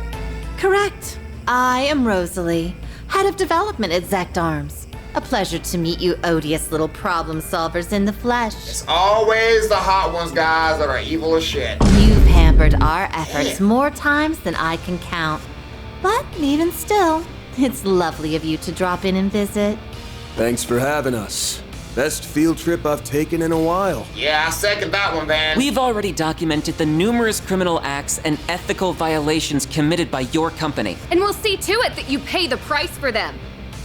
Correct. I am Rosalie, head of development at Zecht Arms. A pleasure to meet you odious little problem solvers in the flesh. It's always the hot ones, guys, that are evil as shit. You've hampered our efforts more times than I can count. But even still, it's lovely of you to drop in and visit. Thanks for having us. Best field trip I've taken in a while. Yeah, I second that one, Van. We've already documented the numerous criminal acts and ethical violations committed by your company. And we'll see to it that you pay the price for them.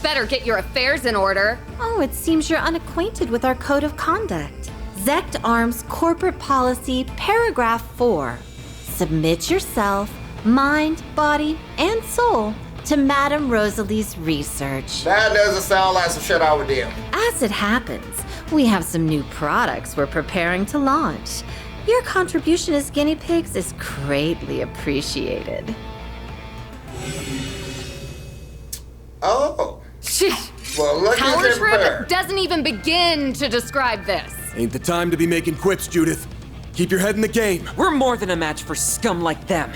better get your affairs in order. Oh, it seems you're unacquainted with our code of conduct. Zecht Arms Corporate Policy, Paragraph 4. Submit yourself, mind, body, and soul to Madame Rosalie's research. That doesn't sound like some shit I would do. As it happens, we have some new products we're preparing to launch. Your contribution as guinea pigs is greatly appreciated. Oh. Well, look Power who's trip prepared. doesn't even begin to describe this. Ain't the time to be making quips, Judith. Keep your head in the game. We're more than a match for scum like them.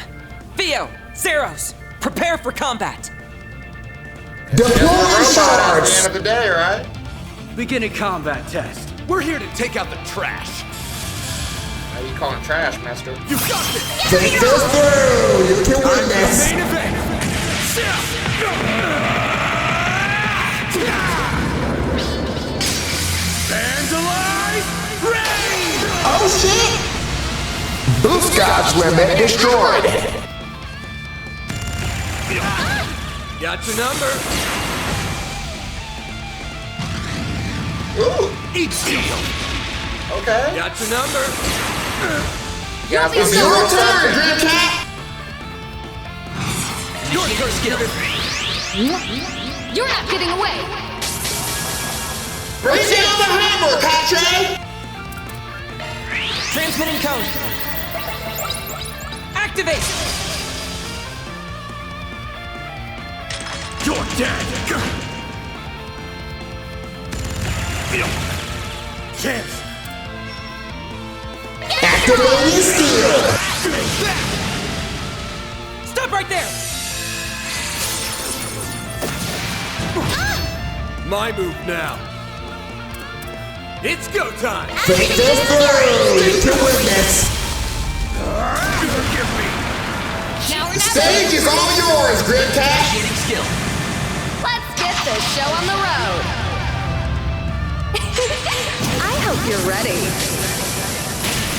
Theo, Zeros, prepare for combat. Deploy charge. At the end of the day, right? Beginning combat test. We're here to take out the trash. How you calling trash, master? You got this! Take this through! You can win this! Main event! Vandalize! Rain! Oh shit! Boost God's limit destroyed! Got your number. Ooh! Eat steel! Okay. Got your number. It's your turn, Green Cat! Your turn, Skillet. You're not getting away. Bring down the hammer, Catre! Transmitting code. Activate! You're dead. Chance. Activating steel! Stop right there! My move now. It's go time. Take this through! You can win this! Now we're The not stage is all yours, Green Cat! Let's get this show on the road. I hope you're ready.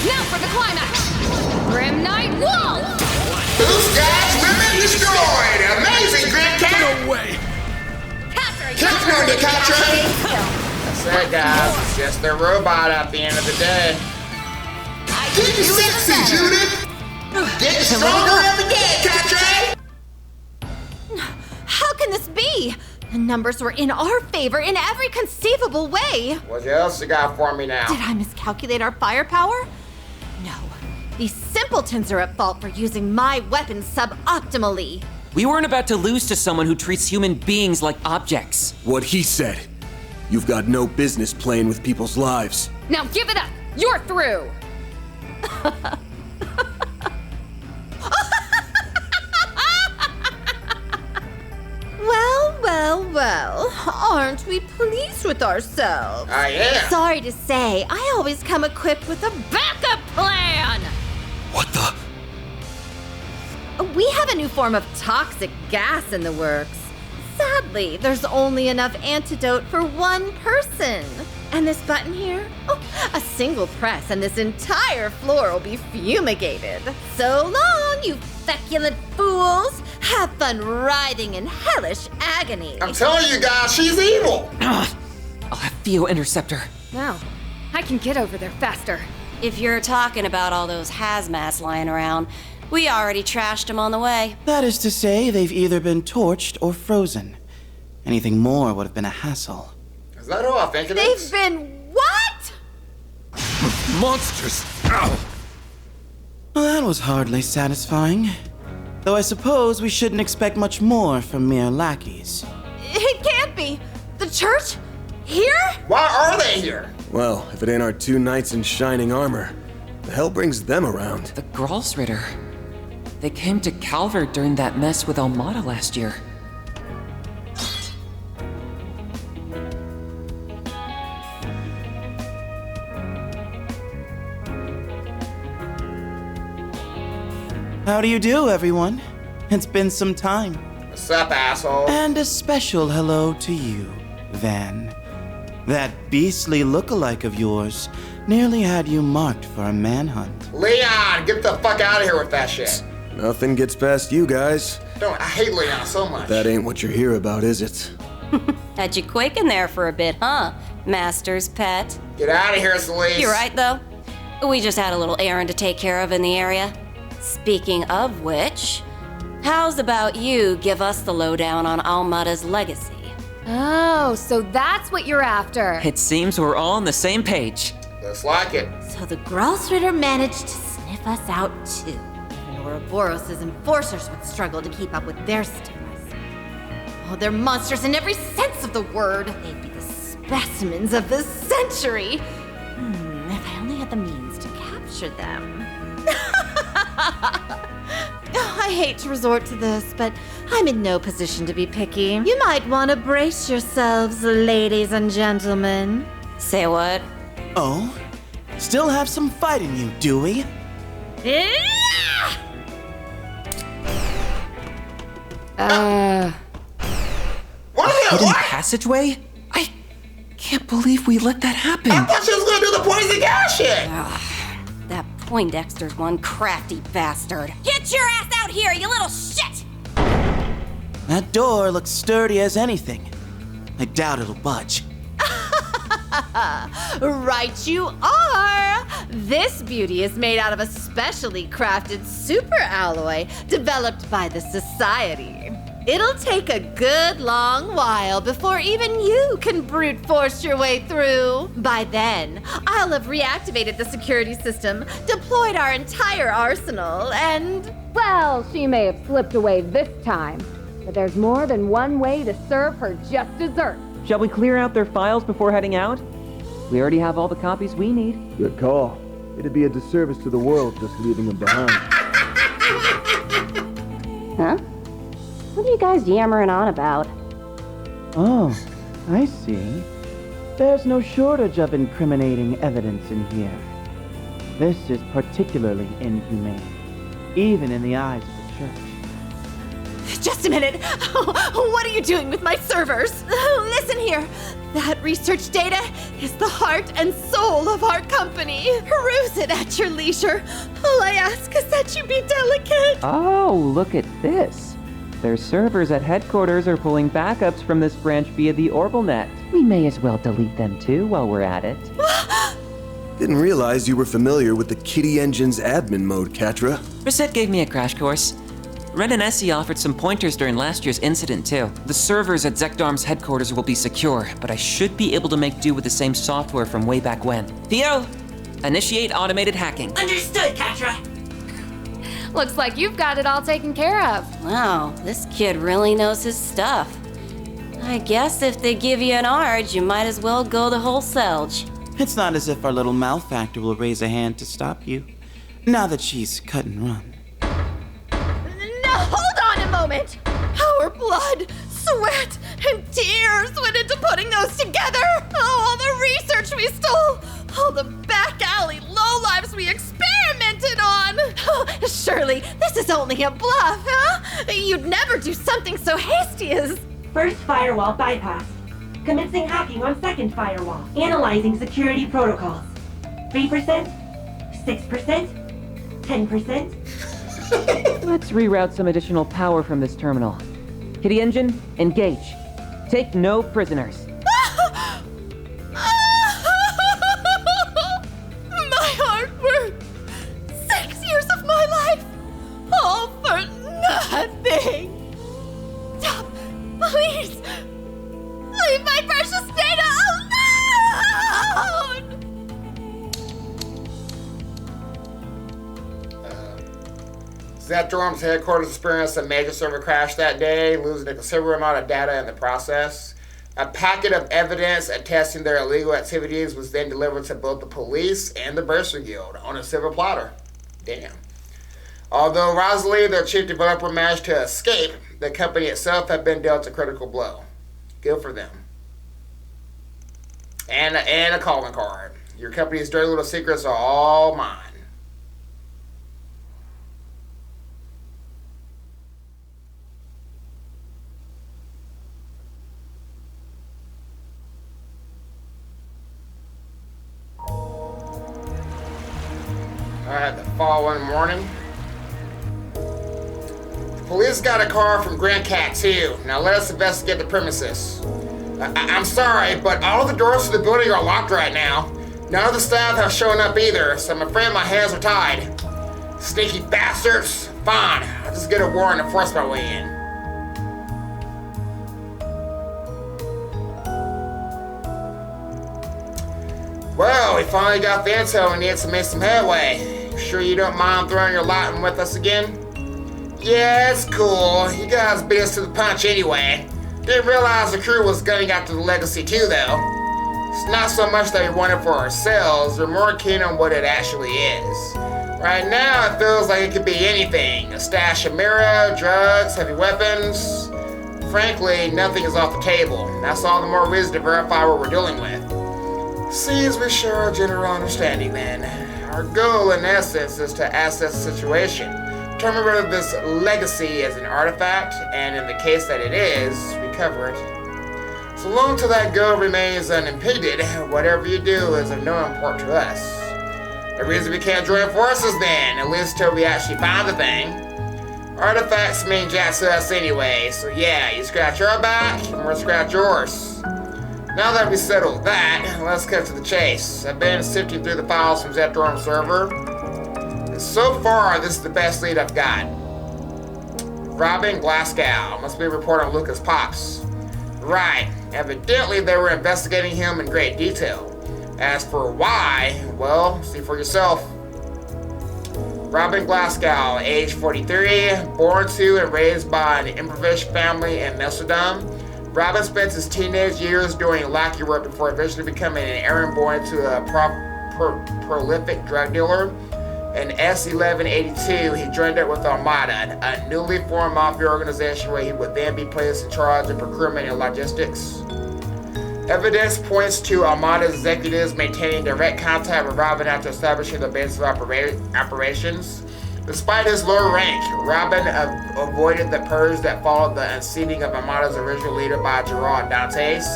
Now for the climax. Grim Knight Wall. Boost God's limit destroyed! Amazing, Green Cat! No way. Keep on the Catre! That's it, guys. It's just a robot at the end of the day. Keep it sexy, Judith! Get stronger every day, Catre! How can this be? The numbers were in our favor in every conceivable way. What else you got for me now? Did I miscalculate our firepower? No. These simpletons are at fault for using my weapons suboptimally. We weren't about to lose to someone who treats human beings like objects. What he said. You've got no business playing with people's lives. Now give it up. You're through. Well, aren't we pleased with ourselves? I am. Sorry to say, I always come equipped with a backup plan! What the? We have a new form of toxic gas in the works. Sadly, there's only enough antidote for one person. And this button here? Oh, a single press and this entire floor will be fumigated. So long, you feculent fools! Have fun writhing in hellish agony. I'm telling you guys, she's evil! I'll have Theo intercept her. Now, I can get over there faster. If you're talking about all those hazmats lying around, we already trashed them on the way. That is to say, they've either been torched or frozen. Anything more would have been a hassle. Is that who I think it is? They've been what? Monsters. Ow. Well, that was hardly satisfying. Though I suppose we shouldn't expect much more from mere lackeys. It can't be. The church? Here? Why are they here? Well, if it ain't our two knights in shining armor, the hell brings them around? The Grolsritter. They came to Calvert during that mess with Almata last year. How do you do, everyone? It's been some time. What's up, asshole? And a special hello to you, Van. That beastly look-alike of yours nearly had you marked for a manhunt. Leon, get the fuck out of here with that shit. Nothing gets past you guys. I hate Leon so much. That ain't what you're here about, is it? Had you quaking there for a bit, huh, Master's pet? Get out of here, Celeste. You're right, though. We just had a little errand to take care of in the area. Speaking of which, how's about you give us the lowdown on Almata's legacy? Oh, so that's what you're after. It seems we're all on the same page. Looks like it. So the Gralsritter managed to sniff us out too. Even Ouroboros' enforcers would struggle to keep up with their stigmas. Oh, they're monsters in every sense of the word. They'd be the specimens of the century. If I only had the means to capture them. I hate to resort to this, but I'm in no position to be picky. You might want to brace yourselves, ladies and gentlemen. Say what? Oh? Still have some fight in you, do we? Hidden passageway? I can't believe we let that happen. I thought she was gonna do the poison gas shit. That Poindexter's one crafty bastard. Get your ass out here, you little shit! That door looks sturdy as anything. I doubt it'll budge. Right you are! This beauty is made out of a specially crafted super alloy developed by the Society. It'll take a good long while before even you can brute force your way through. By then, I'll have reactivated the security system, deployed our entire arsenal, and... Well, she may have slipped away this time, but there's more than one way to serve her just dessert. Shall we clear out their files before heading out? We already have all the copies we need. Good call. It'd be a disservice to the world just leaving them behind. Huh? What are you guys yammering on about? Oh, I see. There's no shortage of incriminating evidence in here. This is particularly inhumane, even in the eyes of the church. Just a minute. What are you doing with my servers? Listen here. That research data is the heart and soul of our company. Peruse it at your leisure. All I ask is that you be delicate. Oh, look at this. Their servers at headquarters are pulling backups from this branch via the OrbitalNet. We may as well delete them too while we're at it. Didn't realize you were familiar with the Kitty Engine's admin mode, Katra. Reset gave me a crash course. Ren and Essie offered some pointers during last year's incident, too. The servers at Zekdarm's headquarters will be secure, but I should be able to make do with the same software from way back when. Theo, initiate automated hacking. Understood, Katra. Looks like you've got it all taken care of. Wow, this kid really knows his stuff. I guess if they give you an ARG, you might as well go the whole selge. It's not as if our little malefactor will raise a hand to stop you, now that she's cut and run. Now hold on a moment. Our blood, sweat, and tears went into putting those together. Oh, all the research we stole. All the back alley lowlives we experimented on. Oh, surely this is only a bluff, huh? You'd never do something so hasty as... First firewall bypassed. Commencing hacking on second firewall. Analyzing security protocols. 3%? 6%? 10%? Let's reroute some additional power from this terminal. Kitty Engine, engage. Take no prisoners. My hard work. 6 years of my life. All for nothing. Stop. Please. Leave my precious data alone. Zekdarm's headquarters experienced a major server crash that day, losing a considerable amount of data in the process. A packet of evidence attesting their illegal activities was then delivered to both the police and the Bursar Guild on a silver platter. Damn. Although Rosalie, their chief developer, managed to escape, the company itself had been dealt a critical blow. Good for them. And a calling card. Your company's dirty little secrets are all mine. Alright, the following morning. Police got a car from Grand Cat 2. Now let us investigate the premises. I'm sorry, but all the doors to the building are locked right now. None of the staff have shown up either, so I'm afraid my hands are tied. Sneaky bastards. Fine, I'll just get a warrant and force my way in. Well, we finally got the intel we need to make some headway. You sure you don't mind throwing your lot in with us again? Yeah, it's cool. You guys beat us to the punch anyway. Didn't realize the crew was gunning after the legacy too, though. It's not so much that we want it for ourselves, we're more keen on what it actually is. Right now, it feels like it could be anything. A stash of mirror, drugs, heavy weapons. Frankly, nothing is off the table. That's all the more reason to verify what we're dealing with. Seems we share a general understanding then. Our goal, in essence, is to assess the situation. Determine whether this legacy is an artifact, and in the case that it is, recover it. So long till that goal remains unimpeded, whatever you do is of no import to us. The reason we can't join forces then, at least till we actually find the thing. Artifacts mean jack to us anyway, so yeah, you scratch our back, and we'll scratch yours. Now that we settled that, let's cut to the chase. I've been sifting through the files from Zecht server. And so far, this is the best lead I've got. Robin Glasgow must be reporting on Lucas Pops. Right, evidently they were investigating him in great detail. As for why, well, see for yourself. Robin Glasgow, age 43, born to and raised by an impoverished family in Amsterdam. Robin spent his teenage years doing lackey work before eventually becoming an errand boy to a prolific drug dealer. In S1182, he joined up with Almata, a newly formed mafia organization where he would then be placed in charge of procurement and logistics. Evidence points to Almata's executives maintaining direct contact with Robin after establishing the base of operations. Despite his low rank, Robin avoided the purge that followed the unseating of Almata's original leader by Gerard Dantes.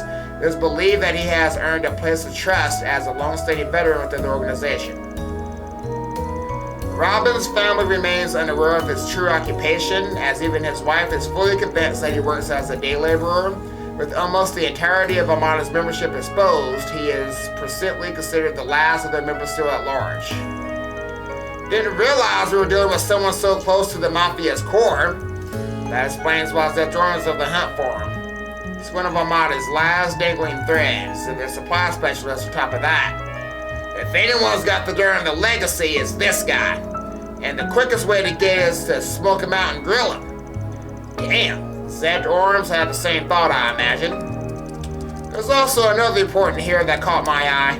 It is believed that he has earned a place of trust as a long-standing veteran within the organization. Robin's family remains unaware of his true occupation, as even his wife is fully convinced that he works as a day laborer. With almost the entirety of Almata's membership exposed, he is presently considered the last of the members still at large. Didn't realize we were dealing with someone so close to the Mafia's core. That explains why Zecht is on the hunt for him. He's one of Almata's last dangling threads, and their supply specialist on top of that. If anyone's got the dirt on the legacy, it's this guy. And the quickest way to get is to smoke him out and grill him. Damn. Zecht had the same thought, I imagine. There's also another important here that caught my eye.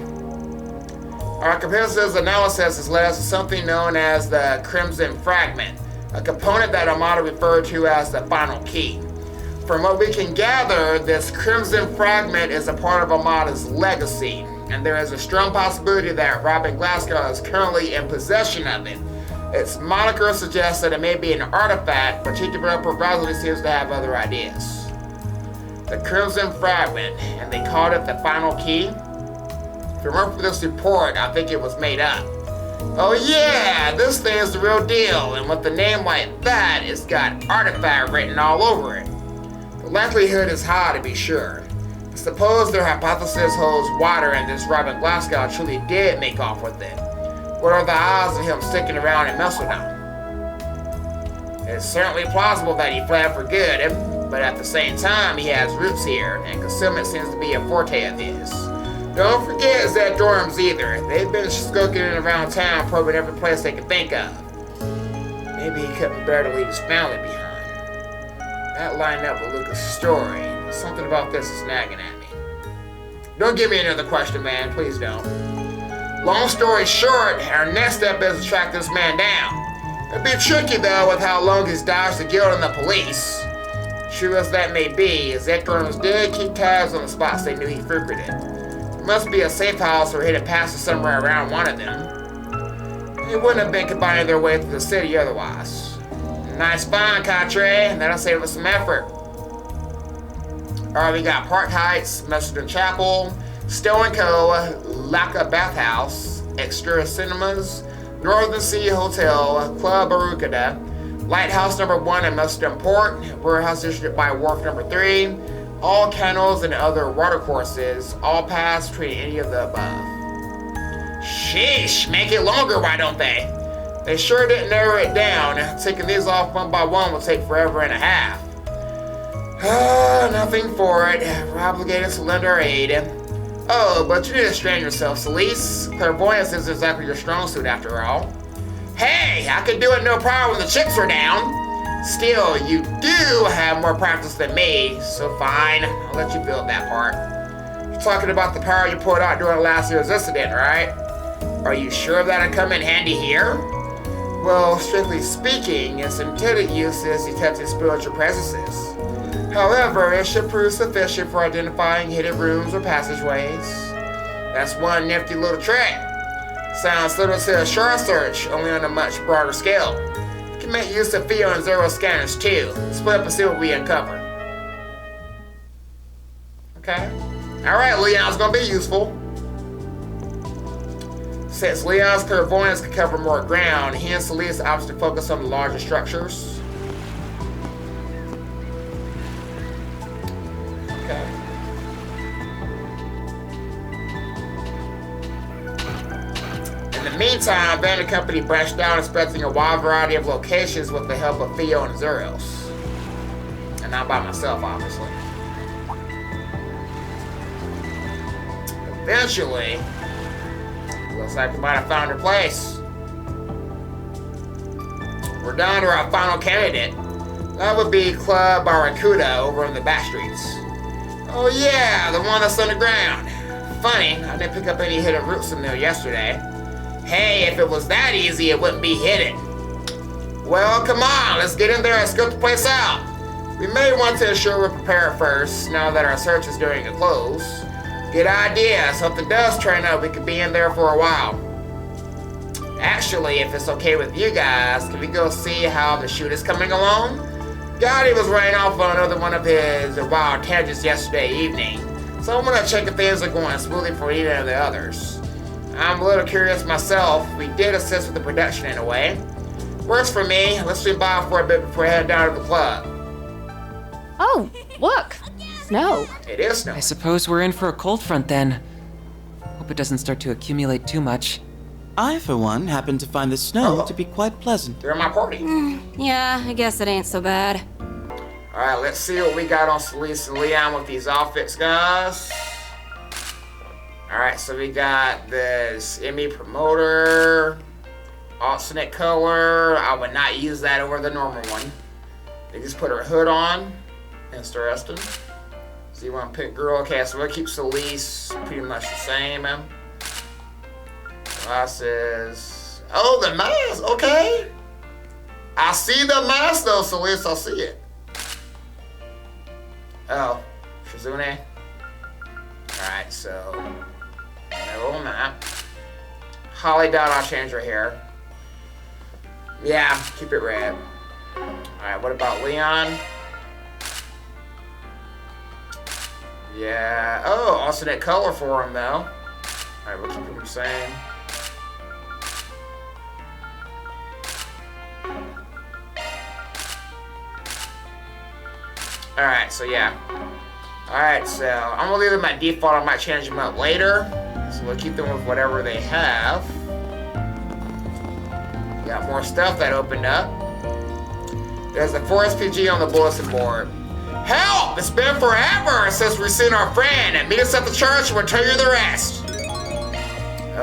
Our competitor's analysis has led us to something known as the Crimson Fragment, a component that Almata referred to as the final key. From what we can gather, this Crimson Fragment is a part of Almata's legacy, and there is a strong possibility that Robin Glasgow is currently in possession of it. Its moniker suggests that it may be an artifact, but Chief Developer Bradley seems to have other ideas. The Crimson Fragment, and they called it the final key? If you remember from this report, I think it was made up. Oh yeah, this thing is the real deal, and with a name like that, it's got artifact written all over it. The likelihood is high to be sure. Suppose their hypothesis holds water and this Robin Glasgow truly did make off with it. What are the odds of him sticking around in Amsterdam? It's certainly plausible that he fled for good, but at the same time he has roots here, and concealment seems to be a forte of his. Don't forget Zecht either. They've been skulking around town probing every place they can think of. Maybe he couldn't bear to leave his family behind. That lined up with Lucas' story. Something about this is nagging at me. Don't give me another question, man. Please don't. Long story short, our next step is to track this man down. It'd be tricky, though, with how long he's dodged the guild and the police. True as that may be, Zecht did keep tabs on the spots they knew he frequented. There must be a safe house or hidden passage somewhere around one of them. They wouldn't have been combining their way through the city otherwise. Nice find, Contre. That'll save us some effort. Alright, we got Park Heights, Messenger Chapel, Stowe & Co., Laka Bathhouse, Extra Cinemas, Northern Sea Hotel, Club Barukada, Lighthouse number 1 in Messenger Port, Warehouse District by Wharf number 3, All kennels and other watercourses, all paths between any of the above. Sheesh, make it longer, why don't they? They sure didn't narrow it down. Taking these off one by one will take forever and a half. Nothing for it. We're obligated to lend our aid. Oh, but you need to strain yourself, Celeste. Clairvoyance isn't exactly your strong suit after all. Hey, I could do it no problem when the chips are down. Still, you do have more practice than me, so fine. I'll let you build that part. You're talking about the power you pulled out during last year's incident, right? Are you sure that'll come in handy here? Well, strictly speaking, its intended use is detecting spiritual presences. However, it should prove sufficient for identifying hidden rooms or passageways. That's one nifty little trick. Sounds similar to a short search, only on a much broader scale. You can make use of Theo and Zero scanners too. Split up and see what we uncover. Okay. Alright, Leon's gonna be useful. Since Leon's clairvoyance can cover more ground, he and Celeste opts to focus on the larger structures. Okay. In the meantime, Van and company branched out, inspecting a wide variety of locations with the help of Theo and Zeros. And not by myself, obviously. Eventually, looks like we might have found her place. We're down to our final candidate. That would be Club Barracuda over in the back streets. Oh yeah, the one that's underground. Funny, I didn't pick up any hidden roots from there yesterday. Hey, if it was that easy, it wouldn't be hidden. Well, come on, let's get in there and scope the place out. We may want to ensure we're prepared first, now that our search is nearing a close. Good idea, so if the does turn up, we could be in there for a while. Actually, if it's okay with you guys, can we go see how the shoot is coming along? Gotti was running off on another one of his wild tangents yesterday evening, so I'm gonna check if things are going smoothly for either of the others. I'm a little curious myself. We did assist with the production in a way. Works for me. Let's swing by for a bit before we head down to the club. Oh, look! Snow. It is snow. I suppose we're in for a cold front then. Hope it doesn't start to accumulate too much. I, for one, happen to find the snow to be quite pleasant. During my party. Yeah, I guess it ain't so bad. Alright, let's see what we got on Celeste and Leon with these outfits, guys. Alright, so we got this Emmy promoter, alternate color. I would not use that over the normal one. They just put her hood on. Interesting. So you want to pick girl? Okay, so we'll keep Celeste pretty much the same. Glasses. Oh, the mask. Okay. I see the mask though, Celeste. I see it. Oh, Shizune. Alright, so no on that. Holly doubt I'll change her hair. Yeah, keep it red. Alright, what about Leon? Yeah. Oh, alternate color for him though. Alright, we'll keep him the same. Alright, so yeah. Alright, so I'm gonna leave them at default. I might change them up later. So we'll keep them with whatever they have. Got more stuff that opened up. There's a 4SPG on the bulletin board. Help! It's been forever since we've seen our friend. Meet us at the church and we'll tell you the rest.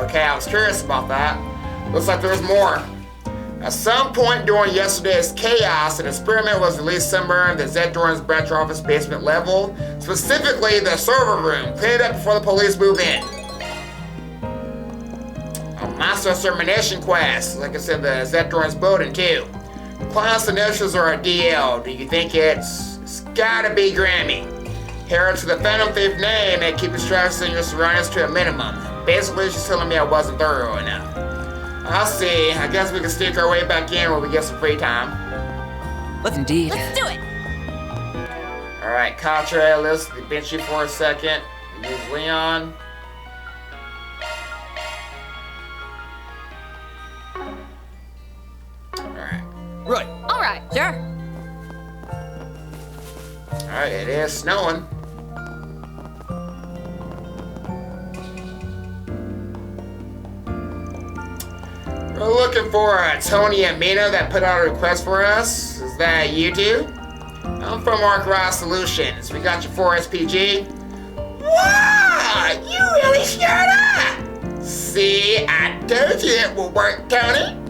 Okay, I was curious about that. Looks like there's more. At some point during yesterday's chaos, an experiment was released somewhere in the Zecht branch office basement level, specifically the server room. Clean it up before the police move in. A monster extermination quest, like I said, the Zecht building too. The client's initials are a DL. Do you think it's gotta be Grammy? Heir to the Phantom Thief name and keep distractions in your surroundings to a minimum. Basically, she's telling me I wasn't thorough enough. I'll see. I guess we can sneak our way back in when we get some free time. Let's indeed. Let's do it! Alright, Contra, let's bench you for a second. Use Leon. Alright. Right. Alright. Sure. Alright, it is snowing. We're looking for Tony and Mina that put out a request for us. Is that you two? I'm from Arc Solutions. We got your 4 SPG. Wow! You really showed up! See, I told you it will work, Tony.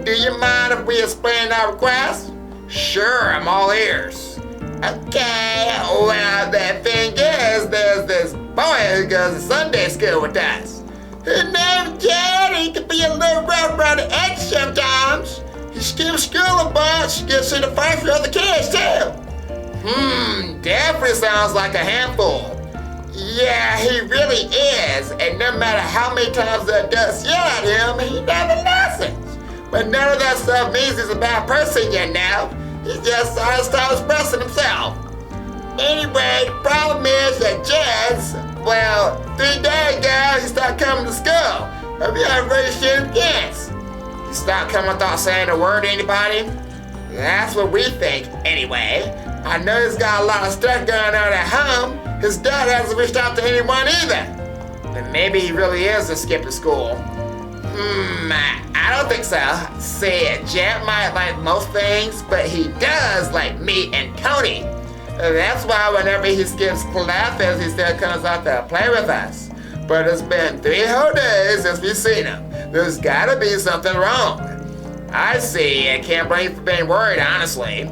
Do you mind if we explain our request? Sure, I'm all ears. Okay, well, the thing is, there's this boy who goes to Sunday school with us. His name's Jed. He can be a little rough around the edge sometimes. He skips school a bunch, gets into fights with other kids too. Definitely sounds like a handful. Yeah, he really is, and no matter how many times the adults yell at him, he never listens. But none of that stuff means he's a bad person yet now. He just has to expressing himself. Anyway, the problem is that Jed's, well, 3 days ago, he started coming to school. Have you ever raised his kids? He stopped coming without saying a word to anybody? That's what we think, anyway. I know he's got a lot of stuff going on at home. His dad hasn't reached out to anyone either. Then maybe he really is just skipping school. I don't think so. See, Jet might like most things, but he does like me and Tony. That's why whenever he skips classes, he still comes out to play with us. But it's been 3 whole days since we've seen him. There's gotta be something wrong. I see. I can't blame you for being worried, honestly.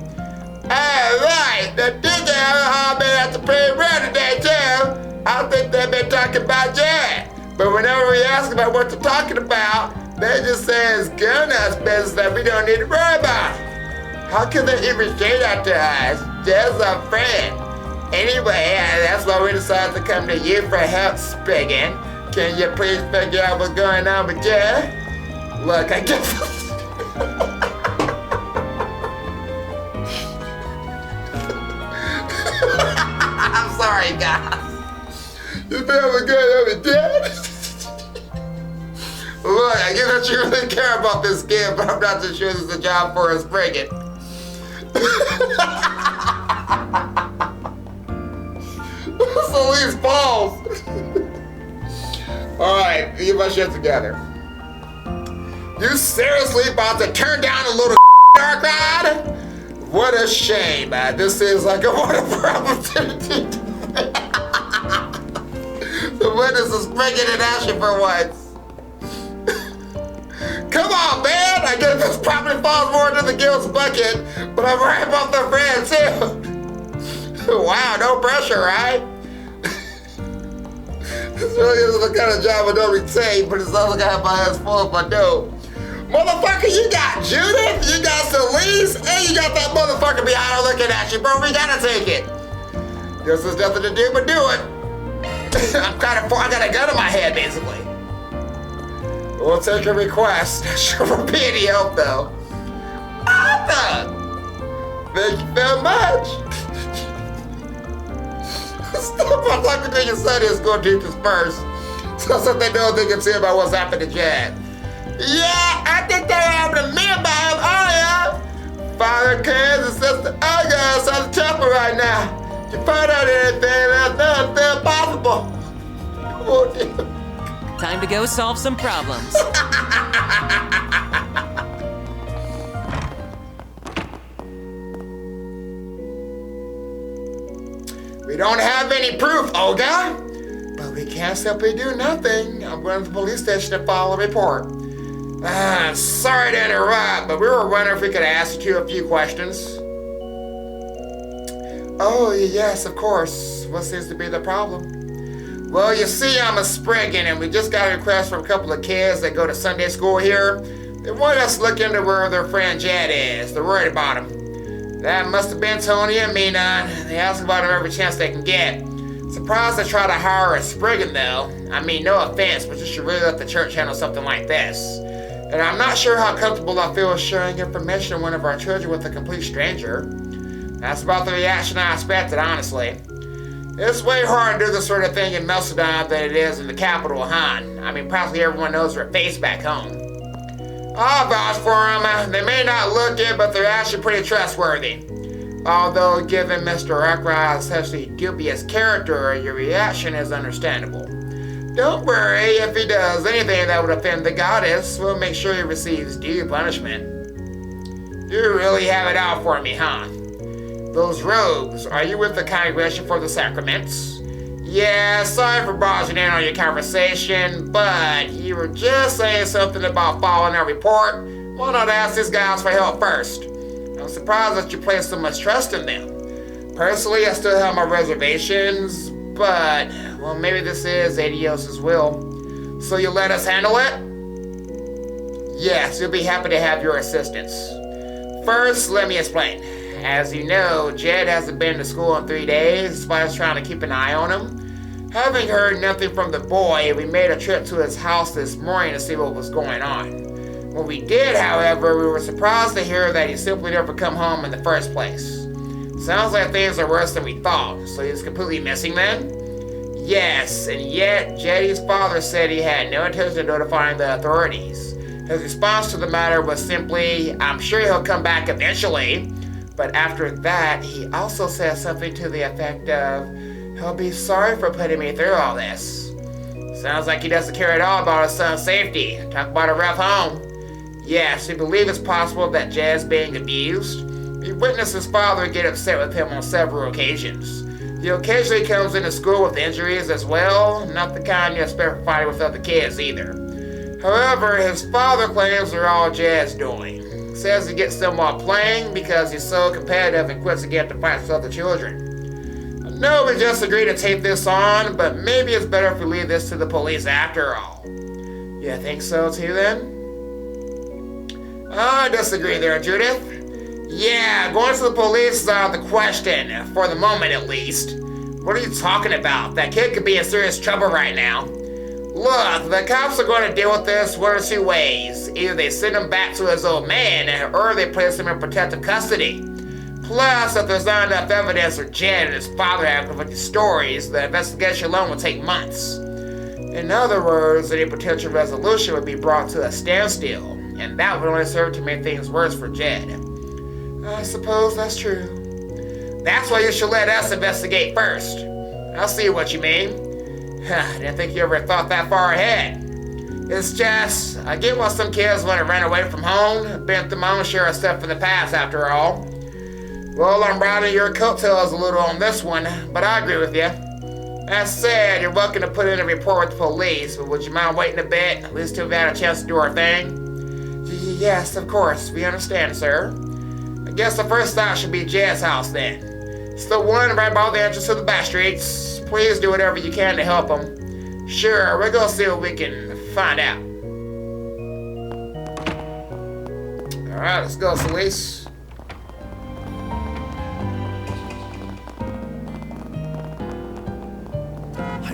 Right, the teacher all been at the pre-run today too. I think they've been talking about Jet. But whenever we ask about what they're talking about, they just say it's gun-us business that we don't need to worry about. How can they even say that to us? Jed's our friend. Anyway, that's why we decided to come to you for help, Spriggan. Can you please figure out what's going on with Jed? Look, I guess... I'm sorry, guys. You think what's going on with Jed? Look, I guess that you really care about this kid, but I'm not too sure this is a job for a Spriggan. So leaves balls. Alright, get my shit together. You seriously about to turn down a little dark ride? What a shame. This is like a wonderful opportunity to witness a Spriggan in action for once. Come on, man! I guess this probably falls more into the guild's bucket, but I'm right about the friend too. Wow, no pressure, right? This really isn't the kind of job I don't retain, but it's all like I have my hands full if I do. Motherfucker, you got Judith, you got Celise, and you got that motherfucker behind her looking at you, bro. We gotta take it. Guess there's nothing to do but do it. I got a gun in my head, basically. We'll take a request. Sure will be any help, though. Arthur! Thank you very much. Stop on talking to your son is going to teachers first. So they know they can see about what's happened to Jed. Yeah, I think they're having a meal by him earlier. Father cares and sister August on the temple right now. You find out anything, that's nothing possible. Oh, dear. Time to go solve some problems. We don't have any proof, Olga. But we can't simply do nothing. I'm going to the police station to file a report. Sorry to interrupt, but we were wondering if we could ask you a few questions. Oh, yes, of course. What seems to be the problem? Well, you see, I'm a Spriggan, and we just got a request from a couple of kids that go to Sunday school here. They want us to look into where their friend Jed is. They're worried about him. That must have been Tony and Mina. They ask about him every chance they can get. Surprised they try to hire a Spriggan, though. I mean, no offense, but you should really let the church handle something like this. And I'm not sure how comfortable I feel sharing information on one of our children with a complete stranger. That's about the reaction I expected, honestly. It's way harder to do this sort of thing in Macedon than it is in the capital, Han. I mean, practically everyone knows their face back home. I'll vouch for them. They may not look it, but they're actually pretty trustworthy. Although, given Mr. Akrai's essentially dubious character, your reaction is understandable. Don't worry, if he does anything that would offend the goddess, we'll make sure he receives due punishment. You really have it out for me, huh? Those robes, are you with the Congregation for the Sacraments? Yeah, sorry for barging in on your conversation, but you were just saying something about following a report. Why not ask these guys for help first? I'm surprised that you place so much trust in them. Personally, I still have my reservations, but, well, maybe this is Adios's will. So you'll let us handle it? Yes, we'll be happy to have your assistance. First, let me explain. As you know, Jed hasn't been to school in 3 days, despite us trying to keep an eye on him. Having heard nothing from the boy, we made a trip to his house this morning to see what was going on. When we did, however, we were surprised to hear that he simply never come home in the first place. Sounds like things are worse than we thought, so he's completely missing then? Yes, and yet Jetty's father said he had no intention of notifying the authorities. His response to the matter was simply, I'm sure he'll come back eventually. But after that, he also said something to the effect of, he'll be sorry for putting me through all this. Sounds like he doesn't care at all about his son's safety. Talk about a rough home. Yes, we believe it's possible that Jed's being abused. We witnessed his father get upset with him on several occasions. He occasionally comes into school with injuries as well, not the kind you expect from fighting with other kids either. However, his father claims they're all Jed's doing. Says he gets them while playing because he's so competitive and quits again to fight with other children. I know we just agreed to take this on, but maybe it's better if we leave this to the police after all. You think so too then? I disagree there, Judith. Yeah, going to the police is out of the question, for the moment at least. What are you talking about? That kid could be in serious trouble right now. Look, the cops are going to deal with this one or two ways. Either they send him back to his old man, or they place him in protective custody. Plus, if there's not enough evidence of Jed and his father having conflicting stories, the investigation alone will take months. In other words, any potential resolution would be brought to a standstill, and that would only serve to make things worse for Jed. I suppose that's true. That's why you should let us investigate first. I see what you mean. I didn't think you ever thought that far ahead. It's just, I get why some kids want to run away from home. Been through my own share of stuff in the past, after all. Well, I'm riding your coattails a little on this one, but I agree with you. That said, you're welcome to put in a report with the police, but would you mind waiting a bit, at least till we had a chance to do our thing? Yes, of course, we understand, sir. I guess the first stop should be Jed's house then. It's the one right by the entrance to the back streets. Please do whatever you can to help him. Sure, we're gonna see what we can find out. Alright, let's go, Celeste.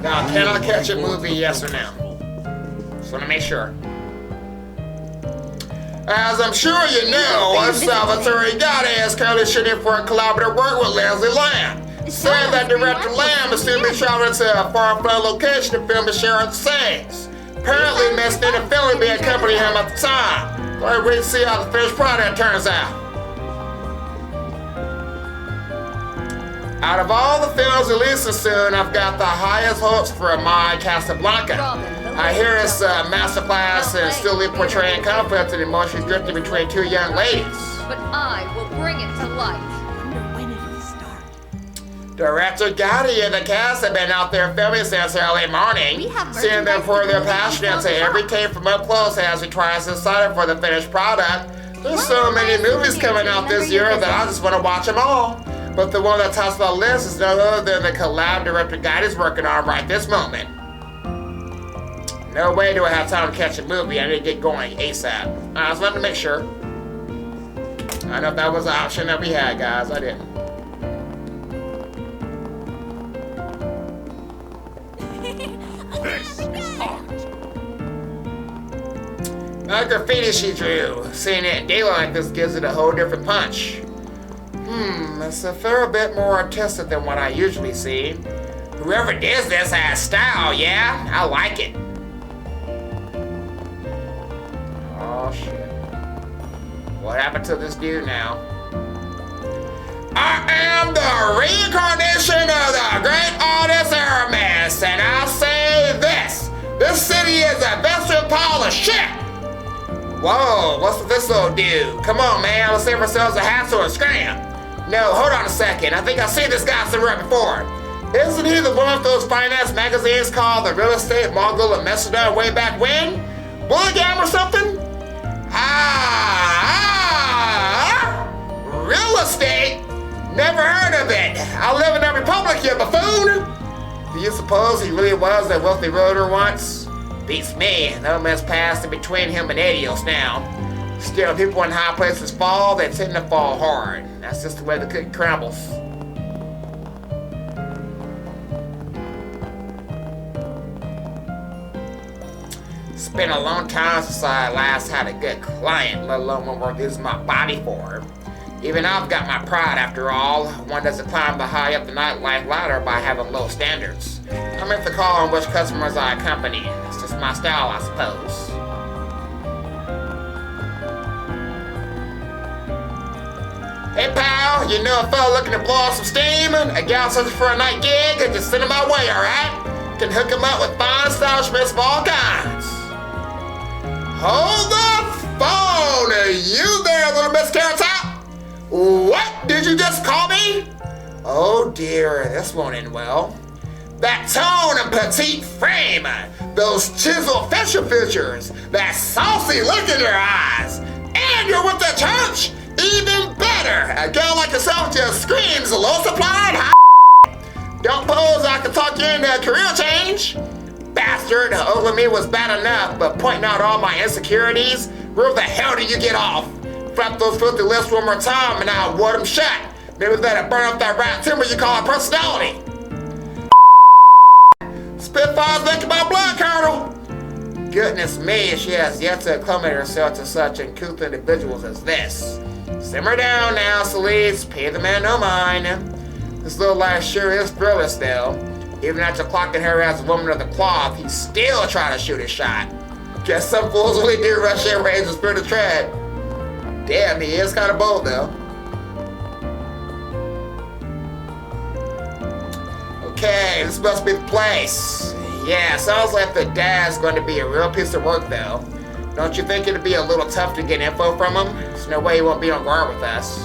Now, can I catch a movie, yes or no? Just wanna make sure. As I'm sure you know, Salvatore Gotti is currently shooting for a collaborative work with Leslie Lamb. Saying that director Lamb is still be traveling to a far-flung location to film the Sharon scenes. Apparently, Miss Nina Finley be accompanying him at the time. We'll wait to see how the finished product turns out. Out of all the films releasing soon, I've got the highest hopes for my Casablanca. I hear it's a masterclass in still portraying conflict and emotions drifting between two young ladies. But I will bring it to life. Director Gotti and the cast have been out there filming since early morning, seeing them pour their passion into every take from up close as we try to decide for the finished product. There's so many movies coming out this year that I just want to watch them all. But the one that tops the list is none other than the collab Director Gotti's working on right this moment. No way do I have time to catch a movie. I need to get going ASAP. I just wanted to make sure. I know if that was an option that we had, guys. I didn't. This is art. That graffiti she drew. Seeing it in daylight like this gives it a whole different punch. It's a fair bit more artistic than what I usually see. Whoever does this has style, yeah? I like it. Oh shit. What happened to this dude now? I am the reincarnation of the great artist Aramis, and I'll say this. shit! Whoa, what's with this old dude? Come on, man, let's save ourselves a hassle and scram. No, hold on a second. I think I've seen this guy somewhere before. Isn't he the one with those finance magazines called The Real Estate Mogul of Macedon way back when? Bulligam or something? Real estate? Never heard of it. I live in a republic, you buffoon. Do you suppose he really was a wealthy roader once? Beats me. No man's passed in between him and Adios now. Still, people in high places fall, they tend to fall hard. That's just the way the cookie crumbles. It's been a long time since I last had a good client, let alone one worth using my body for. Even I've got my pride after all. One doesn't climb the high up the nightlife ladder by having low standards. I make the call on which customers I accompany. It's just my style, I suppose. Hey pal, you know a fella looking to blow off some steam? A gal searching for a night gig? Just send him my way, alright? Can hook him up with fine establishments of all kinds. Hold the phone! Are you there, little Miss Carrot Top? What? Did you just call me? Oh dear, this won't end well. That tone and petite frame, those chiseled facial features, that saucy look in your eyes, and you're with the church? Even better! A girl like yourself just screams low supply and high. Don't pose I can talk you into a career change. Bastard, over me was bad enough, but pointing out all my insecurities, where the hell do you get off? Flap those filthy lips one more time and I'll ward them shut. Maybe that'll burn up that rat timber you call a personality. Spitfire's making my blood curdle. Goodness me, she has yet to acclimate herself to such uncouth individuals as this. Simmer down now, Celeste. Pay the man no mind. This little lad sure is thrillist, though. Even after clocking her as a woman of the cloth, he's still trying to shoot his shot. Guess some fools really do rush their rage and spirit of tread. Damn, he is kind of bold, though. Okay, this must be the place. Yeah, sounds like the dad's going to be a real piece of work, though. Don't you think it'd be a little tough to get info from him? There's no way he won't be on guard with us.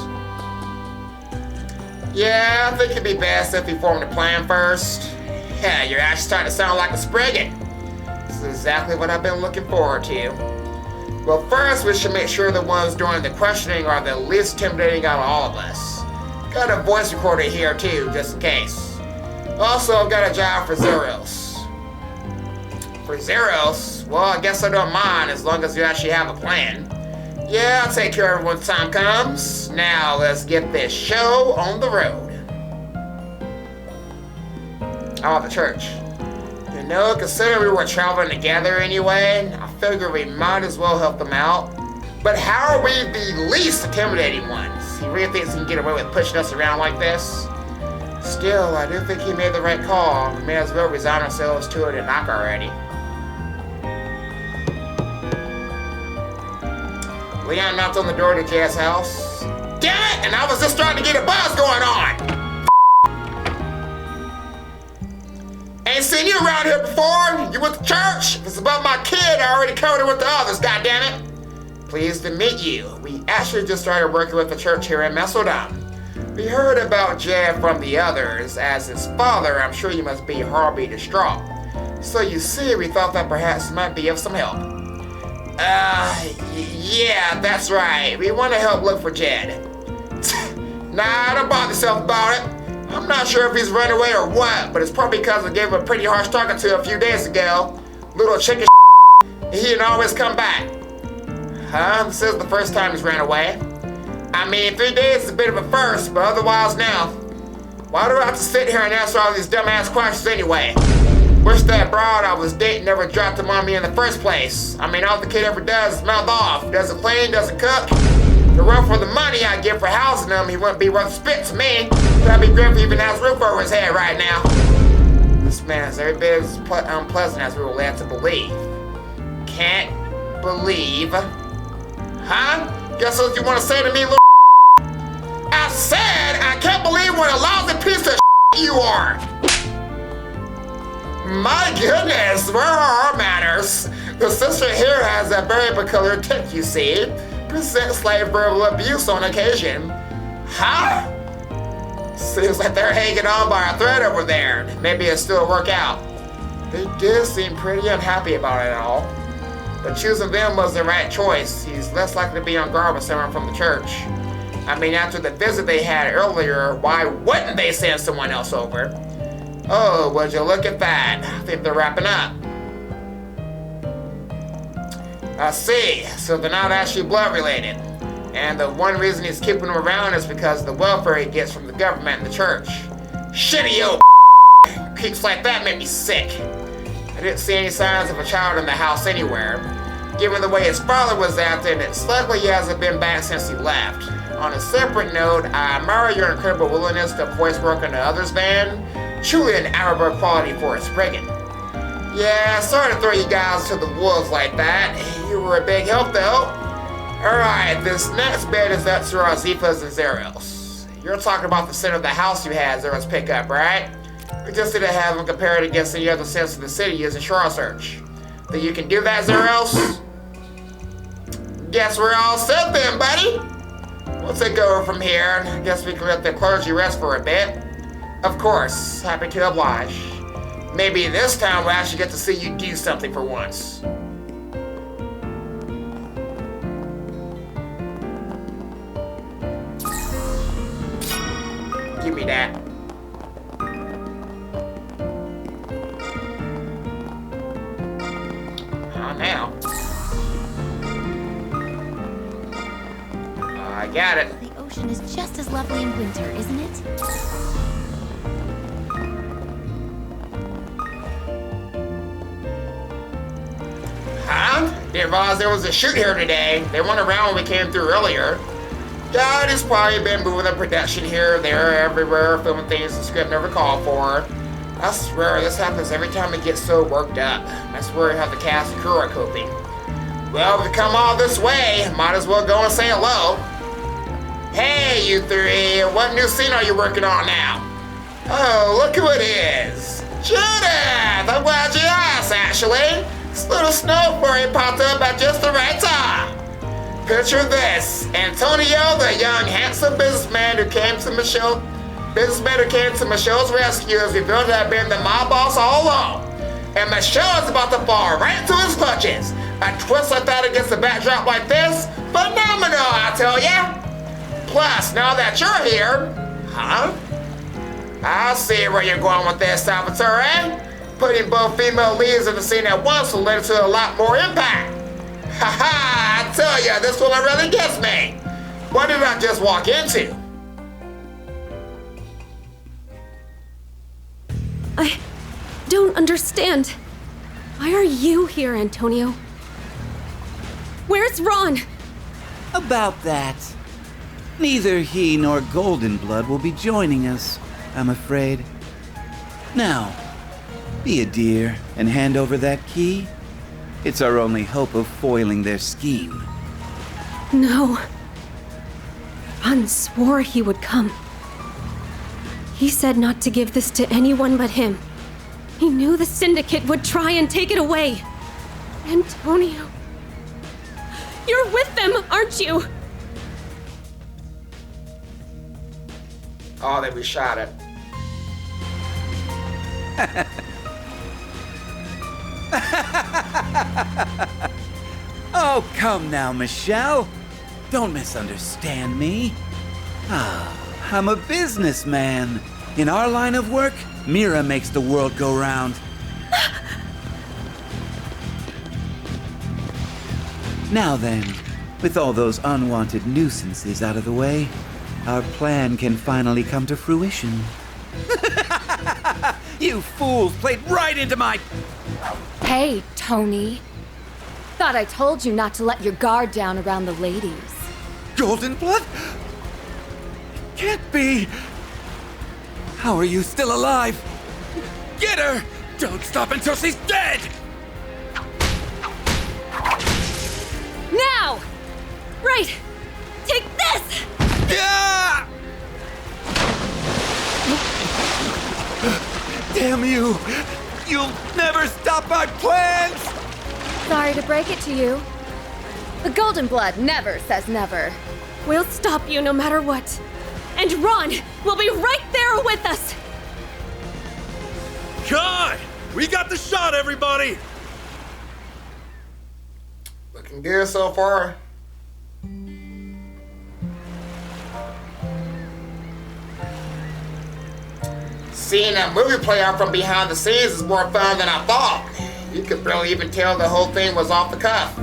Yeah, I think it'd be best if he formed a plan first. Yeah, you're actually starting to sound like a Spriggan. This is exactly what I've been looking forward to. Well, first we should make sure the ones doing the questioning are the least intimidating out of all of us. Got a voice recorder here too, just in case. Also, I've got a job for Zeros. For Zeros? Well, I guess I don't mind as long as you actually have a plan. Yeah, I'll take care of it when time comes. Now, let's get this show on the road. Oh, the church. You know, considering we were traveling together anyway, I figure we might as well help them out. But how are we the least intimidating ones? He really thinks he can get away with pushing us around like this? Still, I do think he made the right call. We may as well resign ourselves to it and knock already. Leon knocked on the door to Jaz's house. Damn it! And I was just trying to get a buzz going on! Ain't seen you around here before. You went to church? If it's about my kid, I already covered it with the others, goddammit. Pleased to meet you. We actually just started working with the church here in Macedon. We heard about Jed from the others. As his father, I'm sure you must be horribly distraught. So you see, we thought that perhaps you might be of some help. Yeah, that's right. We want to help look for Jed. Nah, don't bother yourself about it. I'm not sure if he's run away or what, but it's probably because I gave him a pretty harsh talking to a few days ago. Little chicken he didn't always come back. Huh? This is the first time he's ran away. I mean, 3 days is a bit of a first, but otherwise now. Why do I have to sit here and answer all these dumbass questions anyway? Wish that broad I was dating never dropped him on me in the first place. I mean, all the kid ever does is mouth off. Doesn't clean, doesn't cook. To run for the money I give for housing him, he wouldn't be worth spit to me. That'd be great if he even has a roof over his head right now. This man is every bit as unpleasant as we were led to believe. Can't believe. Huh? Guess what you want to say to me, little I said I can't believe what a lousy piece of you are. My goodness, where are our manners? The sister here has a very peculiar tick, you see. Presents slight verbal abuse on occasion. Huh? Seems like they're hanging on by a thread over there. Maybe it'll still work out. They did seem pretty unhappy about it all. But choosing them was the right choice. He's less likely to be on guard with someone from the church. I mean, after the visit they had earlier, why wouldn't they send someone else over? Oh, would you look at that? I think they're wrapping up. I see. So they're not actually blood related. And the one reason he's keeping them around is because of the welfare he gets from the government and the church. Shitty old creeps like that make me sick. I didn't see any signs of a child in the house anywhere. Given the way his father was acting, it's likely he hasn't been back since he left. On a separate note, I admire your incredible willingness to voice work on the others' band. Truly an admirable quality for a Spriggan. Yeah, sorry to throw you guys to the wolves like that. You were a big help though. Alright, this next bed is up to our Zifas and Zeros. You're talking about the center of the house you had Zeros pick up, right? We just need to have them compared against any other sense of the city using Shore Search. Think you can do that, Zeros? Guess we're all set then, buddy. We'll take over from here. Guess we can let the clergy rest for a bit. Of course, happy to oblige. Maybe this time we'll actually get to see you do something for once. Give me that. How now? I got it. The ocean is just as lovely in winter, isn't it? Huh? Didn't realize there was a shoot here today. They weren't around when we came through earlier. God has probably been moving the production here, there, everywhere, filming things the script never called for. I swear this happens every time it gets so worked up. I swear how the cast and crew are coping. Well, if we come all this way, might as well go and say hello. Hey, you three, what new scene are you working on now? Oh, look who it is. Judith! I'm glad you asked, actually. This little snow flurry popped up at just the right time. Picture this. Antonio, the young, handsome businessman who came to Michelle's rescue, is revealed to have been the mob boss all along. And Michelle is about to fall right into his clutches. A twist like that against a backdrop like this? Phenomenal, I tell ya! Plus, now that you're here, huh? I see where you're going with this, Salvatore. Putting both female leads in the scene at once will lead to a lot more impact. Haha, I tell ya, this one really gets me. What did I just walk into? I don't understand. Why are you here, Antonio? Where's Ron? About that. Neither he nor Goldenblood will be joining us, I'm afraid. Now, be a dear and hand over that key. It's our only hope of foiling their scheme. No. Ron swore he would come. He said not to give this to anyone but him. He knew the Syndicate would try and take it away. Antonio, you're with them, aren't you? Oh, that we shot it. Oh, come now, Michelle. Don't misunderstand me. I'm a businessman. In our line of work, Mira makes the world go round. Now then, with all those unwanted nuisances out of the way, our plan can finally come to fruition. You fools played right into my... Hey, Tony. Thought I told you not to let your guard down around the ladies. Goldenblood? Can't be! How are you still alive? Get her! Don't stop until she's dead! Now! Right! Take this! Yeah! Damn you! You'll never stop my plans! Sorry to break it to you. But Golden Blood never says never. We'll stop you no matter what. And Ron will be right there with us! God! We got the shot, everybody! Looking good so far. Seeing a movie play out from behind the scenes is more fun than I thought. You could barely even tell the whole thing was off the cuff.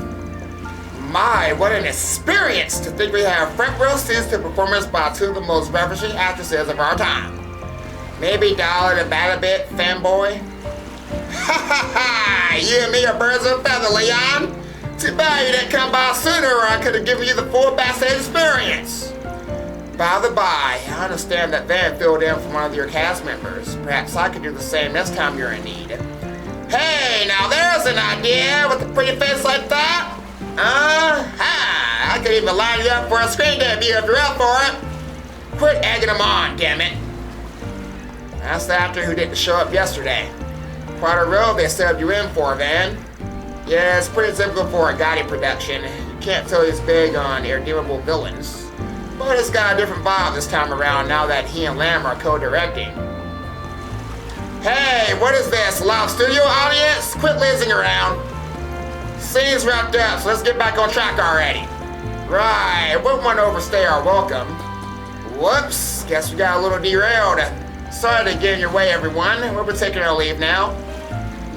My, what an experience to think we have front row seats to performance by two of the most ravishing actresses of our time. Maybe dial it back a bit, fanboy. Ha ha ha! You and me are birds of a feather, Leon. Too bad you didn't come by sooner, or I could have given you the full backstage experience. By the by, I understand that Van filled in for one of your cast members. Perhaps I could do the same next time you're in need. Hey, now there's an idea with a pretty face like that. I could even line you up for a screen debut if you're up for it. Quit egging them on, damn it. That's the actor who didn't show up yesterday. Quite a role they subbed you in for, Van. Yeah, it's pretty typical for a Gotti production. You can't tell he's big on irredeemable villains. But it's got a different vibe this time around now that he and Lamb are co-directing. Hey, what is this, live studio audience? Quit lazing around. Scene's wrapped up, so let's get back on track already. Right, wouldn't want to overstay our welcome. Whoops, guess we got a little derailed. Sorry to get in your way, everyone. We'll be taking our leave now.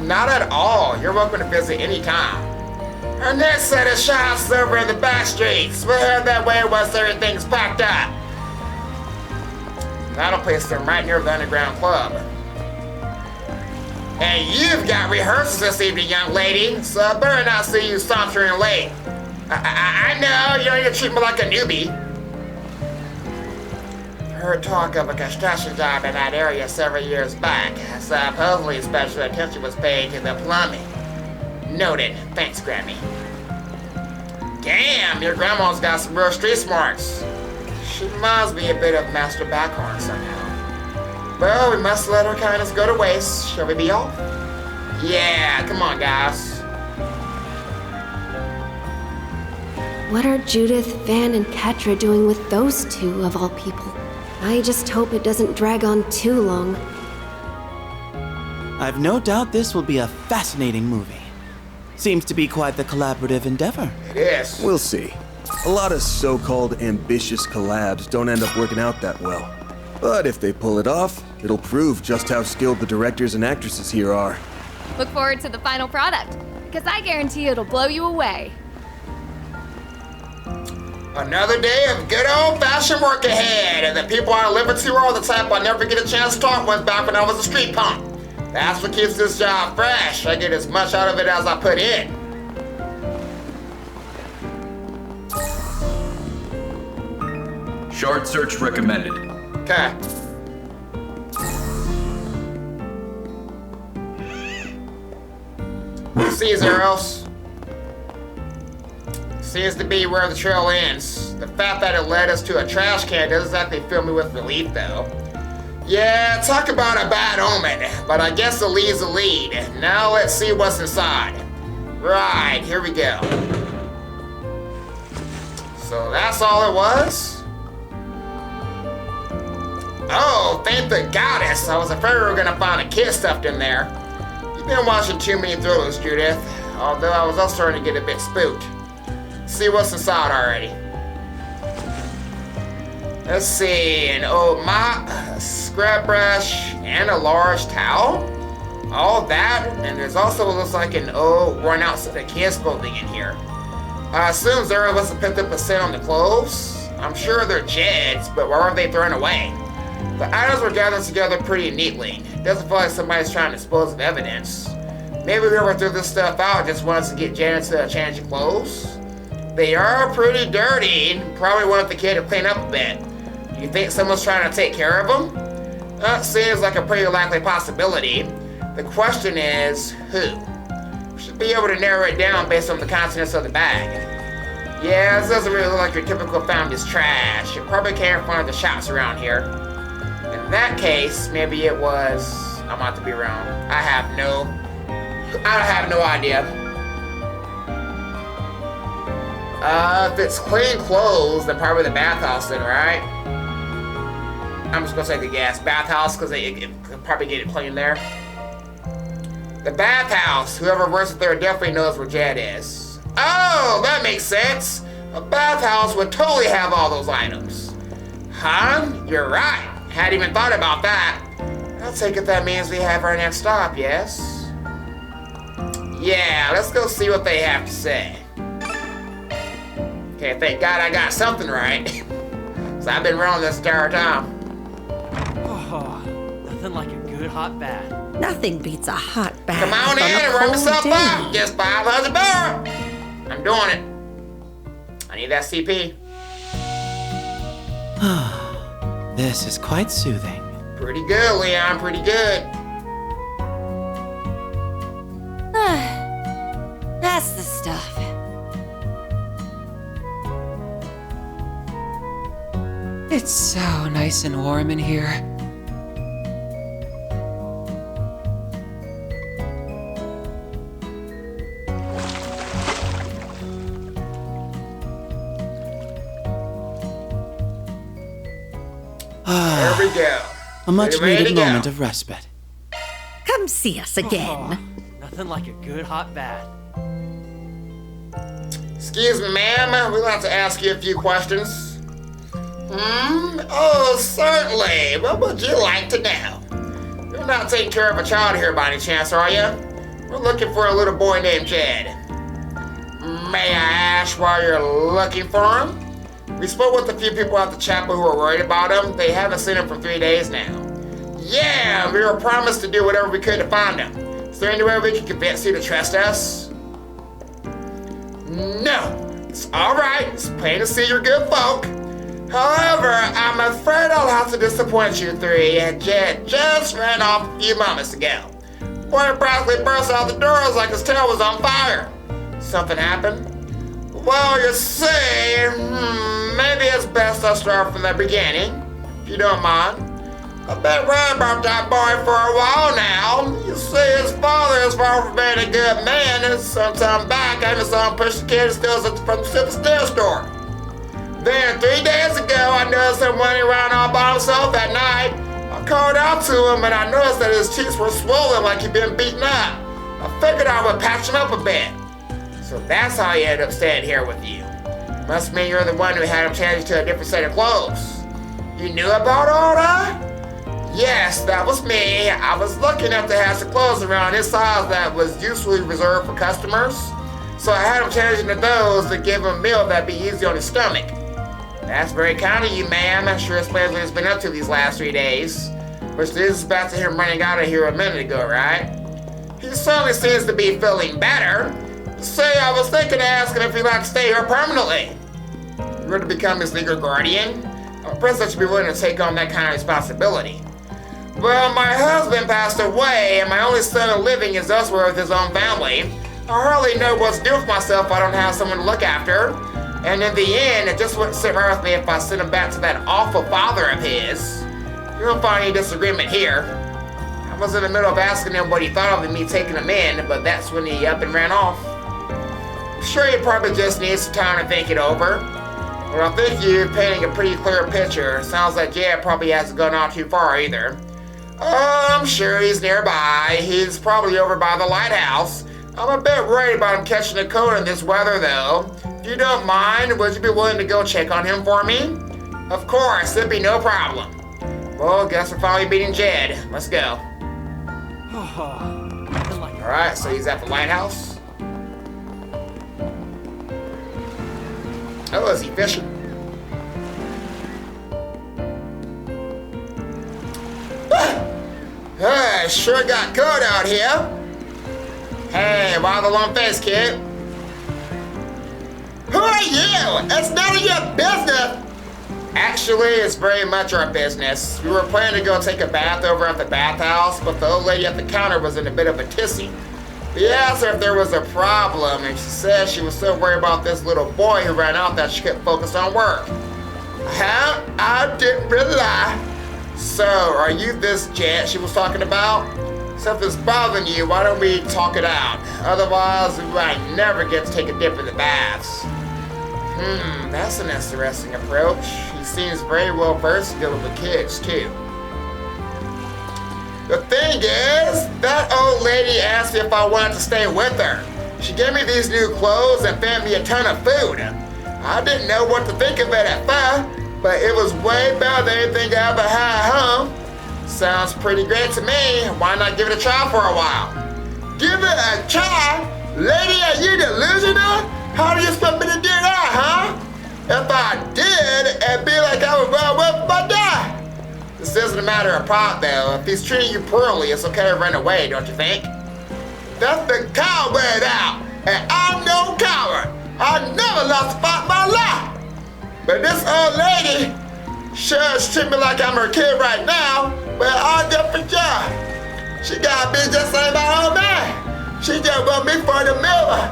Not at all. You're welcome to visit anytime. Our next set of shots is over in the back streets. We'll head that way once everything's packed up. That'll place them right near the underground club. And you've got rehearsals this evening, young lady, so I better not see you sauntering late. I know, you don't need to treat me like a newbie. Heard talk of a construction job in that area several years back. Supposedly special attention was paid to the plumbing. Noted. Thanks, Grammy. Damn, your grandma's got some real street smarts. She reminds me a bit of Master Backhorn somehow. Well, we must let our kindness go to waste. Shall we be off? Yeah, come on, guys. What are Judith, Van, and Katra doing with those two, of all people? I just hope it doesn't drag on too long. I've no doubt this will be a fascinating movie. Seems to be quite the collaborative endeavor. It is. We'll see. A lot of so-called ambitious collabs don't end up working out that well. But if they pull it off, it'll prove just how skilled the directors and actresses here are. Look forward to the final product, because I guarantee it'll blow you away. Another day of good old-fashioned work ahead, and the people I deliver to are the type I never get a chance to talk with back when I was a street punk. That's what keeps this job fresh. I get as much out of it as I put in. Short search recommended. Okay. See, Zeros. Seems to be where the trail ends. The fact that it led us to a trash can doesn't exactly fill me with relief, though. Yeah, talk about a bad omen, but I guess the lead's a lead. Now let's see what's inside. Right, here we go. So that's all it was? Oh, thank the goddess. I was afraid we were gonna find a kid stuffed in there. You've been watching too many thrillers, Judith. Although I was also starting to get a bit spooked. See what's inside already. Let's see, an old mop, a scrub brush, and a large towel. All that, and there's also what looks like an old worn out set of kids' clothing in here. I assume Zara must have picked up a scent on the clothes. I'm sure they're Jed's, but why weren't they thrown away? The items were gathered together pretty neatly. It doesn't feel like somebody's trying to dispose of evidence. Maybe whoever threw this stuff out just wants to get Janet to change the clothes. They are pretty dirty, and probably wanted the kid to clean up a bit. You think someone's trying to take care of them? That seems like a pretty likely possibility. The question is, who? We should be able to narrow it down based on the contents of the bag. Yeah, this doesn't really look like your typical family's trash. It probably came from one of the shops around here. In that case, maybe it was... I'm about to be wrong. I have no idea. If it's clean clothes, then probably the bathhouse then, right? I'm just gonna say the gas bathhouse because it can probably get it clean there. The bathhouse. Whoever works there definitely knows where Jed is. Oh, that makes sense. A bathhouse would totally have all those items. Huh? You're right. Hadn't even thought about that. I'll take it that means we have our next stop, yes? Yeah, let's go see what they have to say. Okay, thank God I got something right. So I've been wrong this entire time. Oh, nothing like a good hot bath. Nothing beats a hot bath. Come on in and warm yourself up. Just 500 bar. I'm doing it. I need that CP. This is quite soothing. Pretty good, Leon. Pretty good. That's the stuff. It's so nice and warm in here. There we go. A much Ready to needed go. moment of respite. Come see us again. Nothing like a good hot bath. Excuse me, ma'am. We'd like to ask you a few questions. Oh, certainly. What would you like to know? You're not taking care of a child here by any chance, are you? We're looking for a little boy named Jed. May I ask why you're looking for him? We spoke with a few people at the chapel who were worried about him. They haven't seen him for 3 days now. Yeah, we were promised to do whatever we could to find him. Is there any way we can convince you to trust us? No. It's alright. It's plain to see you're good folk. However, I'm afraid I'll have to disappoint you three. Jed just ran off a few moments ago. Boy practically burst out the doors like his tail was on fire. Something happened? Well, you see, maybe it's best I start from the beginning, if you don't mind. I've been worried about that boy for a while now. You see, his father is far from being a good man, and sometime back I even saw him push the kid from the steel store. Then 3 days ago, I noticed him running around all by himself at night. I called out to him, and I noticed that his cheeks were swollen like he'd been beaten up. I figured I would patch him up a bit. So that's how he ended up staying here with you. Must mean you're the one who had him changed to a different set of clothes. You knew about all that? Yes, that was me. I was lucky enough to have some clothes around his size that was usually reserved for customers. So I had him change into those to give him a meal that'd be easy on his stomach. That's very kind of you, ma'am. I'm sure explains what he's been up to these last 3 days. Which is back to him running out of here a minute ago, right? He certainly seems to be feeling better. Say, I was thinking of asking if he'd like to stay here permanently. You're to become his legal guardian? A princess should be willing to take on that kind of responsibility. Well, my husband passed away, and my only son living is elsewhere with his own family. I hardly know what to do with myself if I don't have someone to look after. And in the end, it just wouldn't sit right with me if I sent him back to that awful father of his. You won't find any disagreement here. I was in the middle of asking him what he thought of me taking him in, but that's when he up and ran off. Sure, he probably just needs some time to think it over. But I think you're painting a pretty clear picture. Sounds like Jed probably hasn't gone out too far either. Oh, I'm sure he's nearby. He's probably over by the lighthouse. I'm a bit worried about him catching a cold in this weather, though. If you don't mind, would you be willing to go check on him for me? Of course, it'd be no problem. Well, guess we're finally beating Jed. Let's go. Alright, so he's at the lighthouse. Oh, is he fishing? Sure got cold out here. Hey, why the long face, kid? Who are you? It's none of your business. Actually, it's very much our business. We were planning to go take a bath over at the bathhouse, but the old lady at the counter was in a bit of a tizzy. We asked her if there was a problem, and she said she was so worried about this little boy who ran out that she couldn't focus on work. Huh? I didn't really lie. So, are you this Jet she was talking about? Something's bothering you, why don't we talk it out? Otherwise, we might never get to take a dip in the baths. That's an interesting approach. He seems very well versed in dealing with kids, too. The thing is, that old lady asked me if I wanted to stay with her. She gave me these new clothes and fed me a ton of food. I didn't know what to think of it at first, but it was way better than anything I ever had at home. Sounds pretty great to me. Why not give it a try for a while? Give it a try? Lady, are you delusional? How do you expect me to do that, huh? If I did, it'd be like I was well with my dad. This isn't a matter of pride, though. If he's treating you poorly, it's okay to run away, don't you think? That's the coward out, and I'm no coward. I never lost a fight in my life. But this old lady sure treats me like I'm her kid right now, but I'll get for sure. She gotta be just like my old man. She just want me for the mirror.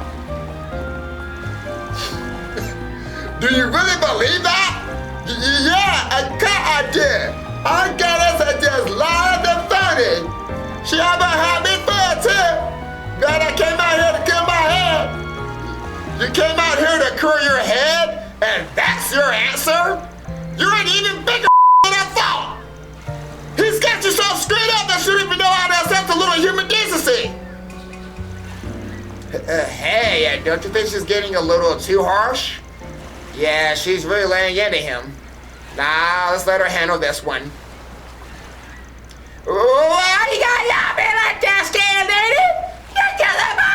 Do you really believe that? Yeah, I did. I got us at just live and funny. She ever had me for too. Glad I came out here to kill my head. You came out here to cure your head, and that's your answer? You're an even bigger than I thought. He's got you so screwed up that you don't even know how to accept a little human decency. Hey, don't you think she's getting a little too harsh? Yeah, she's really laying into him. Nah, let's let her handle this one. Why you gotta yell me like that, scared lady? You're killing my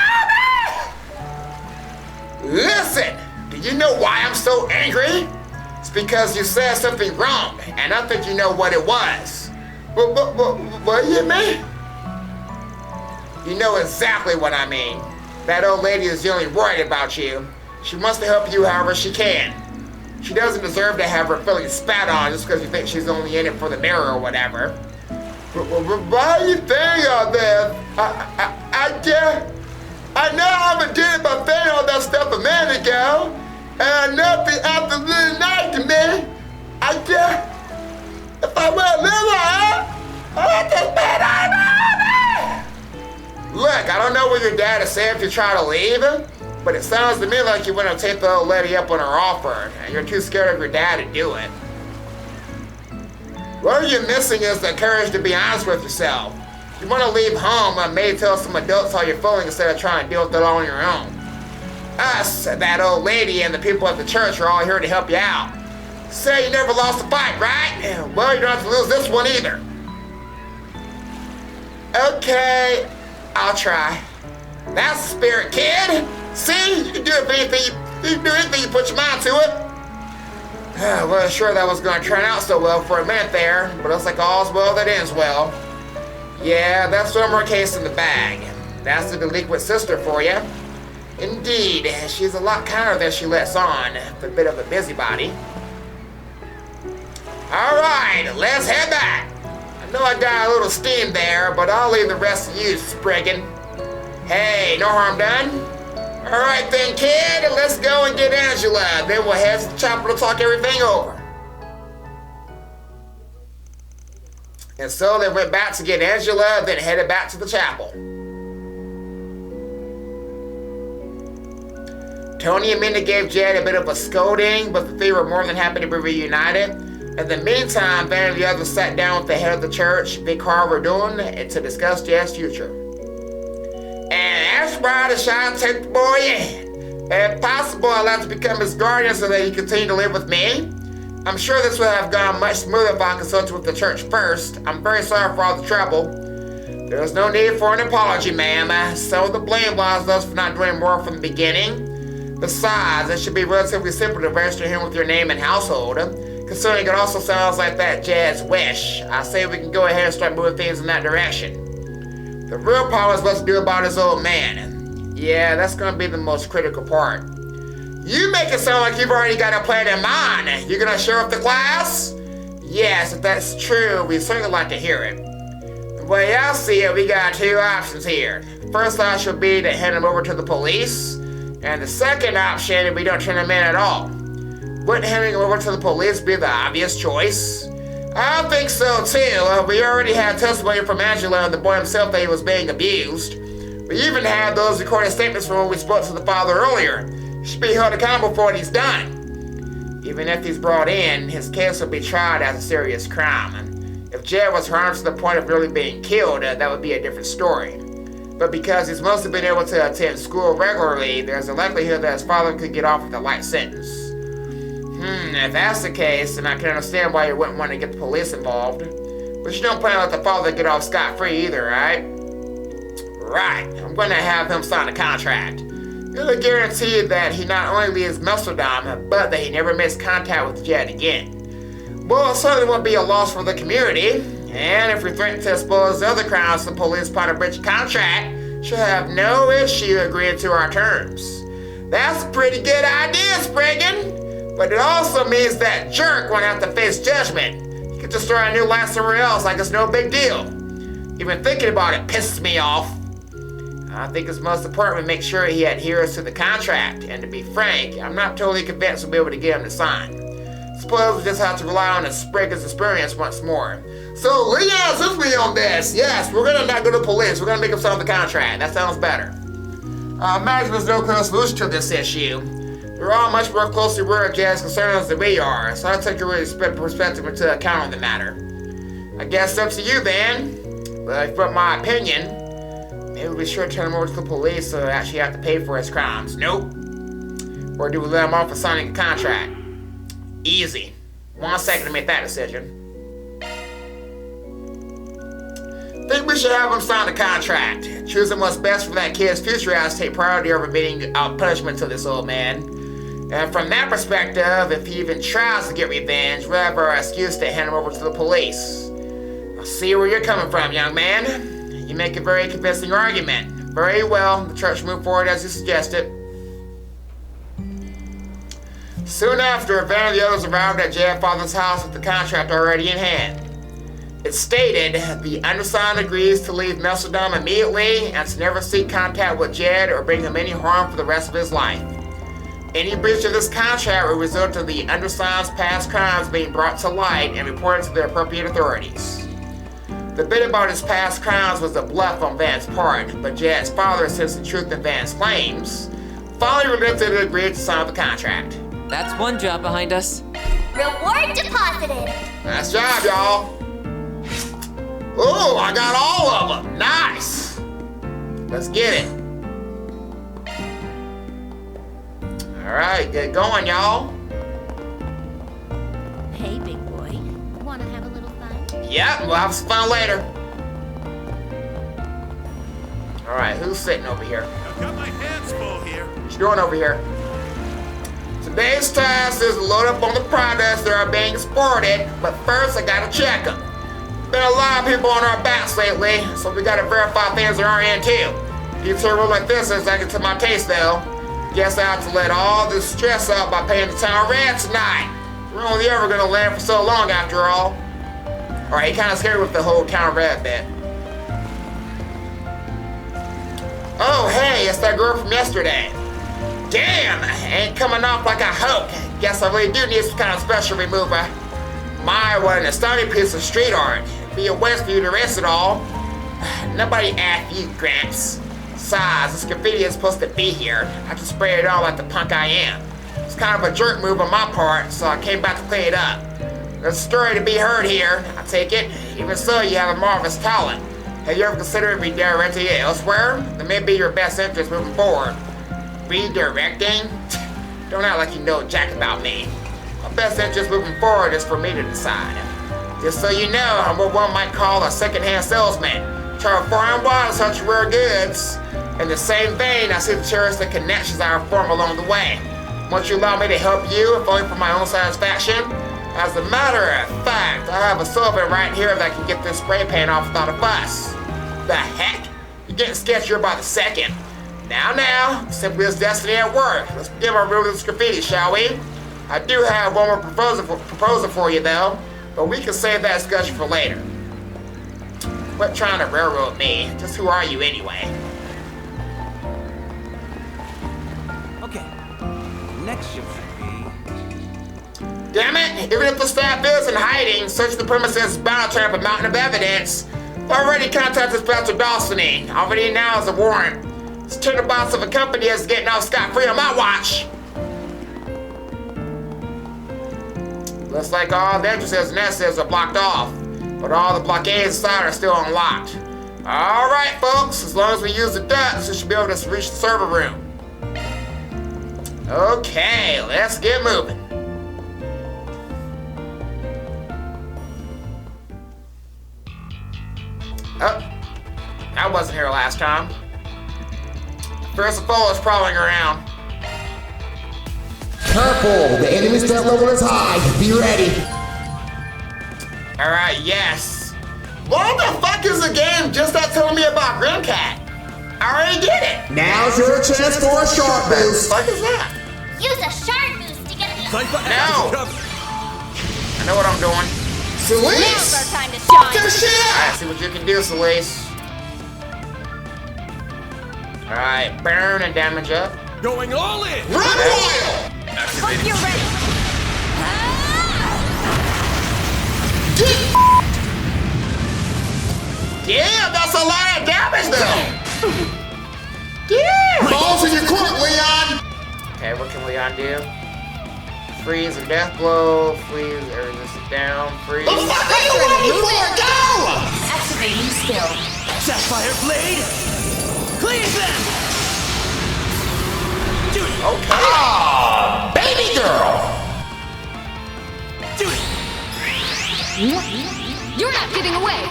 Listen, do you know why I'm so angry? It's because you said something wrong, and I think you know what it was. What do you mean? You know exactly what I mean. That old lady is only worried about you. She wants to help you however she can. She doesn't deserve to have her feelings spat on just because you think she's only in it for the mirror or whatever. Why do you think all this? I know I haven't did it by saying all that stuff a minute ago, and I know it's absolutely nice to me. If I were a little I just made Look, I don't know what your dad is saying if you try to leave, but it sounds to me like you want to take the old lady up on her offer, and you're too scared of your dad to do it. What you're missing is the courage to be honest with yourself. You want to leave home and maybe tell some adults how you're feeling instead of trying to deal with it all on your own. Us, that old lady, and the people at the church are all here to help you out. Say you never lost a fight, right? Well, you don't have to lose this one either. Okay, I'll try. That's the spirit, kid. See, you can do anything. You can do anything you put your mind to it. Well, sure that was going to turn out so well for a minute there, but it's like all's well that ends well. Yeah, that's one more case in the bag. That's the delinquent sister for you. Indeed, she's a lot kinder than she lets on. A bit of a busybody. All right, let's head back. I know I got a little steam there, but I'll leave the rest of you sprigging. Hey, no harm done. All right then, kid, let's go and get Angela. Then we'll head to the chopper to talk everything over. And so they went back to get Angela, then headed back to the chapel. Tony and Minda gave Jed a bit of a scolding, but the three were more than happy to be reunited. In the meantime, Van and the others sat down with the head of the church, Vic Carver Doon, to discuss Jed's future. And that's why I decided to take the boy in. If possible, I'd like to become his guardian so that he can continue to live with me. I'm sure this would have gone much smoother if I consulted with the church first. I'm very sorry for all the trouble. There's no need for an apology, ma'am. Some of the blame lies with us for not doing more from the beginning. Besides, it should be relatively simple to register him with your name and household. Considering it also sounds like that Jed's wish, I say we can go ahead and start moving things in that direction. The real problem is what to do about his old man. Yeah, that's going to be the most critical part. You make it sound like you've already got a plan in mind. You going to show up the class? Yes, if that's true, we'd certainly like to hear it. The way I see it, we got two options here. The first option would be to hand him over to the police, and the second option is we don't turn him in at all. Wouldn't handing him over to the police be the obvious choice? I think so too. We already had testimony from Angela and the boy himself that he was being abused. We even had those recorded statements from when we spoke to the father earlier. He should be held accountable for what he's done. Even if he's brought in, his case will be tried as a serious crime. If Jed was harmed to the point of really being killed, that would be a different story. But because he's mostly been able to attend school regularly, there's a likelihood that his father could get off with a light sentence. If that's the case, then I can understand why you wouldn't want to get the police involved. But you don't plan to let the father get off scot-free either, right? Right, I'm going to have him sign a contract. It'll guarantee that he not only leaves Meldrum, but that he never makes contact with Jed again. Well, it certainly won't be a loss for the community. And if we threaten to expose other crimes to the police upon a breach of contract, she'll have no issue agreeing to our terms. That's a pretty good idea, Spriggan. But it also means that jerk won't have to face judgment. He could just start a new life somewhere else like it's no big deal. Even thinking about it pisses me off. I think it's most important we make sure he adheres to the contract. And to be frank, I'm not totally convinced we'll be able to get him to sign. Suppose we just have to rely on Spriggan's experience once more. So Leon's with me on this. Yes, we're gonna not go to police. We're gonna make him sign the contract. That sounds better. I imagine there's no clear solution to this issue. We're all much more closely aware of Jed's concerns than we are, so I'll take your perspective into account on the matter. I guess it's up to you then. But from my opinion, maybe we should turn him over to the police so they actually have to pay for his crimes. Nope. Or do we let him off for signing a contract? Easy. 1 second to make that decision. Think we should have him sign a contract. Choosing what's best for that kid's future has to take priority over meting out punishment to this old man. And from that perspective, if he even tries to get revenge, we'll have our excuse to hand him over to the police. I see where you're coming from, young man. You make a very convincing argument. Very well, the church moved forward as you suggested. Soon after, Van and the others arrived at Jed's father's house with the contract already in hand. It stated, the undersigned agrees to leave Meldrum immediately and to never seek contact with Jed or bring him any harm for the rest of his life. Any breach of this contract will result in the undersigned's past crimes being brought to light and reported to the appropriate authorities. The bit about his past crimes was a bluff on Van's part, but Jed's father, sensing truth in Van's claims, finally relented and agreed to sign the contract. That's one job behind us. Reward deposited. Nice job, y'all. Ooh, I got all of them. Nice. Let's get it. All right, get going, y'all. Hey, big boy. Want to have a little fun? Yep, we'll have some fun later. All right, who's sitting over here? I've got my hands full here. What you doing over here? Today's task is to load up on the products that are being exported, but first I gotta check them. Been a lot of people on our backs lately, so we gotta verify things on our end too. Detour like this is like it to my taste though. Guess I have to let all this stress out by paying the town rent tonight. We're only ever gonna land for so long after all. Alright, he kinda scared with the whole town rent bit. Oh hey, it's that girl from yesterday. Damn, ain't coming off like I hoped. Guess I really do need some kind of special remover. My, what an astounding piece of street art. Be a waste for you to erase it all. Nobody asked you, Gramps. Besides, this graffiti is supposed to be here. I just spray it all like the punk I am. It's kind of a jerk move on my part, so I came back to clean it up. There's a story to be heard here, I take it. Even so, you have a marvelous talent. Have you ever considered redirecting it elsewhere? That may be your best interest moving forward. Redirecting? Don't act like you know jack about me. My best interest moving forward is for me to decide. Just so you know, I'm what one might call a second-hand salesman. Try to foreign wide such rare goods. In the same vein, I see the cherish the connections I have formed along the way. Won't you allow me to help you, if only for my own satisfaction? As a matter of fact, I have a solvent right here that can get this spray paint off without a fuss. The heck? You're getting sketchier by the second. Now, simply as destiny at work. Let's begin our removal of this graffiti, shall we? I do have one more proposal for you, though, but we can save that discussion for later. Quit trying to railroad me. Just who are you, anyway? Okay. Next shift should be... Damn it! Even if the staff is in hiding, searching the premises is bound to turn up a mountain of evidence. Already contacted Inspector Dawsony. Already now is a warrant. This tinderbox of a company is getting off scot-free on my watch. Looks like all the entrances and exits are blocked off, but all the blockades inside are still unlocked. Alright, folks, as long as we use the ducts, we should be able to reach the server room. Okay, let's get moving. Oh, I wasn't here last time. First of all, is prowling around. Careful, the enemy's threat level is high. Be ready. Alright, yes. What the fuck is the game just not telling me about Grimcat? I already did it. Now's your chance for a shark boost. What the fuck is that? Use a shark boost to get the... No! I know what I'm doing. Now's our time to shine. Alright, see what you can do, Celeste. Alright, burn and damage up. Going all in! Run wild! Hope you're ready. Damn, that's a lot of damage though! Damn! Balls in your court, Leon! Okay, what can Leon do? Freeze and death blow, freeze or resist it down, freeze. The fuck are you waiting for? Go! Activating skill. Sapphire Blade! Cleave them! Do it! Okay. Ah, baby girl! Do it! You're not getting away.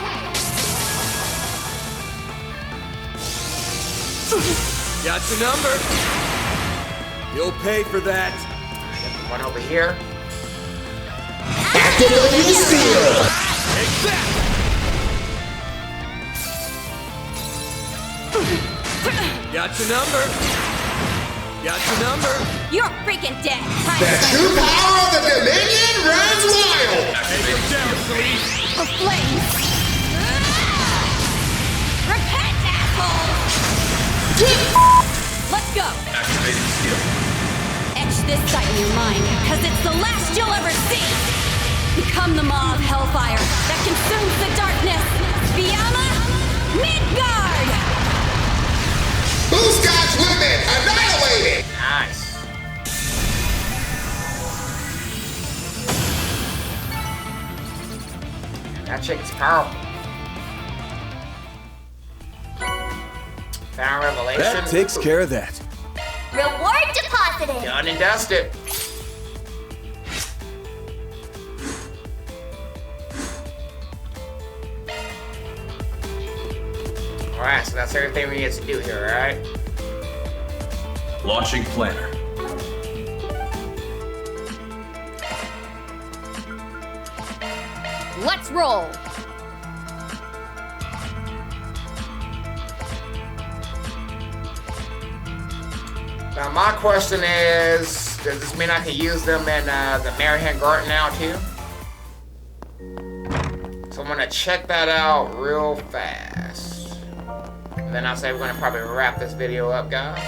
Got your number. You'll pay for that. One over here. Activating steel! Take that! Got your number. Got your number. You're freaking dead. The true power of the Dominion runs wild! Take him down, Celeste. The flames. Repent, asshole! Let's go. Activating skill. Etch this sight in your mind, because it's the last you'll ever see. Become the maw of hellfire that consumes the darkness. Biyama, Midgard! Blue Scott's limit annihilated! Nice. That chick is powerful. Found revelation. That takes care of that. Reward deposited. Done and dusted. Alright, so that's everything we need to do here, alright? Launching planner. Let's roll. Now my question is, does this mean I can use them in the Marihan Garden now too? So I'm gonna check that out real fast. And then I'll say we're gonna probably wrap this video up, guys.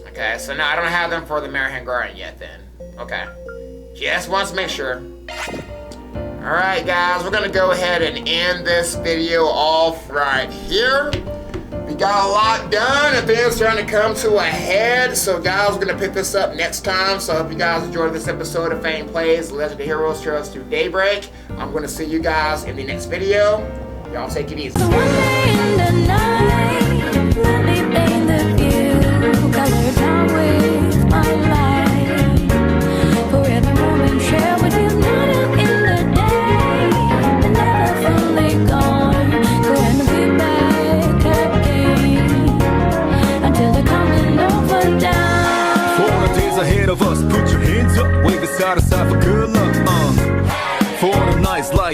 Okay, so now I don't have them for the Marihan Garden yet then. Okay. Just wants to make sure. Alright guys, we're gonna go ahead and end this video off right here. We got a lot done and things starting to come to a head. So guys, we're gonna pick this up next time. So if you guys enjoyed this episode of Fang Plays Legend of Heroes Trails through Daybreak, I'm gonna see you guys in the next video. Y'all take it easy. Of us, put your hands up, wave it side to side for good luck. For the nights like